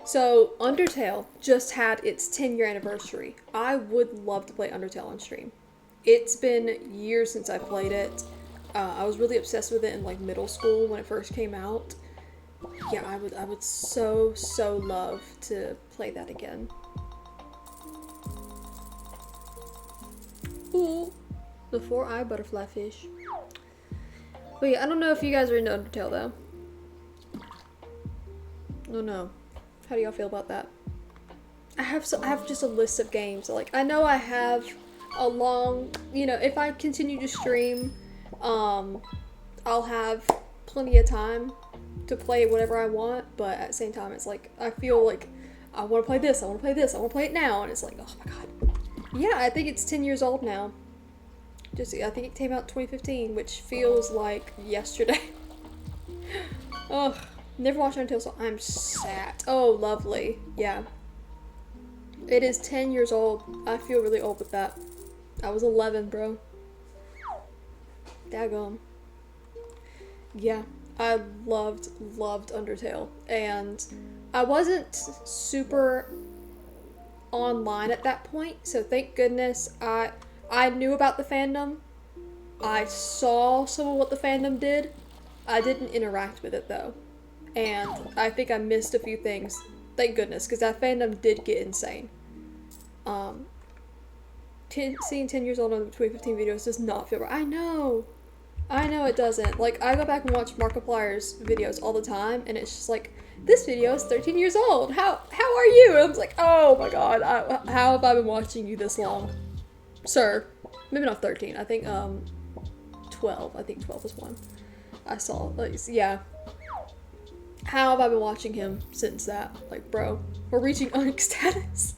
So Undertale just had its 10-year anniversary. I would love to play Undertale on stream. It's been years since I played it. I was really obsessed with it in like middle school when it first came out. Yeah, I would so love to play that again. Ooh, the 4-eye butterfly fish. But yeah, I don't know if you guys are into Undertale though. I don't know. How do y'all feel about that? I have just a list of games. Like, I know I have a long, if I continue to stream, I'll have plenty of time to play whatever I want, but at the same time, it's like, I feel like I want to play this, I want to play this, I want to play it now, and it's like, oh my god. Yeah, I think it's 10 years old now. I think it came out in 2015, which feels like yesterday. Ugh. Never watched Until, so I'm sad. Oh, lovely. Yeah. It is 10 years old. I feel really old with that. I was 11, bro. Daggum. Yeah, I loved Undertale. And I wasn't super online at that point, so thank goodness I knew about the fandom. I saw some of what the fandom did. I didn't interact with it though. And I think I missed a few things. Thank goodness, because that fandom did get insane. Seeing 10 years old on the 2015 videos does not feel right. I know it doesn't. Like, I go back and watch Markiplier's videos all the time, and it's just like, this video is 13 years old. How are you? And I was like, oh my god, how have I been watching you this long? Sir. Maybe not 13. I think, 12. I think 12 was one. I saw, like, yeah. How have I been watching him since that? Like, bro, we're reaching Onyx status.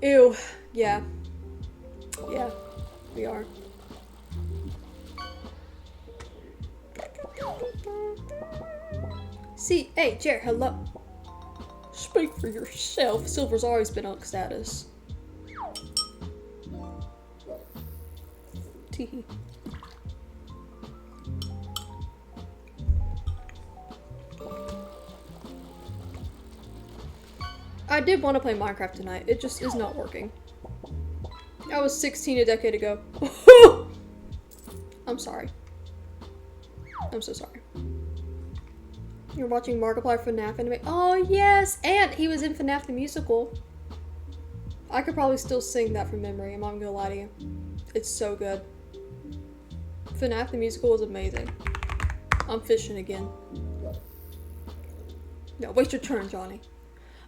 Ew. Yeah. Yeah, we are. See, hey, Jared, hello. Speak for yourself. Silver's always been Onyx status. Teehee. I did want to play Minecraft tonight. It just is not working. I was 16 a decade ago. I'm sorry. I'm so sorry. You're watching Markiplier FNAF anime. Oh, yes! And he was in FNAF the musical. I could probably still sing that from memory. I'm not gonna lie to you. It's so good. FNAF the musical was amazing. I'm fishing again. No, waste your turn, Johnny.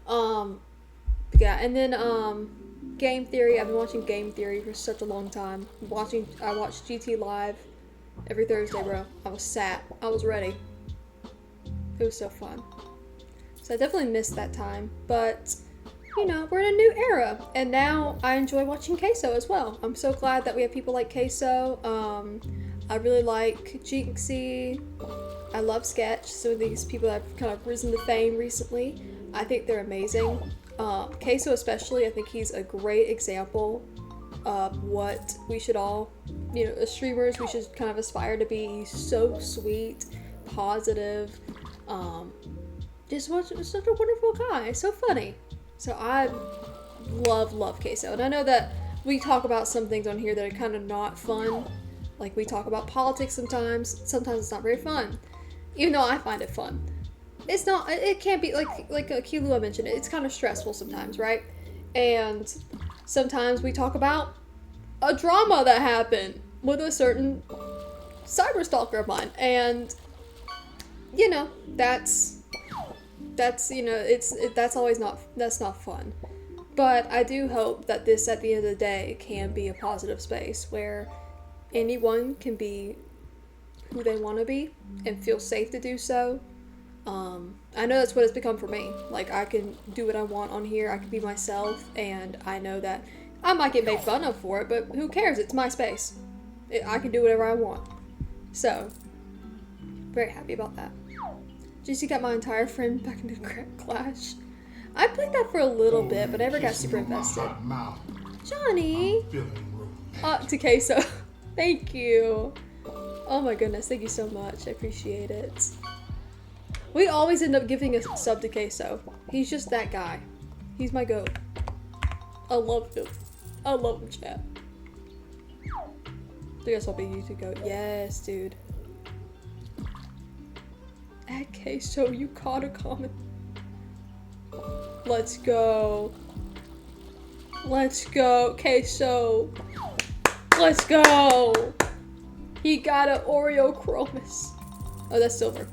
Yeah, and then, Game Theory. I've been watching Game Theory for such a long time. I watched GT Live every Thursday, bro. I was sat. I was ready. It was so fun. So I definitely missed that time, but, you know, we're in a new era, and now I enjoy watching Queso as well. I'm so glad that we have people like Queso. I really like Jinxie. I love Sketch. So these people that have kind of risen to fame recently, I think they're amazing. Queso especially, I think he's a great example of what we should all, you know, as streamers, we should kind of aspire to be. He's so sweet, positive, just such a wonderful guy, so funny. So I love Queso. And I know that we talk about some things on here that are kind of not fun. Like, we talk about politics sometimes it's not very fun. Even though I find it fun. It's not, it can't be, like Kilua mentioned, it's kind of stressful sometimes, right? And sometimes we talk about a drama that happened with a certain cyber stalker of mine. And, you know, that's you know, that's not fun. But I do hope that this, at the end of the day, can be a positive space where anyone can be who they want to be and feel safe to do so. I know that's what it's become for me. Like, I can do what I want on here, I can be myself, and I know that I might get made fun of for it, but who cares? It's my space. I can do whatever I want. So, very happy about that. JC got my entire friend back into Clash. I played that for a little bit, but I never got super invested. Johnny! To Queso. Thank you. Oh my goodness, thank you so much. I appreciate it. We always end up giving a sub to Queso. He's just that guy. He's my goat. I love him. I love him, chat. I guess I'll be YouTube goat. Yes, dude. At Queso, you caught a comment. Let's go. Let's go, Queso. Let's go. He got an Oreo Chromis. Oh, that's silver.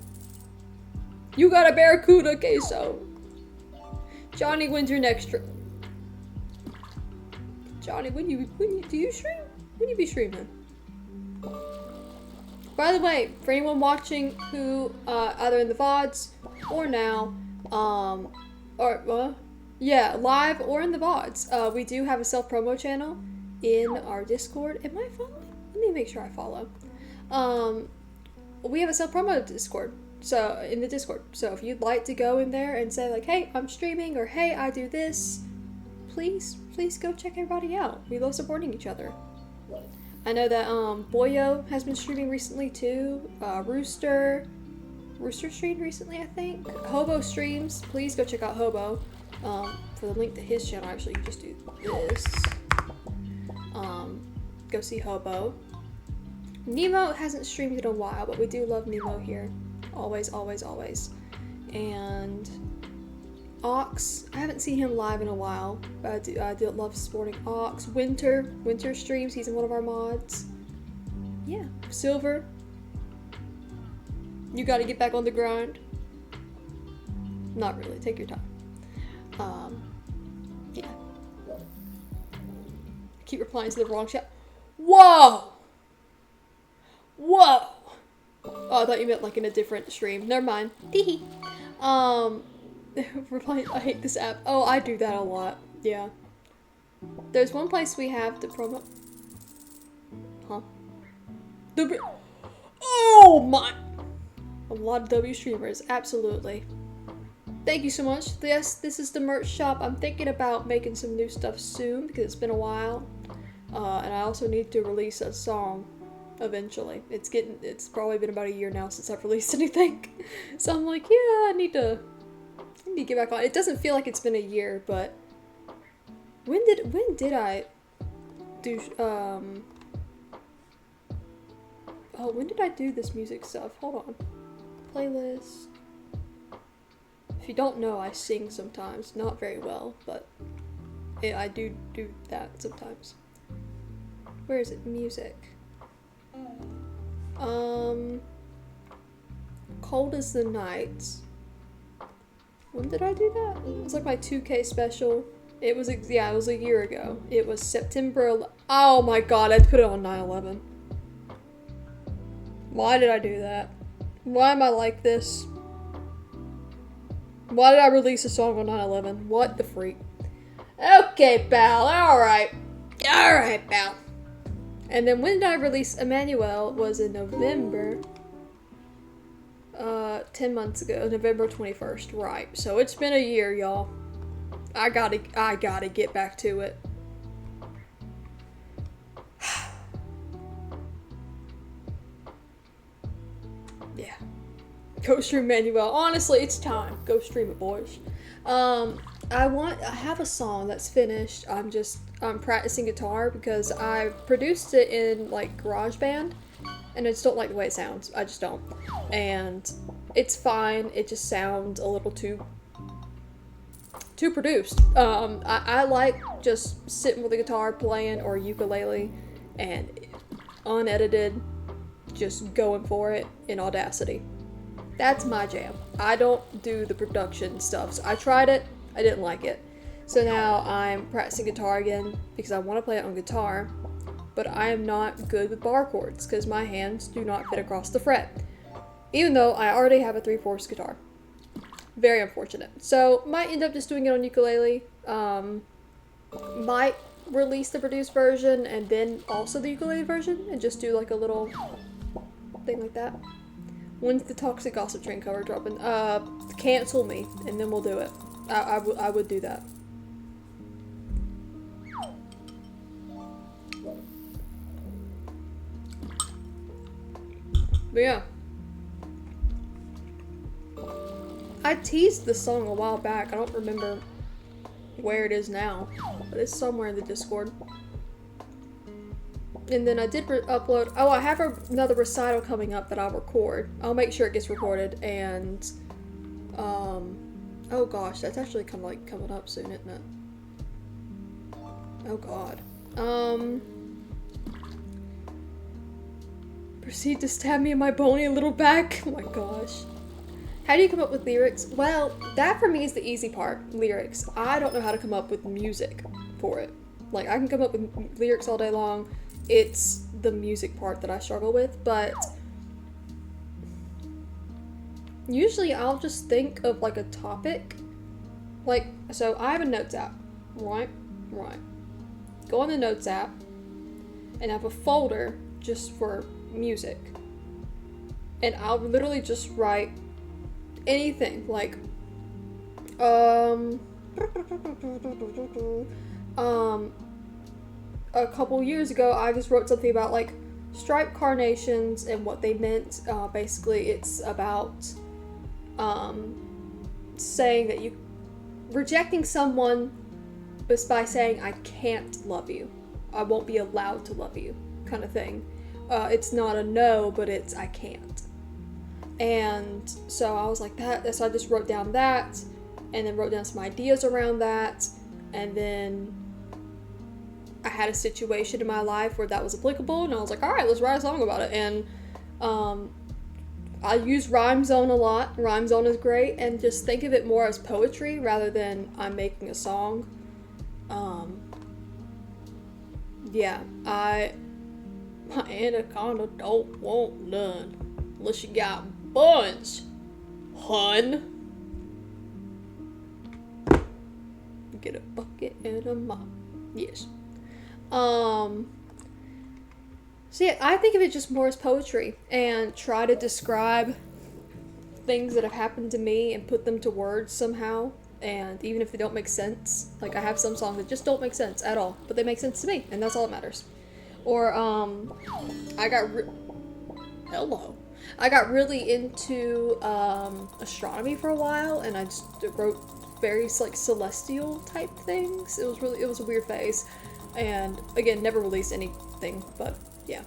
You got a Barracuda, Queso. Johnny wins your next trip. Johnny, do you stream? When you be streaming? By the way, for anyone watching who, either in the VODs or now, live or in the VODs, we do have a self-promo channel in our Discord. Am I following? Let me make sure I follow. We have a self-promo Discord. So, in the Discord. So, if you'd like to go in there and say, like, hey, I'm streaming, or hey, I do this, please go check everybody out. We love supporting each other. I know that Boyo has been streaming recently too. Rooster streamed recently, I think. Hobo streams. Please go check out Hobo. For the link to his channel, actually, you just do this. Go see Hobo. Nemo hasn't streamed in a while, but we do love Nemo here. Always, always, always. And Ox, I haven't seen him live in a while, but I do love supporting Ox. Winter streams, he's in one of our mods. Yeah, Silver. You gotta get back on the grind. Not really, take your time. Yeah. Keep replying to the wrong chat. Whoa! Whoa! Oh, I thought you meant like in a different stream. Never mind. Teehee. Replying, I hate this app. Oh, I do that a lot. Yeah. There's one place we have to promote. Huh? Oh my! A lot of W streamers, absolutely. Thank you so much. Yes, this is the merch shop. I'm thinking about making some new stuff soon because it's been a while. And I also need to release a song eventually. It's probably been about a year now since I've released anything. So I'm like, yeah, I need to get back on. It doesn't feel like it's been a year, but when did I do when did I do this music stuff? Hold on. Playlist. If you don't know, I sing sometimes. Not very well, but I do that sometimes. Where is it? Music. Cold as the Night. When did I do that? It was like my 2K special. It was a year ago. It was September. Oh my god, I put it on 9/11. Why did I do that? Why am I like this? Why did I release a song on 9/11? What the freak? Okay, pal. Alright. Alright, pal. And then when did I release Emmanuel was in November. 10 months ago. November 21st. Right. So it's been a year, y'all. I gotta get back to it. Yeah. Go stream Manuel. Honestly, it's time. Go stream it, boys. I have a song that's finished. I'm practicing guitar because I produced it in like GarageBand and I just don't like the way it sounds. I just don't. And it's fine. It just sounds a little too produced. I like just sitting with the guitar playing or ukulele and unedited, just going for it in Audacity. That's my jam. I don't do the production stuff. So I tried it, I didn't like it. So now I'm practicing guitar again because I want to play it on guitar, but I am not good with bar chords because my hands do not fit across the fret. Even though I already have a 3/4 guitar. Very unfortunate. So might end up just doing it on ukulele. Might release the produced version and then also the ukulele version and just do like a little thing like that. When's the Toxic Gossip Train cover dropping? Cancel me and then we'll do it. I would do that. But yeah. I teased the song a while back. I don't remember where it is now, but it's somewhere in the Discord. And then I did upload. Oh, I have another recital coming up that I'll record. I'll make sure it gets recorded. And oh gosh, that's actually coming up soon, isn't it? Oh god. Proceed to stab me in my bony little back. Oh my gosh. How do you come up with lyrics? Well, that for me is the easy part, lyrics. I don't know how to come up with music for it. Like, I can come up with lyrics all day long. It's the music part that I struggle with, but usually I'll just think of like a topic. Like, so I have a notes app, right? Go on the notes app and have a folder just for music. And I'll literally just write anything, like A couple years ago, I just wrote something about like striped carnations and what they meant. Basically, it's about saying that you rejecting someone just by saying I can't love you, I won't be allowed to love you, kind of thing. It's not a no, but it's I can't. And so I was like that. So I just wrote down that, and then wrote down some ideas around that, and then I had a situation in my life where that was applicable, and I was like, all right, let's write a song about it. And I use Rhyme Zone a lot. Rhyme Zone is great, and just think of it more as poetry rather than I'm making a song. Yeah, my anaconda don't want none unless you got buns, hun. Get a bucket and a mop. Yes. So yeah, I think of it just more as poetry and try to describe things that have happened to me and put them to words somehow. And even if they don't make sense, like I have some songs that just don't make sense at all, but they make sense to me, and that's all that matters. Or I got really into astronomy for a while, and I just wrote very like celestial type things. It was a weird phase, and again, never released anything, but yeah.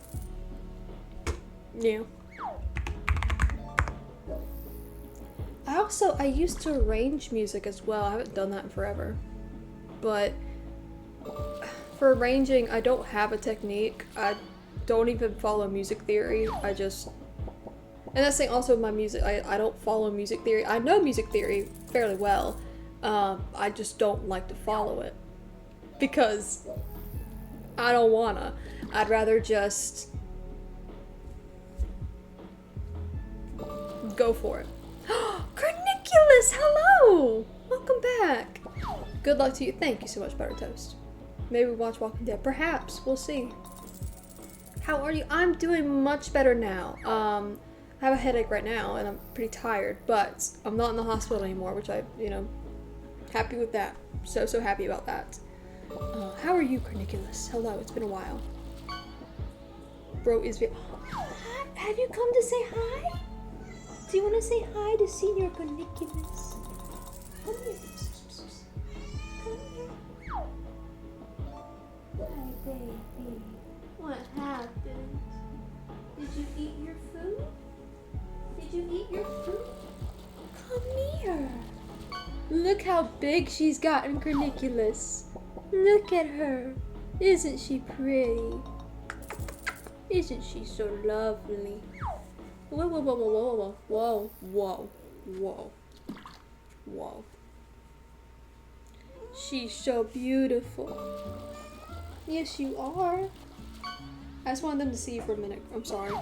I used to arrange music as well. I haven't done that in forever, but for arranging, I don't have a technique. I don't even follow music theory. And that's the thing also with my music, I don't follow music theory. I know music theory fairly well. I just don't like to follow it because I don't wanna. I'd rather just go for it. Carniculus, hello! Welcome back. Good luck to you. Thank you so much, Butter Toast. Maybe watch Walking Dead. Perhaps. We'll see. How are you? I'm doing much better now. I have a headache right now, and I'm pretty tired, but I'm not in the hospital anymore, which happy with that. So happy about that. How are you, Carniculus? Hello, it's been a while. Bro is have you come to say hi? Do you want to say hi to Senior Carniculus? Come here. Come here. Hi, baby. What happened? Did you eat your food? Come here. Look how big she's gotten, Carniculus. Look at her. Isn't she pretty? Isn't she so lovely? Whoa. She's so beautiful. Yes, you are. I just wanted them to see you for a minute. I'm sorry.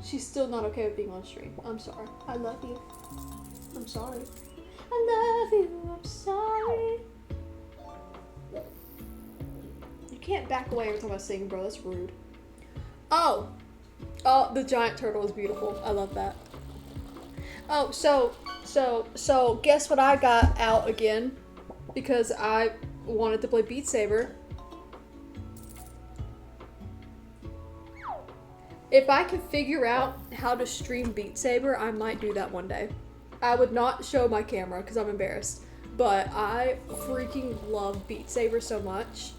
She's still not okay with being on stream. I'm sorry. I love you. I'm sorry. I love you. I'm sorry. You can't back away every time I sing, bro. That's rude. Oh, the giant turtle is beautiful. I love that. Oh, so guess what I got out again? Because I wanted to play Beat Saber. If I could figure out how to stream Beat Saber, I might do that one day. I would not show my camera because I'm embarrassed, but I freaking love Beat Saber so much.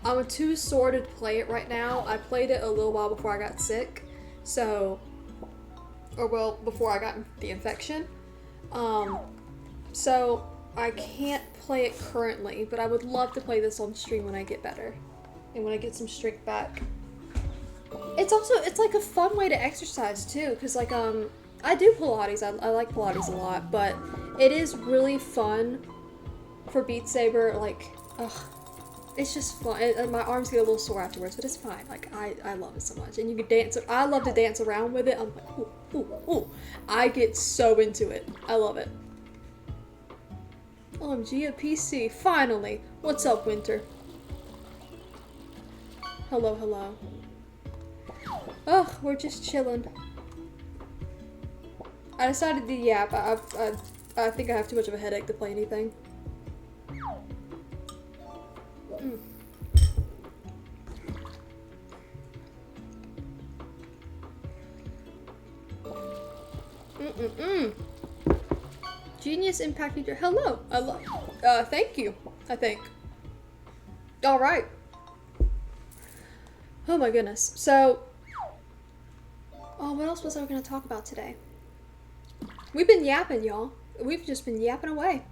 I'm too sore to play it right now. I played it a little while before I got sick, before I got the infection. So I can't play it currently, but I would love to play this on stream when I get better and when I get some strength back. It's like a fun way to exercise too, because like I do Pilates. I like Pilates a lot, but it is really fun for Beat Saber. Like, it's just fun. My arms get a little sore afterwards, but it's fine. Like I love it so much, and you can dance. I love to dance around with it. I'm like, ooh. I get so into it. I love it. OMG, a PC. Finally. What's up, Winter? Hello. We're just chilling. I decided to yap. I think I have too much of a headache to play anything. Genius impacted your hello. I love. Thank you. I think. All right. Oh my goodness. So. Oh, what else was I going to talk about today? We've been yapping, y'all. We've just been yapping away.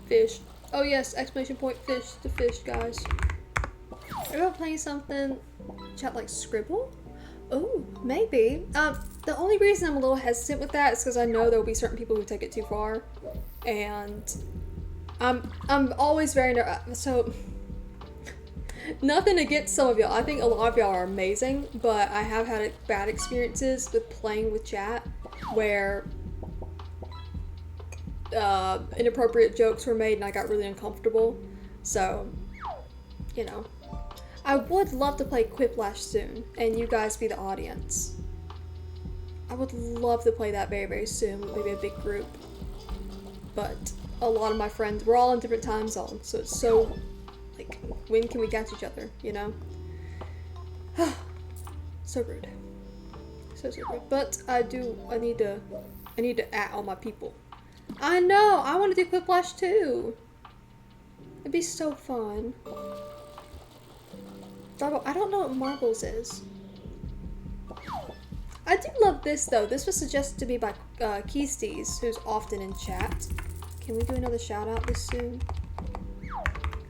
Fish. Oh yes! Exclamation point! Fish. The fish, guys. Are you playing something? Chat like Scribble? Oh, maybe. The only reason I'm a little hesitant with that is because I know there will be certain people who take it too far, and I'm always very so. Nothing against some of y'all. I think a lot of y'all are amazing, but I have had bad experiences with playing with chat where inappropriate jokes were made and I got really uncomfortable. So, you know. I would love to play Quiplash soon, and you guys be the audience. I would love to play that very, very soon with maybe a big group. But a lot of my friends, we're all in different time zones, so it's so, like, when can we catch each other, you know? So rude. So rude. But I need to at all my people. I know, I want to do Quiplash too. It'd be so fun. I don't know what marbles is. I do love this though. This was suggested to me by Keysties, who's often in chat. Can we do another shout out this soon?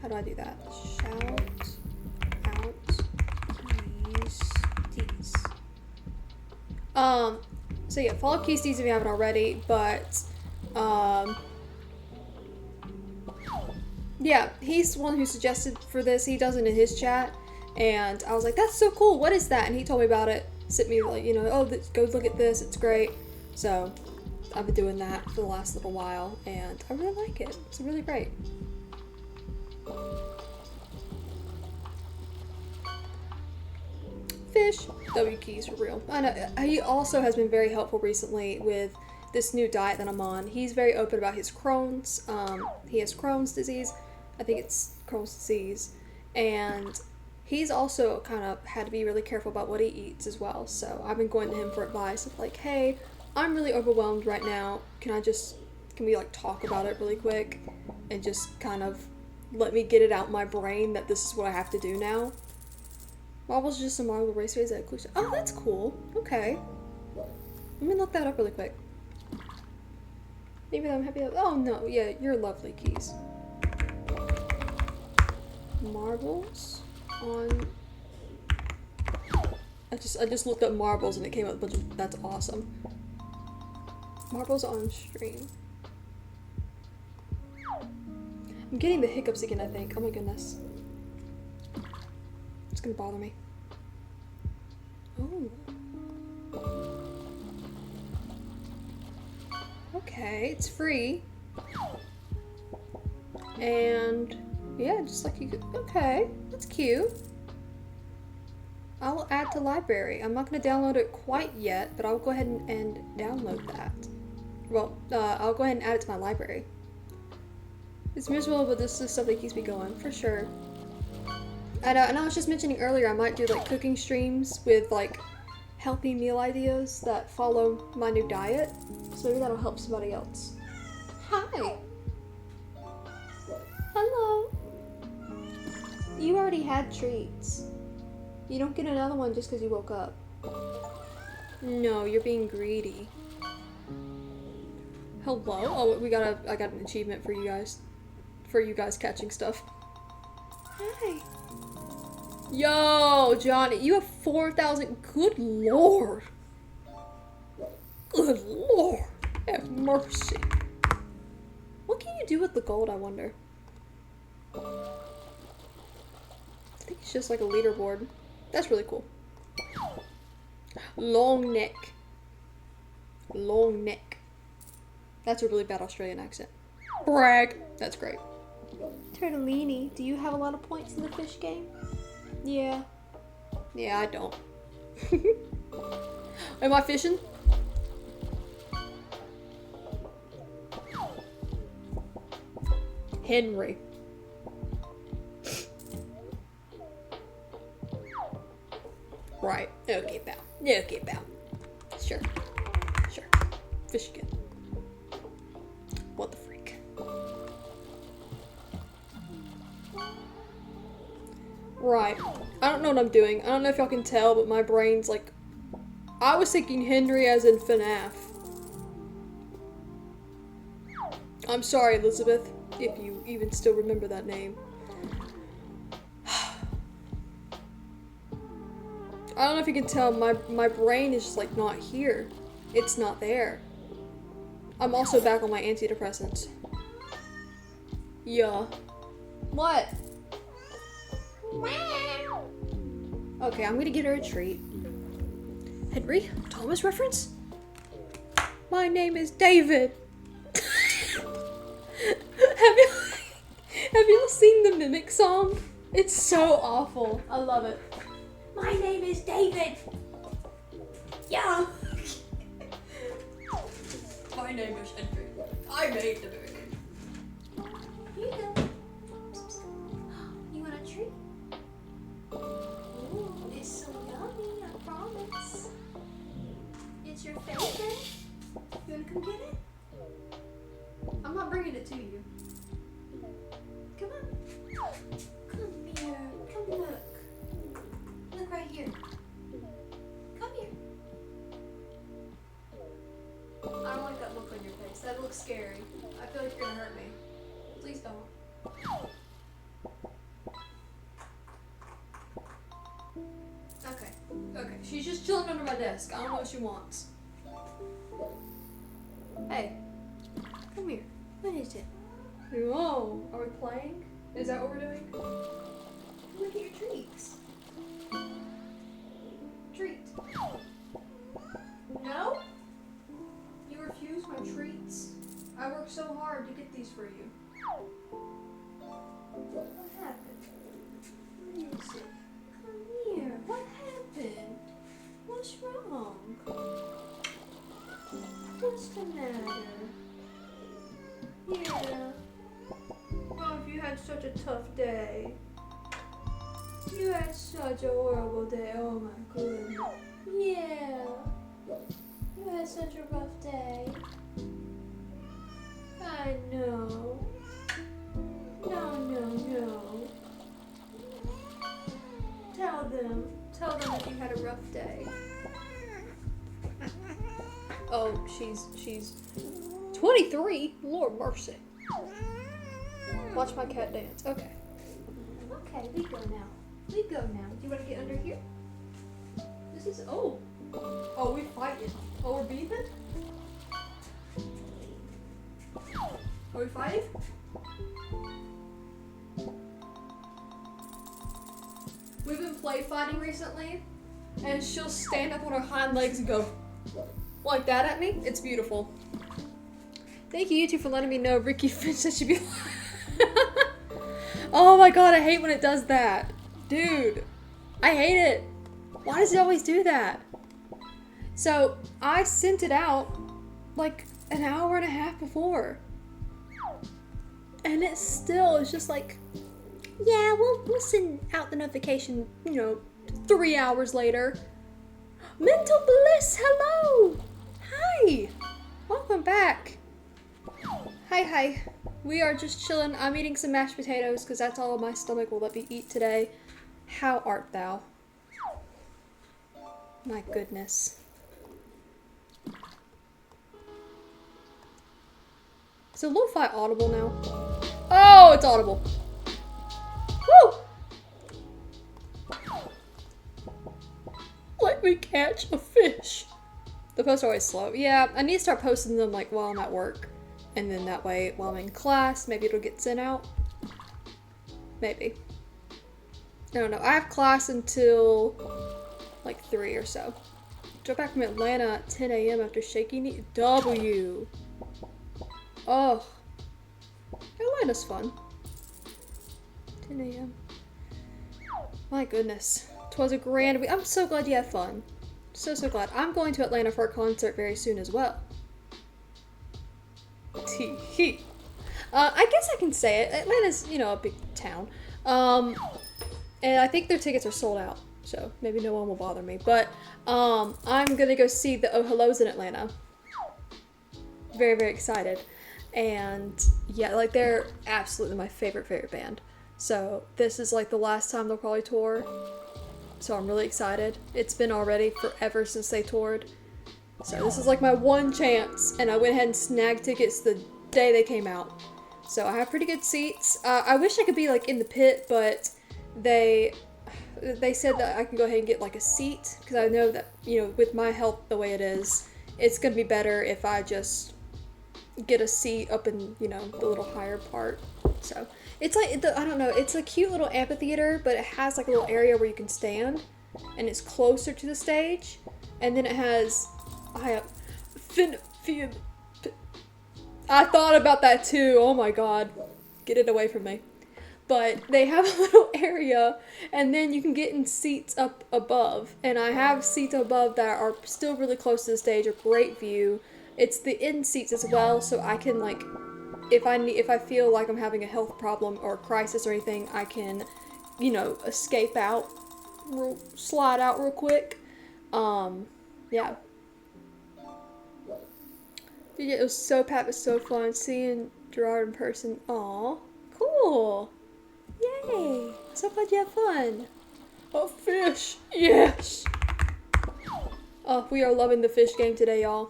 How do I do that? Shout out Keysties. So yeah, follow Keysties if you haven't already, but yeah, he's the one who suggested for this. He does it in his chat. And I was like, that's so cool. What is that? And he told me about it. Sent me like, you know, oh, go look at this. It's great. So I've been doing that for the last little while, and I really like it. It's really great. Fish. W keys for real. I know. He also has been very helpful recently with this new diet that I'm on. He's very open about his Crohn's. He has Crohn's disease. I think it's Crohn's disease. And he's also kind of had to be really careful about what he eats as well. So I've been going to him for advice of like, hey, I'm really overwhelmed right now. Can we like talk about it really quick and just kind of let me get it out my brain that this is what I have to do now? Marbles just a marble racers at Clue. Oh, that's cool. Okay. Let me look that up really quick. Maybe I'm happy. Oh no, yeah, you're lovely, Keys. Marbles on. I just looked up marbles and it came up with a bunch of. That's awesome. Marbles on stream. I'm getting the hiccups again, I think. Oh my goodness. It's gonna bother me. Oh. Okay, it's free. And yeah, just like you could. Okay, that's cute. I will add to library. I'm not going to download it quite yet, but I'll go ahead and download that. Well, I'll go ahead and add it to my library. It's miserable, but this is stuff that keeps me going, for sure. And I was just mentioning earlier, I might do like cooking streams with like healthy meal ideas that follow my new diet. So maybe that'll help somebody else. Hi! Hello! You already had treats. You don't get another one just because you woke up. No, you're being greedy. Hello? Oh, I got an achievement for you guys. For you guys catching stuff. Hi. Yo, Johnny, you have 4,000. Good lord. Good lord. Have mercy. What can you do with the gold, I wonder? I think it's just like a leaderboard. That's really cool. Long neck. Long neck. That's a really bad Australian accent. Brag. That's great. Turtellini, do you have a lot of points in the fish game? Yeah. Yeah, I don't. Am I fishing? Henry. Right. Okay, pal. Okay, pal. Sure. Sure. Fish again. What the freak? Right. I don't know what I'm doing. I don't know if y'all can tell, but my brain's like... I was thinking Henry as in FNAF. I'm sorry, Elizabeth, if you even still remember that name. I don't know if you can tell, my brain is just like not here. It's not there. I'm also back on my antidepressants. Yeah. What? Okay, I'm gonna get her a treat. Henry? Thomas reference? My name is David. Have you seen the Mimic song? It's so awful. I love it. My name is David. Yeah. My name is Henry. I made the Mimic. Here you go. You want a treat? Ooh, it's so yummy, I promise. It's your favorite. You wanna come get it? I'm not bringing it to you. Come on. Come here. Come look. Look right here. Come here. I don't like that look on your face. That looks scary. I feel like you're gonna hurt me. Please don't. Okay. Okay. She's just chilling under my desk. I don't know what she wants. Hey. Come here. What is it? Whoa. Are we playing? Is that what we're doing? Look at your treats. Treat. No? You refuse my treats? I worked so hard to get these for you. What happened? What is it? Come here. What happened? What's wrong? What's the matter? Yeah. Oh, if you had such a tough day. You had such a horrible day. Oh my goodness. Yeah. You had such a rough day. I know. No. Tell them if you had a rough day. Oh, she's 23? Lord mercy. Watch my cat dance. Okay. Okay, we go now. Do you want to get under here? This is, oh, we fighting. Oh, we're beefing? Are we fighting? We've been play fighting recently, and she'll stand up on her hind legs and go like that at me. It's beautiful. Thank you, YouTube, for letting me know Ricky Finch that should be. Oh my god, I hate when it does that. Dude, I hate it. Why does it always do that? So, I sent it out like an hour and a half before. And it still is just like, yeah, we'll send out the notification, 3 hours later. Mental Bliss, hello! Hi! Welcome back. Hi. We are just chilling. I'm eating some mashed potatoes because that's all my stomach will let me eat today. How art thou? My goodness. Is the lo-fi audible now? Oh, it's audible. Woo! Let me catch a fish. The posts are always slow. Yeah, I need to start posting them like while I'm at work. And then that way, while I'm in class, maybe it'll get sent out. Maybe. I don't know. I have class until like 3 or so. Drove back from Atlanta at 10 a.m. after shaking the W. Oh. Atlanta's fun. 10 a.m. My goodness. 'Twas a grand week. I'm so glad you had fun. So glad. I'm going to Atlanta for a concert very soon as well. Tee-hee. I guess I can say it. Atlanta's, you know, a big town. And I think their tickets are sold out, so maybe no one will bother me. But I'm gonna go see the Oh Hellos in Atlanta. Very, very excited. And yeah, like they're absolutely my favorite band. So this is like the last time they'll probably tour. So I'm really excited. It's been already forever since they toured. So this is like my one chance, and I went ahead and snagged tickets the day they came out. So I have pretty good seats. I wish I could be like in the pit, but they said that I can go ahead and get like a seat, because I know that, you know, with my health the way it is, it's gonna be better if I just get a seat up in, you know, the little higher part. So it's like, I don't know, it's a cute little amphitheater, but it has like a little area where you can stand, and it's closer to the stage, and then it has I thought about that too. Oh my god. Get it away from me. But they have a little area, and then you can get in seats up above. And I have seats above that are still really close to the stage, a great view. It's the end seats as well, so I can like, if I feel like I'm having a health problem or a crisis or anything, I can, you know, escape out, slide out real quick. Yeah. Yeah, it was so packed, it was so fun seeing Gerard in person. Aw, cool. Yay. So glad you had fun. A fish. Yes. Oh, we are loving the fish game today, y'all.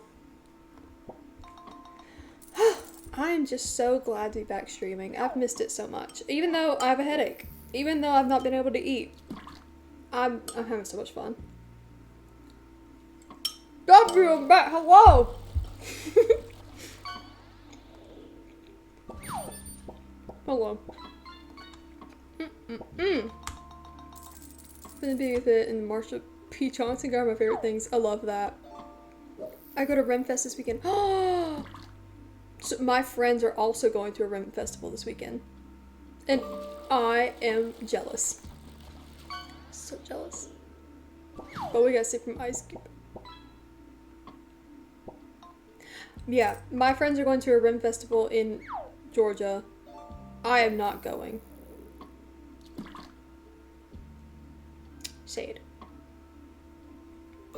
I am just so glad to be back streaming. I've missed it so much. Even though I have a headache. Even though I've not been able to eat. I'm having so much fun. W, I'm back. Hello. Hello. Gonna be with it and Marsha P. Johnson are my favorite things. I love that. I go to Remfest this weekend. Oh, so my friends are also going to a Rem festival this weekend, and I am jealous. So jealous. But we gotta see from Ice Cube. Yeah, my friends are going to a Rim Festival in Georgia. I am not going. Shade.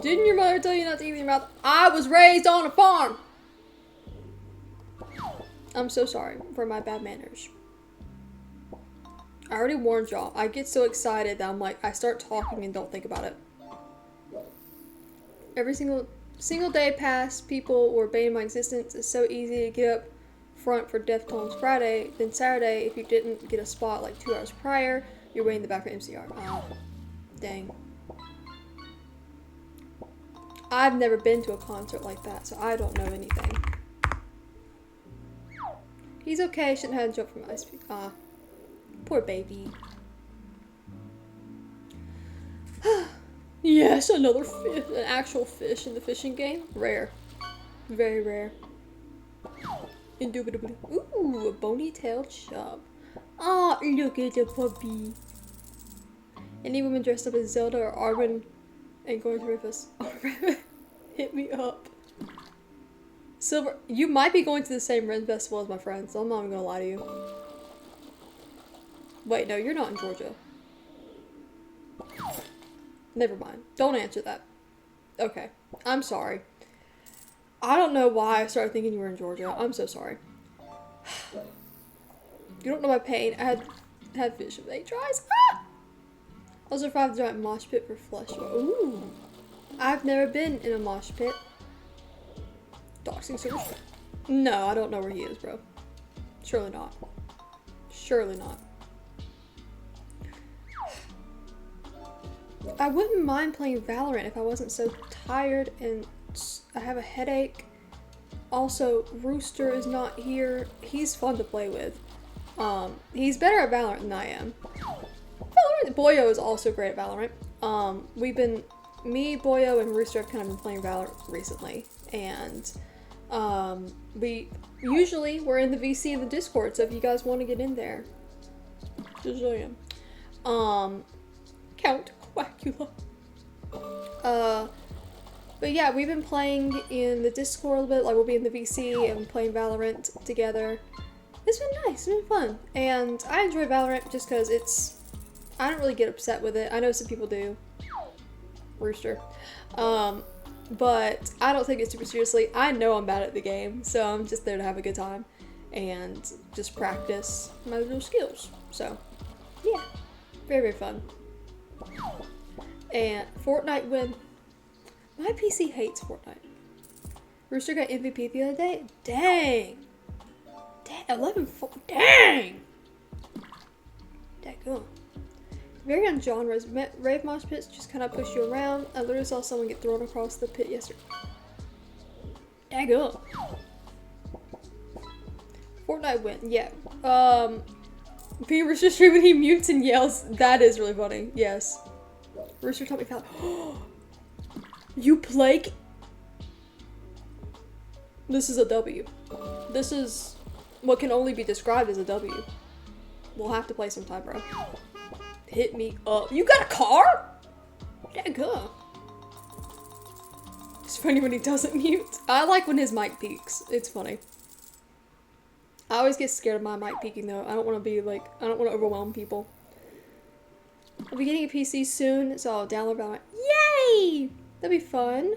Didn't your mother tell you not to eat with your mouth? I was raised on a farm! I'm so sorry for my bad manners. I already warned y'all. I get so excited that I'm like, I start talking and don't think about it. Every single day past, people were banned my existence. It's so easy to get up front for Deftones Friday. Then Saturday, if you didn't get a spot like 2 hours prior, you're waiting in the back for MCR. Oh, dang. I've never been to a concert like that, so I don't know anything. He's okay. Shouldn't have had a joke from Ice Peak. Ah, poor baby. Yes, another fish, an actual fish in the fishing game. Rare. Very rare. Indubitably. Ooh, a bony-tailed chub. Oh, look at the puppy. Any woman dressed up as Zelda or Arwen and going to Rufus. Hit me up. Silver, you might be going to the same Ren Festival as my friends, so I'm not even gonna lie to you. Wait, no, you're not in Georgia. Never mind. Don't answer that. Okay. I'm sorry. I don't know why I started thinking you were in Georgia. I'm so sorry. You don't know my pain. I had fish with 8 tries. Ah! I survived the giant mosh pit for flesh. Ooh. I've never been in a mosh pit. Doxing service. No, I don't know where he is, bro. Surely not. Surely not. I wouldn't mind playing Valorant if I wasn't so tired and I have a headache. Also, Rooster is not here. He's fun to play with. He's better at Valorant than I am. Valorant. Boyo is also great at Valorant. Me, Boyo, and Rooster have kind of been playing Valorant recently, and we're in the VC in the Discord, so if you guys want to get in there, just saying. Count Quackula. But yeah, we've been playing in the Discord a little bit, like we'll be in the VC and playing Valorant together, It's been nice. It's been fun. And I enjoy Valorant just because I don't really get upset with it. I know some people do. Rooster. But I don't take it super seriously. I know I'm bad at the game, so I'm just there to have a good time and just practice my little skills. So, yeah. Very, very fun. And Fortnite win. My PC hates Fortnite. Rooster got MVP the other day. Dang. 11-4. Dang. Daggone. Very on genres. Rave mosh pits just kind of push you around. I literally saw someone get thrown across the pit yesterday. Daggone. Fortnite win. Yeah. Being Rooster streaming, he mutes and yells. That is really funny. Yes. Rooster told me about. You play. This is a W. This is what can only be described as a W. We'll have to play sometime, bro. Hit me up. You got a car? Yeah, good. It's funny when he doesn't mute. I like when his mic peaks. It's funny. I always get scared of my mic peaking though. I don't want to be like, I don't want to overwhelm people. I'll be getting a PC soon, so I'll download Valorant. Yay! That'd be fun.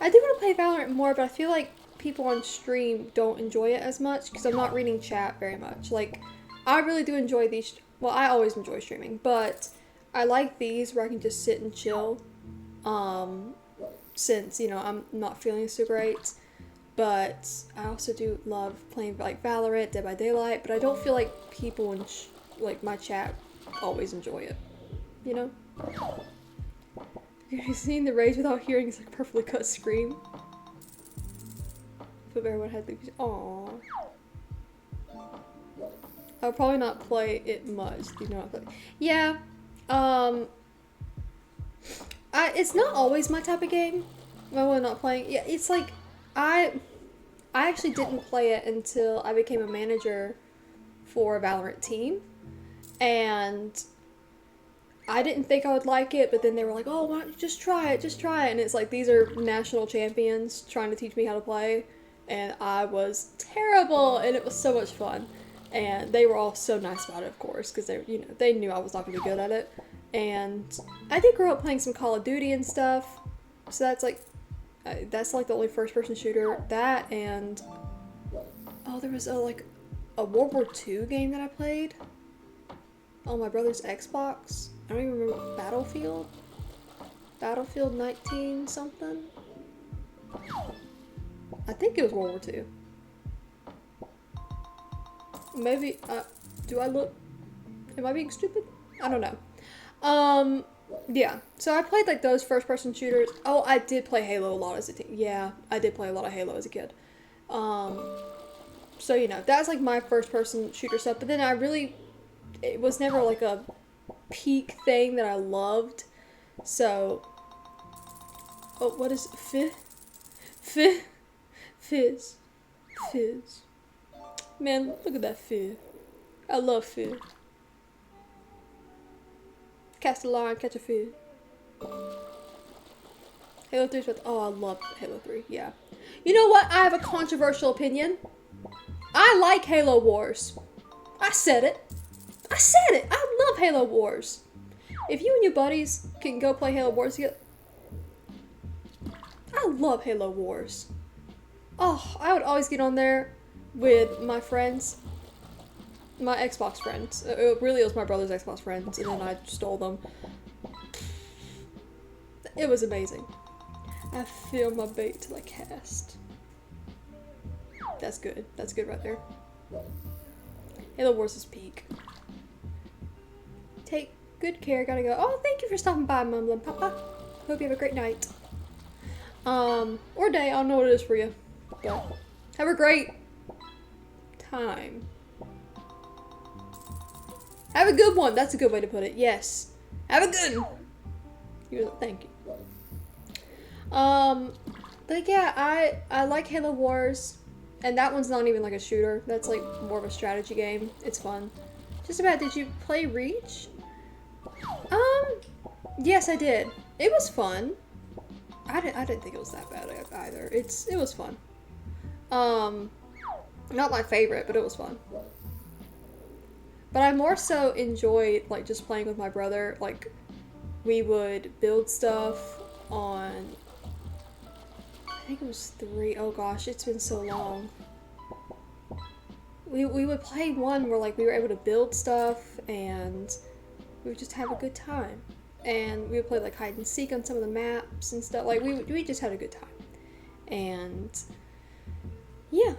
I do want to play Valorant more, but I feel like people on stream don't enjoy it as much because I'm not reading chat very much. Like, I really do enjoy these. Well, I always enjoy streaming, but I like these where I can just sit and chill. Since, you know, I'm not feeling so great. But I also do love playing like Valorant, Dead by Daylight, but I don't feel like people in like my chat always enjoy it. You know? Have you seen the rage without hearing it's like a perfectly cut scream? If everyone had to. Aww. I'll probably not play it much. You know what? Yeah. It's not always my type of game. When I'm not playing. Yeah, it's like I actually didn't play it until I became a manager for a Valorant team, and I didn't think I would like it, but then they were like, oh, why don't you just try it, and it's like, these are national champions trying to teach me how to play, and I was terrible, and it was so much fun, and they were all so nice about it, of course, because they knew I was not going to be good at it, and I did grow up playing some Call of Duty and stuff, so that's like the only first-person shooter, that, and, oh, there was a World War II game that I played on my brother's Xbox. I don't even remember. Battlefield 19 something? I think it was World War II. Maybe, do I look, am I being stupid? I don't know. Yeah, so I played like those first-person shooters. Oh, I did play Halo a lot as a teen. Yeah, I did play a lot of Halo as a kid. So, you know, that's like my first-person shooter stuff, but then it was never like a peak thing that I loved. So, oh, what is Fizz. Man, look at that Fizz. I love Fizz. Cast a line, catch a fish. Halo 3 is what, oh, I love Halo 3, yeah. You know what? I have a controversial opinion. I like Halo Wars. I said it. I love Halo Wars. If you and your buddies can go play Halo Wars together. I love Halo Wars. Oh, I would always get on there with my friends. My Xbox friends. It was my brother's Xbox friends, and then I stole them. It was amazing. I feel my bait till I cast. That's good. That's good right there. Halo Wars is peak. Take good care. Gotta go. Oh, thank you for stopping by, Mumblin' Papa. Hope you have a great night. Or day. I don't know what it is for you. But have a great time. Have a good one. That's a good way to put it. Yes. Have a good one. Thank you. But yeah, I like Halo Wars, and that one's not even like a shooter. That's like more of a strategy game. It's fun. Just about, did you play Reach? Yes, I did. It was fun. I didn't think it was that bad either. It was fun. Not my favorite, but it was fun. But I more so enjoyed like just playing with my brother. Like we would build stuff on, I think it was 3. Oh gosh, it's been so long. We would play one where like we were able to build stuff and we would just have a good time. And we would play like hide and seek on some of the maps and stuff. Like we just had a good time. And yeah.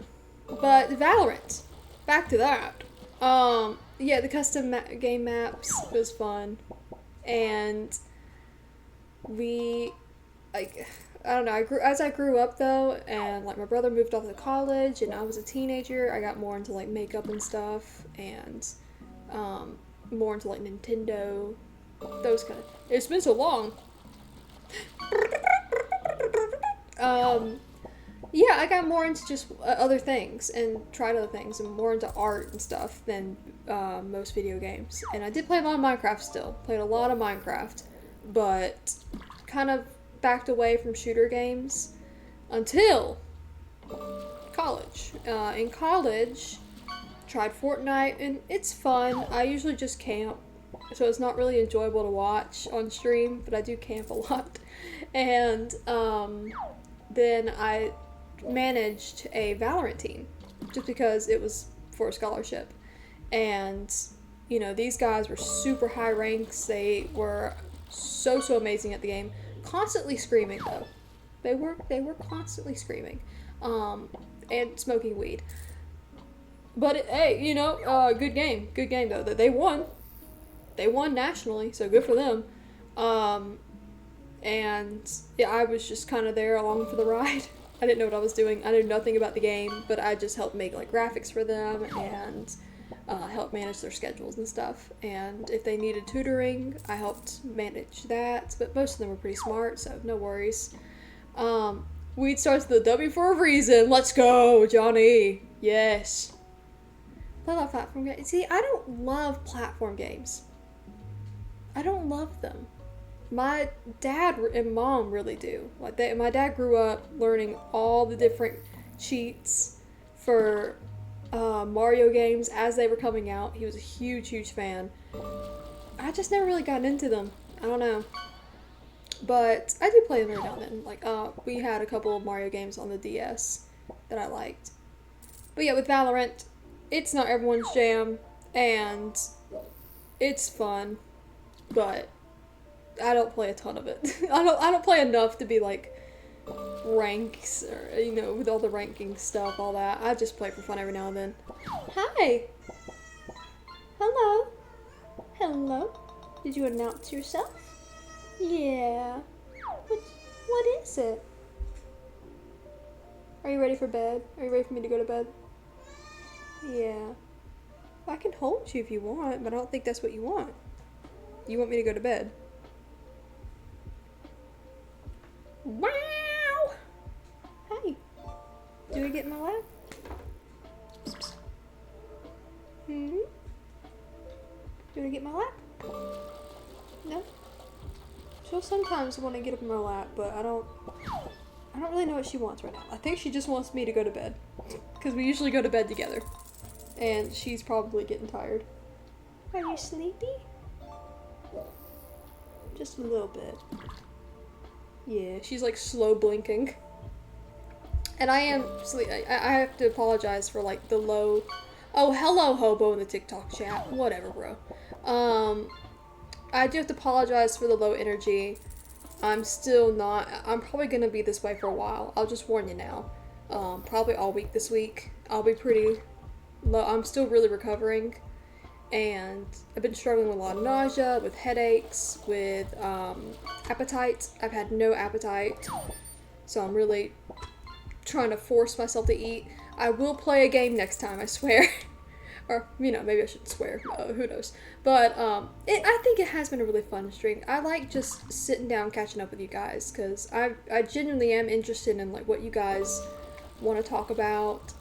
But Valorant, back to that. Yeah, the custom game maps was fun. And we, like, I don't know, as I grew up though, and like my brother moved off to college and I was a teenager, I got more into like makeup and stuff, and more into like Nintendo, those kind of, it's been so long. Yeah, I got more into just other things and tried other things and more into art and stuff than most video games. And I did play a lot of Minecraft still. Played a lot of Minecraft, but kind of backed away from shooter games until college. In college, tried Fortnite and it's fun. I usually just camp, so it's not really enjoyable to watch on stream, but I do camp a lot. And then I managed a Valorant team just because it was for a scholarship. And you know, these guys were super high ranks. They were so amazing at the game. Constantly screaming though. They were constantly screaming. And smoking weed. But hey, you know, good game though. They won. They won nationally, so good for them. And yeah, I was just kind of there along for the ride. I didn't know what I was doing. I knew nothing about the game, but I just helped make like graphics for them and helped manage their schedules and stuff. And if they needed tutoring, I helped manage that. But most of them were pretty smart, so no worries. Weed starts the W for a reason. Let's go, Johnny. Yes. I love platform games. See, I don't love platform games. I don't love them. My dad and mom really do. Like my dad grew up learning all the different cheats for Mario games as they were coming out. He was a huge fan. I just never really got into them. I don't know. But I do play them every now and then. Like, we had a couple of Mario games on the DS that I liked. But yeah, with Valorant, it's not everyone's jam, and it's fun, but I don't play a ton of it. I don't play enough to be like ranks or, you know, with all the ranking stuff, all that. I just play for fun every now and then. Hi. Hello. Hello. Did you announce yourself? Yeah. What is it? Are you ready for bed? Are you ready for me to go to bed? Yeah. I can hold you if you want, but I don't think that's what you want. You want me to go to bed? Wow! Hi. Do we get in my lap? Hmm? Do we get in my lap? No? She'll sometimes want to get up in my lap, but I don't really know what she wants right now. I think she just wants me to go to bed. Because we usually go to bed together. And she's probably getting tired. Are you sleepy? Just a little bit. Yeah, she's like slow blinking. And I am I have to apologize for like the low. Oh, hello, hobo in the TikTok chat. Whatever, bro. I do have to apologize for the low energy. I'm probably gonna be this way for a while. I'll just warn you now. Probably all week this week. I'll be pretty low. I'm still really recovering. And I've been struggling with a lot of nausea, with headaches, with appetite. I've had no appetite, so I'm really trying to force myself to eat. I will play a game next time, I swear. Or, you know, maybe I shouldn't swear. Who knows? But I think it has been a really fun stream. I like just sitting down, catching up with you guys, because I genuinely am interested in like what you guys want to talk about.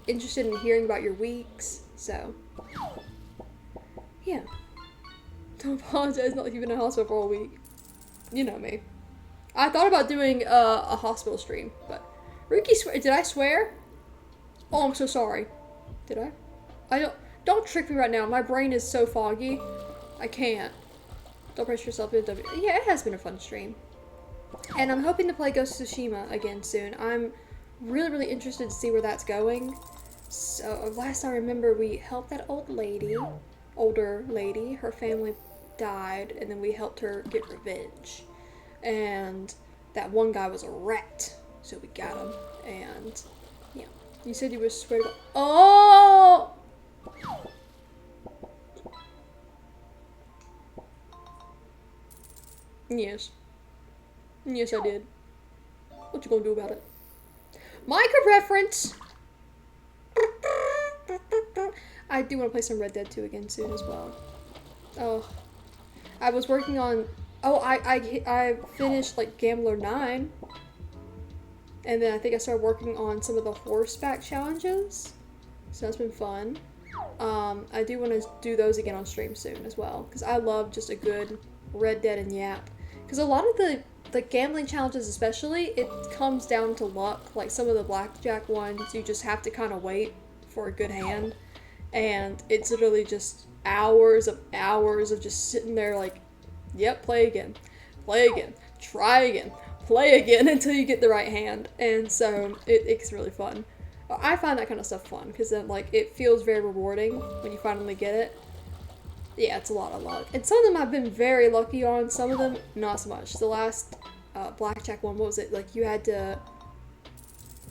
Interested in hearing about your weeks, so... yeah. Don't apologize, not like you've been in a hospital for a week. You know me. I thought about doing a hospital stream, but... Ruki, did I swear? Oh, I'm so sorry. Did I? Don't trick me right now. My brain is so foggy. I can't. Don't press yourself into Yeah, it has been a fun stream. And I'm hoping to play Ghost of Tsushima again soon. I'm really, really interested to see where that's going. So, last I remember, we helped that older lady. Her family died, and then we helped her get revenge. And that one guy was a rat, so we got him. And, yeah. You said you were sweating. Oh! Yes. Yes, I did. What you gonna do about it? Micro preference! I do want to play some Red Dead 2 again soon as well. Oh. I was working on... Oh, I finished, like, Gambler 9. And then I think I started working on some of the horseback challenges. So that's been fun. I do want to do those again on stream soon as well. Because I love just a good Red Dead and Yap. Because a lot of the gambling challenges especially, it comes down to luck. Like some of the blackjack ones, you just have to kind of wait for a good hand. And it's literally just hours of just sitting there like, yep, play again, try again, play again until you get the right hand. And so it's really fun. I find that kind of stuff fun because then like it feels very rewarding when you finally get it. Yeah, it's a lot of luck. And some of them I've been very lucky on, some of them not so much. The last blackjack one, what was it? Like you had to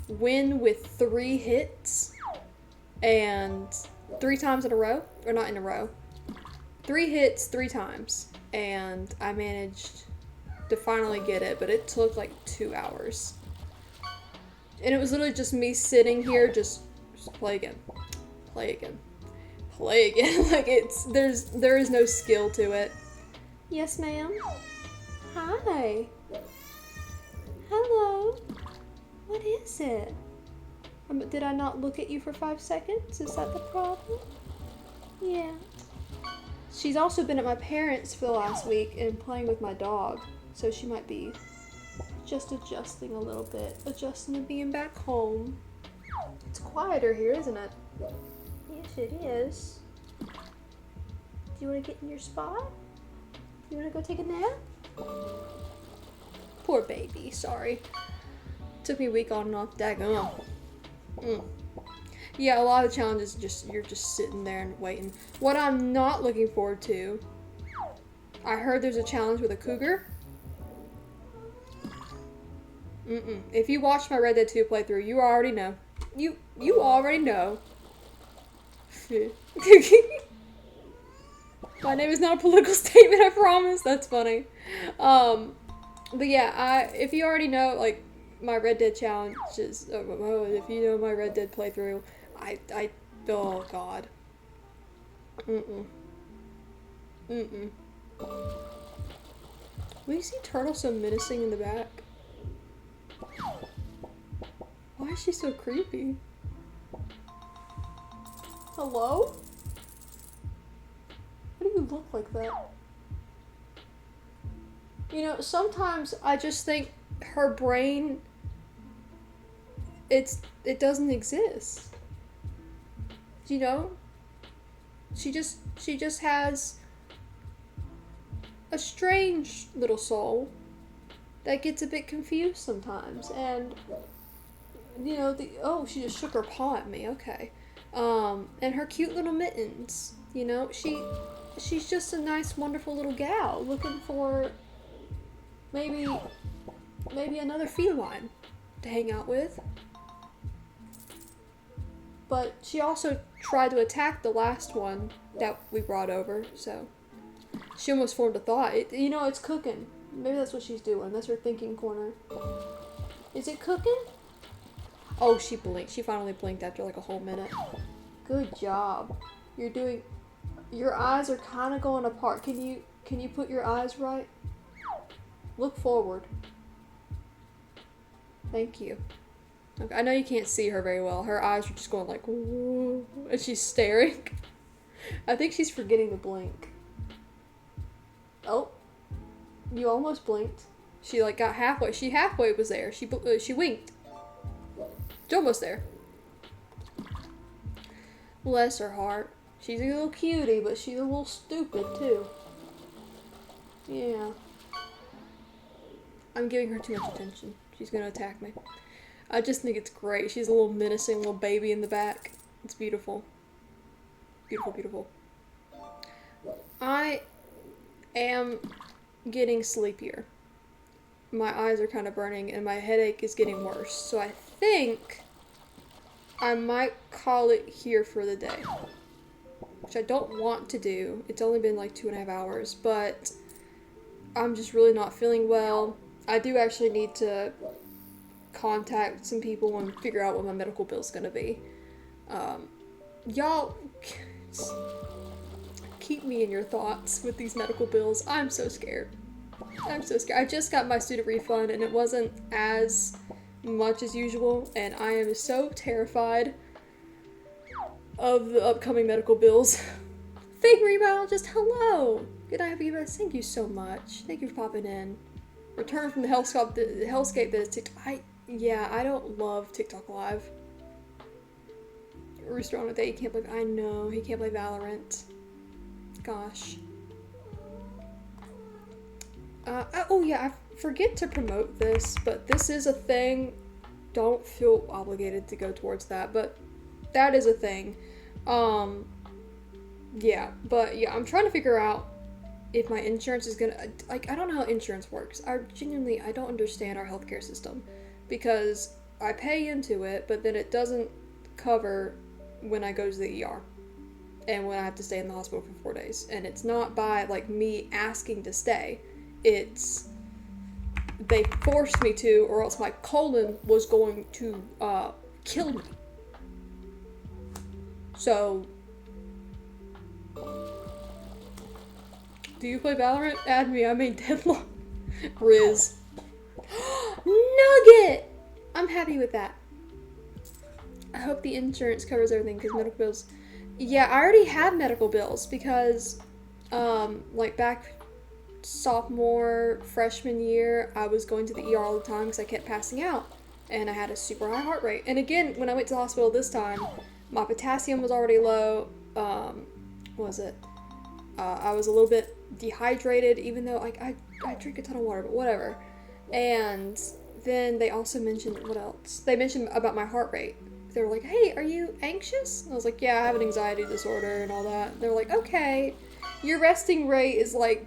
win with 3 hits and 3 times in a row, or not in a row. 3 hits 3 times, and I managed to finally get it, but it took like 2 hours. And it was literally just me sitting here just play again. Like there is no skill to it. Yes, ma'am. Hi. Hello. What is it? Did I not look at you for 5 seconds? Is that the problem? Yeah. She's also been at my parents' for the last week and playing with my dog. So she might be just adjusting a little bit. Adjusting to being back home. It's quieter here, isn't it? Yes, it is. Do you want to get in your spot? You want to go take a nap? Poor baby, sorry. Took me a week on and off. Daggone. Yeah, a lot of challenges you're just sitting there and waiting. What I'm not looking forward to, I heard there's a challenge with a cougar. If you watched my Red Dead 2 playthrough, you already know. You already know. My name is not a political statement, I promise. That's funny. But yeah, if you already know, like, my Red Dead challenges, if you know my Red Dead playthrough, oh god. Why is he turtle so menacing in the back? Why is she so creepy? Hello? Why do you look like that? You know, sometimes I just think her brain, it doesn't exist. You know? She just has a strange little soul that gets a bit confused sometimes. And, you know, she just shook her paw at me, okay. And her cute little mittens, you know, she's just a nice, wonderful little gal looking for maybe another feline to hang out with. But she also tried to attack the last one that we brought over, so she almost formed a thought. It's cooking. Maybe that's what she's doing. That's her thinking corner. Is it cooking? Oh, she blinked. She finally blinked after like a whole minute. Good job. Your eyes are kind of going apart. Can you put your eyes right? Look forward. Thank you. Okay, I know you can't see her very well. Her eyes are just going like, whoa, and she's staring. I think she's forgetting to blink. Oh, you almost blinked. She like got halfway. She halfway was there. She winked. She's almost there. Bless her heart. She's a little cutie, but she's a little stupid too. Yeah. I'm giving her too much attention. She's gonna attack me. I just think it's great. She's a little menacing little baby in the back. It's beautiful. Beautiful, beautiful. I am getting sleepier. My eyes are kind of burning and my headache is getting worse. So I think I might call it here for the day. Which I don't want to do. It's only been like 2.5 hours, but I'm just really not feeling well. I do actually need to contact some people and figure out what my medical bill's gonna be. Y'all keep me in your thoughts with these medical bills. I'm so scared. I'm so scared. I just got my student refund and it wasn't as much as usual, and I am so terrified of the upcoming medical bills. Fake rebound, just hello. Good night, happy guys. Thank you so much. Thank you for popping in. Return from the hellscape that is TikTok. I don't love TikTok Live. Rooster on a date, he can't play. I know, he can't play Valorant. Gosh. Oh yeah, I forget to promote this, but this is a thing. Don't feel obligated to go towards that, but that is a thing. Yeah, but yeah, I'm trying to figure out if my insurance is gonna, like, I don't know how insurance works. I don't understand our healthcare system, because I pay into it, but then it doesn't cover when I go to the ER and when I have to stay in the hospital for 4 days. And it's not by, like, me asking to stay. It's, they forced me to, or else my colon was going to, kill me. So, do you play Valorant? Add me, I made Deadlock. Riz. Nugget! I'm happy with that. I hope the insurance covers everything, because medical bills... Yeah, I already have medical bills, because, like, back sophomore, freshman year, I was going to the ER all the time because I kept passing out, and I had a super high heart rate. And again, when I went to the hospital this time, my potassium was already low. What was it? I was a little bit dehydrated, even though I drink a ton of water, but whatever. And then they also mentioned, what else? They mentioned about my heart rate. They were like, hey, are you anxious? And I was like, yeah, I have an anxiety disorder and all that. And they were like, okay, your resting rate is like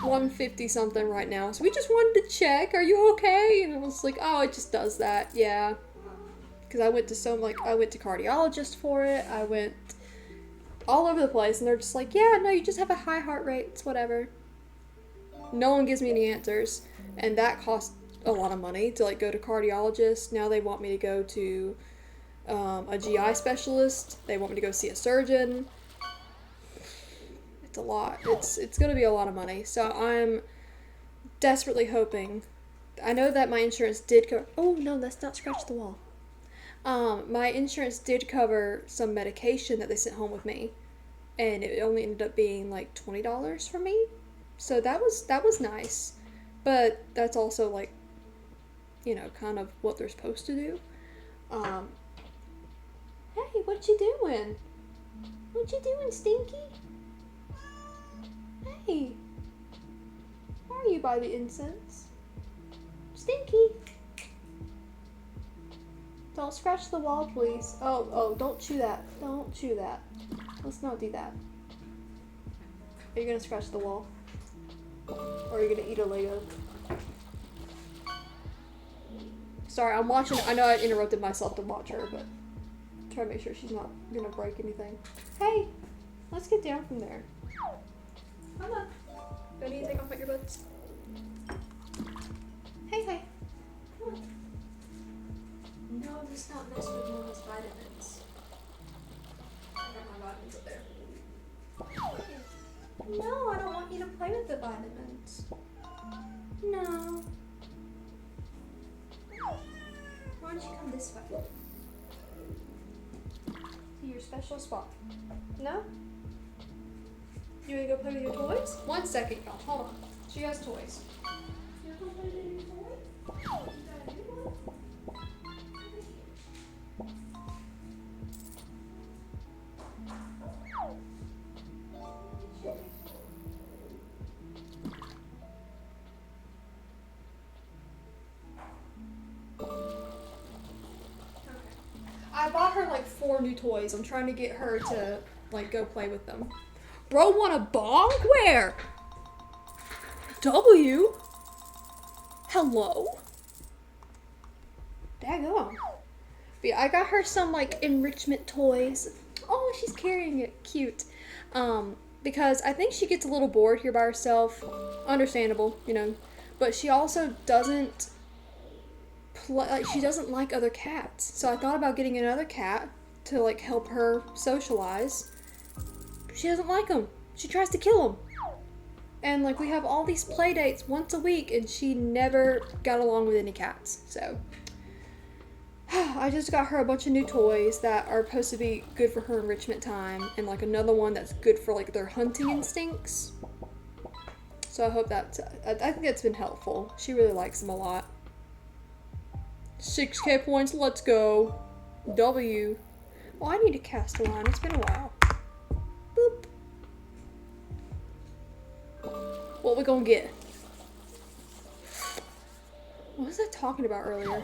150 something right now, so we just wanted to check, are you okay? And I was like, oh, it just does that, yeah. Because I went to I went to cardiologist for it, I went all over the place, and they're just like, yeah, no, you just have a high heart rate, it's whatever. No one gives me any answers, and that costs a lot of money to, like, go to cardiologist. Now they want me to go to a GI specialist, they want me to go see a surgeon. It's a lot. It's going to be a lot of money. So I'm desperately hoping. I know that my insurance did cover... Oh, no, let's not scratch the wall. My insurance did cover some medication that they sent home with me. And it only ended up being like $20 for me. So that was nice. But that's also, like, you know, kind of what they're supposed to do. Hey, what you doing? What you doing, Stinky? Hey, why are you by the incense? Stinky. Don't scratch the wall, please. Oh, don't chew that. Don't chew that. Let's not do that. Are you gonna scratch the wall? Or are you gonna eat a Lego? Sorry, I'm watching. I know I interrupted myself to watch her, but try to make sure she's not gonna break anything. Hey, let's get down from there. Come on. Do I need to take off my earbuds? Hey. Come on. No, let's not mess with Mama's vitamins. I got my vitamins up there. No, I don't want you to play with the vitamins. No. Why don't you come this way? To your special spot. No? You wanna go play with your toys? 1 second, y'all. Hold on. She has toys. You wanna play with your toys? You got a new one? 4 new toys. I'm trying to get her to, like, go play with them. Bro, want a bong? Where? W? Hello? Daggone. But yeah, I got her some, like, enrichment toys. Oh, she's carrying it. Cute. Because I think she gets a little bored here by herself. Understandable, you know. But she also doesn't she doesn't like other cats. So I thought about getting another cat to, like, help her socialize. She doesn't like them. She tries to kill them. And, like, we have all these play dates once a week, and she never got along with any cats. So I just got her a bunch of new toys that are supposed to be good for her enrichment time, and, like, another one that's good for, like, their hunting instincts. So I hope that, I think that's been helpful. She really likes them a lot. 6K points, let's go. W. Oh, I need to cast a line. It's been a while. Boop. What we gonna get? What was I talking about earlier?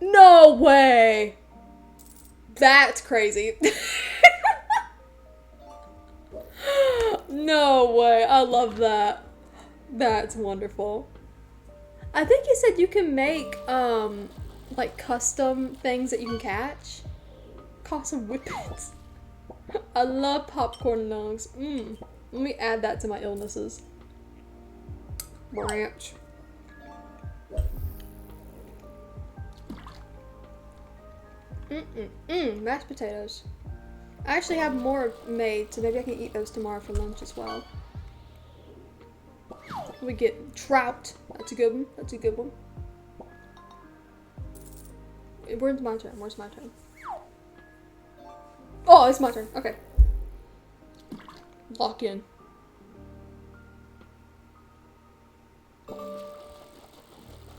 No way! That's crazy. No way. I love that. That's wonderful. I think you said you can make, like, custom things that you can catch. Custom whippets. I love popcorn lungs. Let me add that to my illnesses. Branch. Mashed potatoes. I actually have more made, so maybe I can eat those tomorrow for lunch as well. We get trout. That's a good one. That's a good one. Where's my turn? Where's my turn? Oh, it's my turn. Okay. Lock in.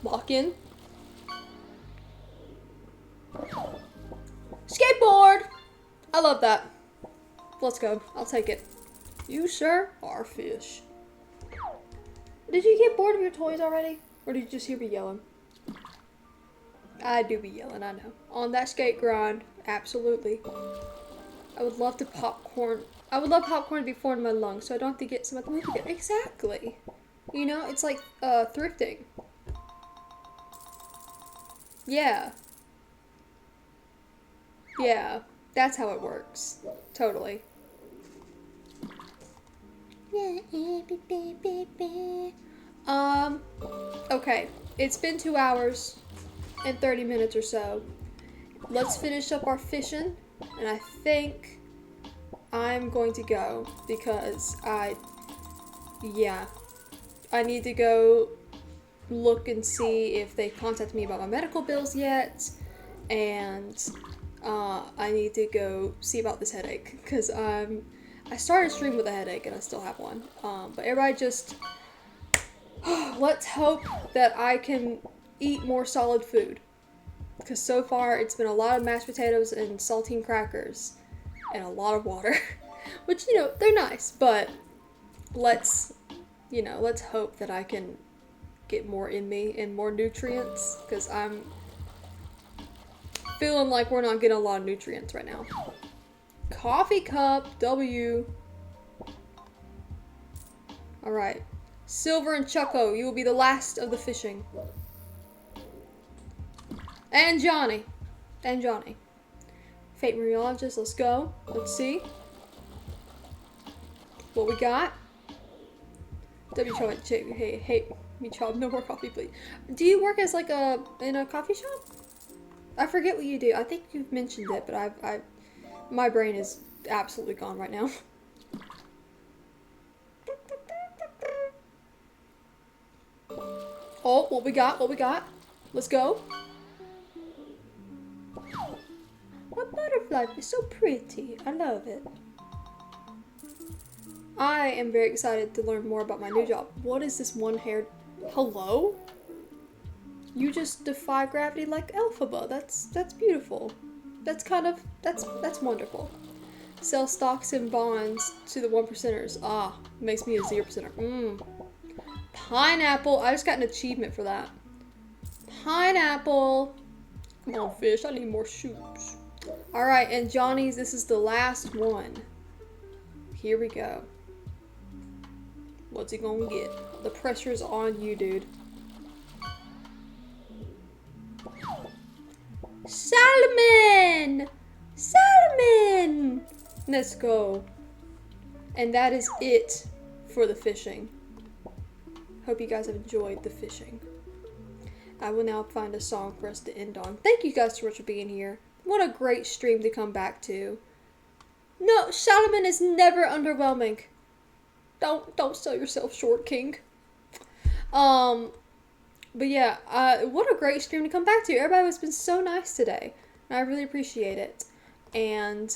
Lock in. Skateboard! I love that. Let's go. I'll take it. You, sir, are fish. Did you get bored of your toys already? Or did you just hear me yelling? I do be yelling, I know. On that skate grind, absolutely. I would love popcorn to be formed in my lungs, so I don't have to get some at the movie theater. Exactly. You know, it's like thrifting. Yeah. Yeah, that's how it works. Totally. Okay. It's been 2 hours and 30 minutes or so. Let's finish up our fishing, and I think I'm going to go because I need to go look and see if they contacted me about my medical bills yet, and I need to go see about this headache because I started stream with a headache and I still have one. But everybody just let's hope that I can eat more solid food, because so far it's been a lot of mashed potatoes and saltine crackers and a lot of water, which, you know, they're nice, but let's hope that I can get more in me and more nutrients, because I'm feeling like we're not getting a lot of nutrients right now. Coffee cup, W. Alright. Silver and Chucko, you will be the last of the fishing. And Johnny. And Johnny. Fate Meteorologist, let's go. Let's see what we got. W. Hey, me chop, no more coffee, please. Do you work as, like, in a coffee shop? I forget what you do. I think you've mentioned it, but my brain is absolutely gone right now. Oh, what we got? Let's go. My butterfly is so pretty. I love it. I am very excited to learn more about my new job. What is this one-haired... Hello? You just defy gravity like Elphaba. That's beautiful. That's wonderful. Sell stocks and bonds to the 1%ers. Ah, makes me a 0%er. Pineapple. I just got an achievement for that. Pineapple. Come on, fish. I need more shoots. Alright, and Johnny's, this is the last one. Here we go. What's he gonna get? The pressure's on you, dude. Salmon! Salmon! Let's go. And that is it for the fishing. Hope you guys have enjoyed the fishing. I will now find a song for us to end on. Thank you guys so much for being here. What a great stream to come back to. No, Salomon is never underwhelming. Don't sell yourself short, King. But yeah, what a great stream to come back to. Everybody has been so nice today. And I really appreciate it. And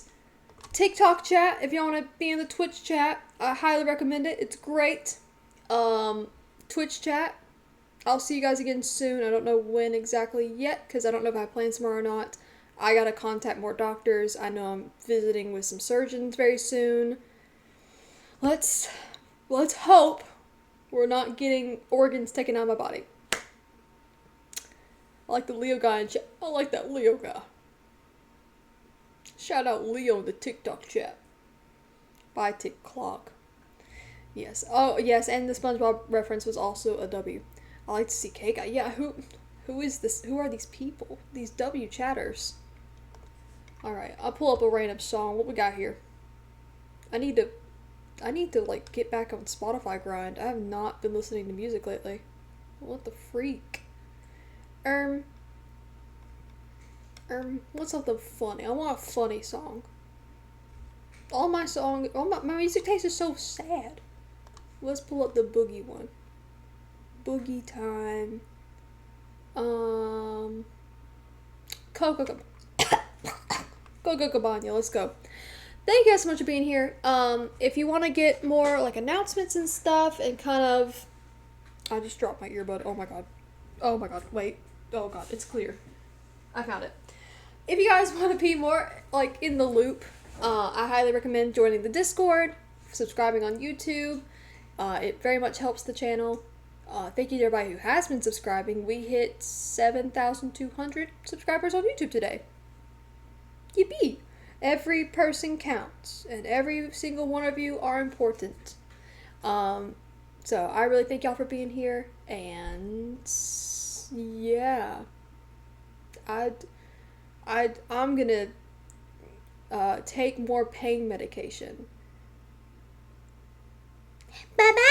TikTok chat, if you want to be in the Twitch chat, I highly recommend it. It's great. Twitch chat. I'll see you guys again soon. I don't know when exactly yet, because I don't know if I have plans tomorrow or not. I gotta contact more doctors. I know I'm visiting with some surgeons very soon. Let's hope we're not getting organs taken out of my body. I like the Leo guy in chat. I like that Leo guy. Shout out Leo in the TikTok chat. Bye, TikTok. Yes. Oh, yes, and the SpongeBob reference was also a W. I like to see K-Guy. Yeah, who is this? Who are these people? These W chatters. Alright, I'll pull up a random song. What we got here? I need to like get back on Spotify grind. I have not been listening to music lately. What the freak? What's something funny? I want a funny song. All my music taste is so sad. Let's pull up the boogie one. Boogie time. Coco Cabana, let's go. Thank you guys so much for being here. If you want to get more like announcements and stuff and kind of... I just dropped my earbud. Oh my god. Wait. Oh god, it's clear. I found it. If you guys want to be more like in the loop, I highly recommend joining the Discord, subscribing on YouTube. It very much helps the channel. Thank you to everybody who has been subscribing. We hit 7,200 subscribers on YouTube today. Yippee! Every person counts, and every single one of you are important. So I really thank y'all for being here, and yeah, I'm gonna take more pain medication. Bye bye.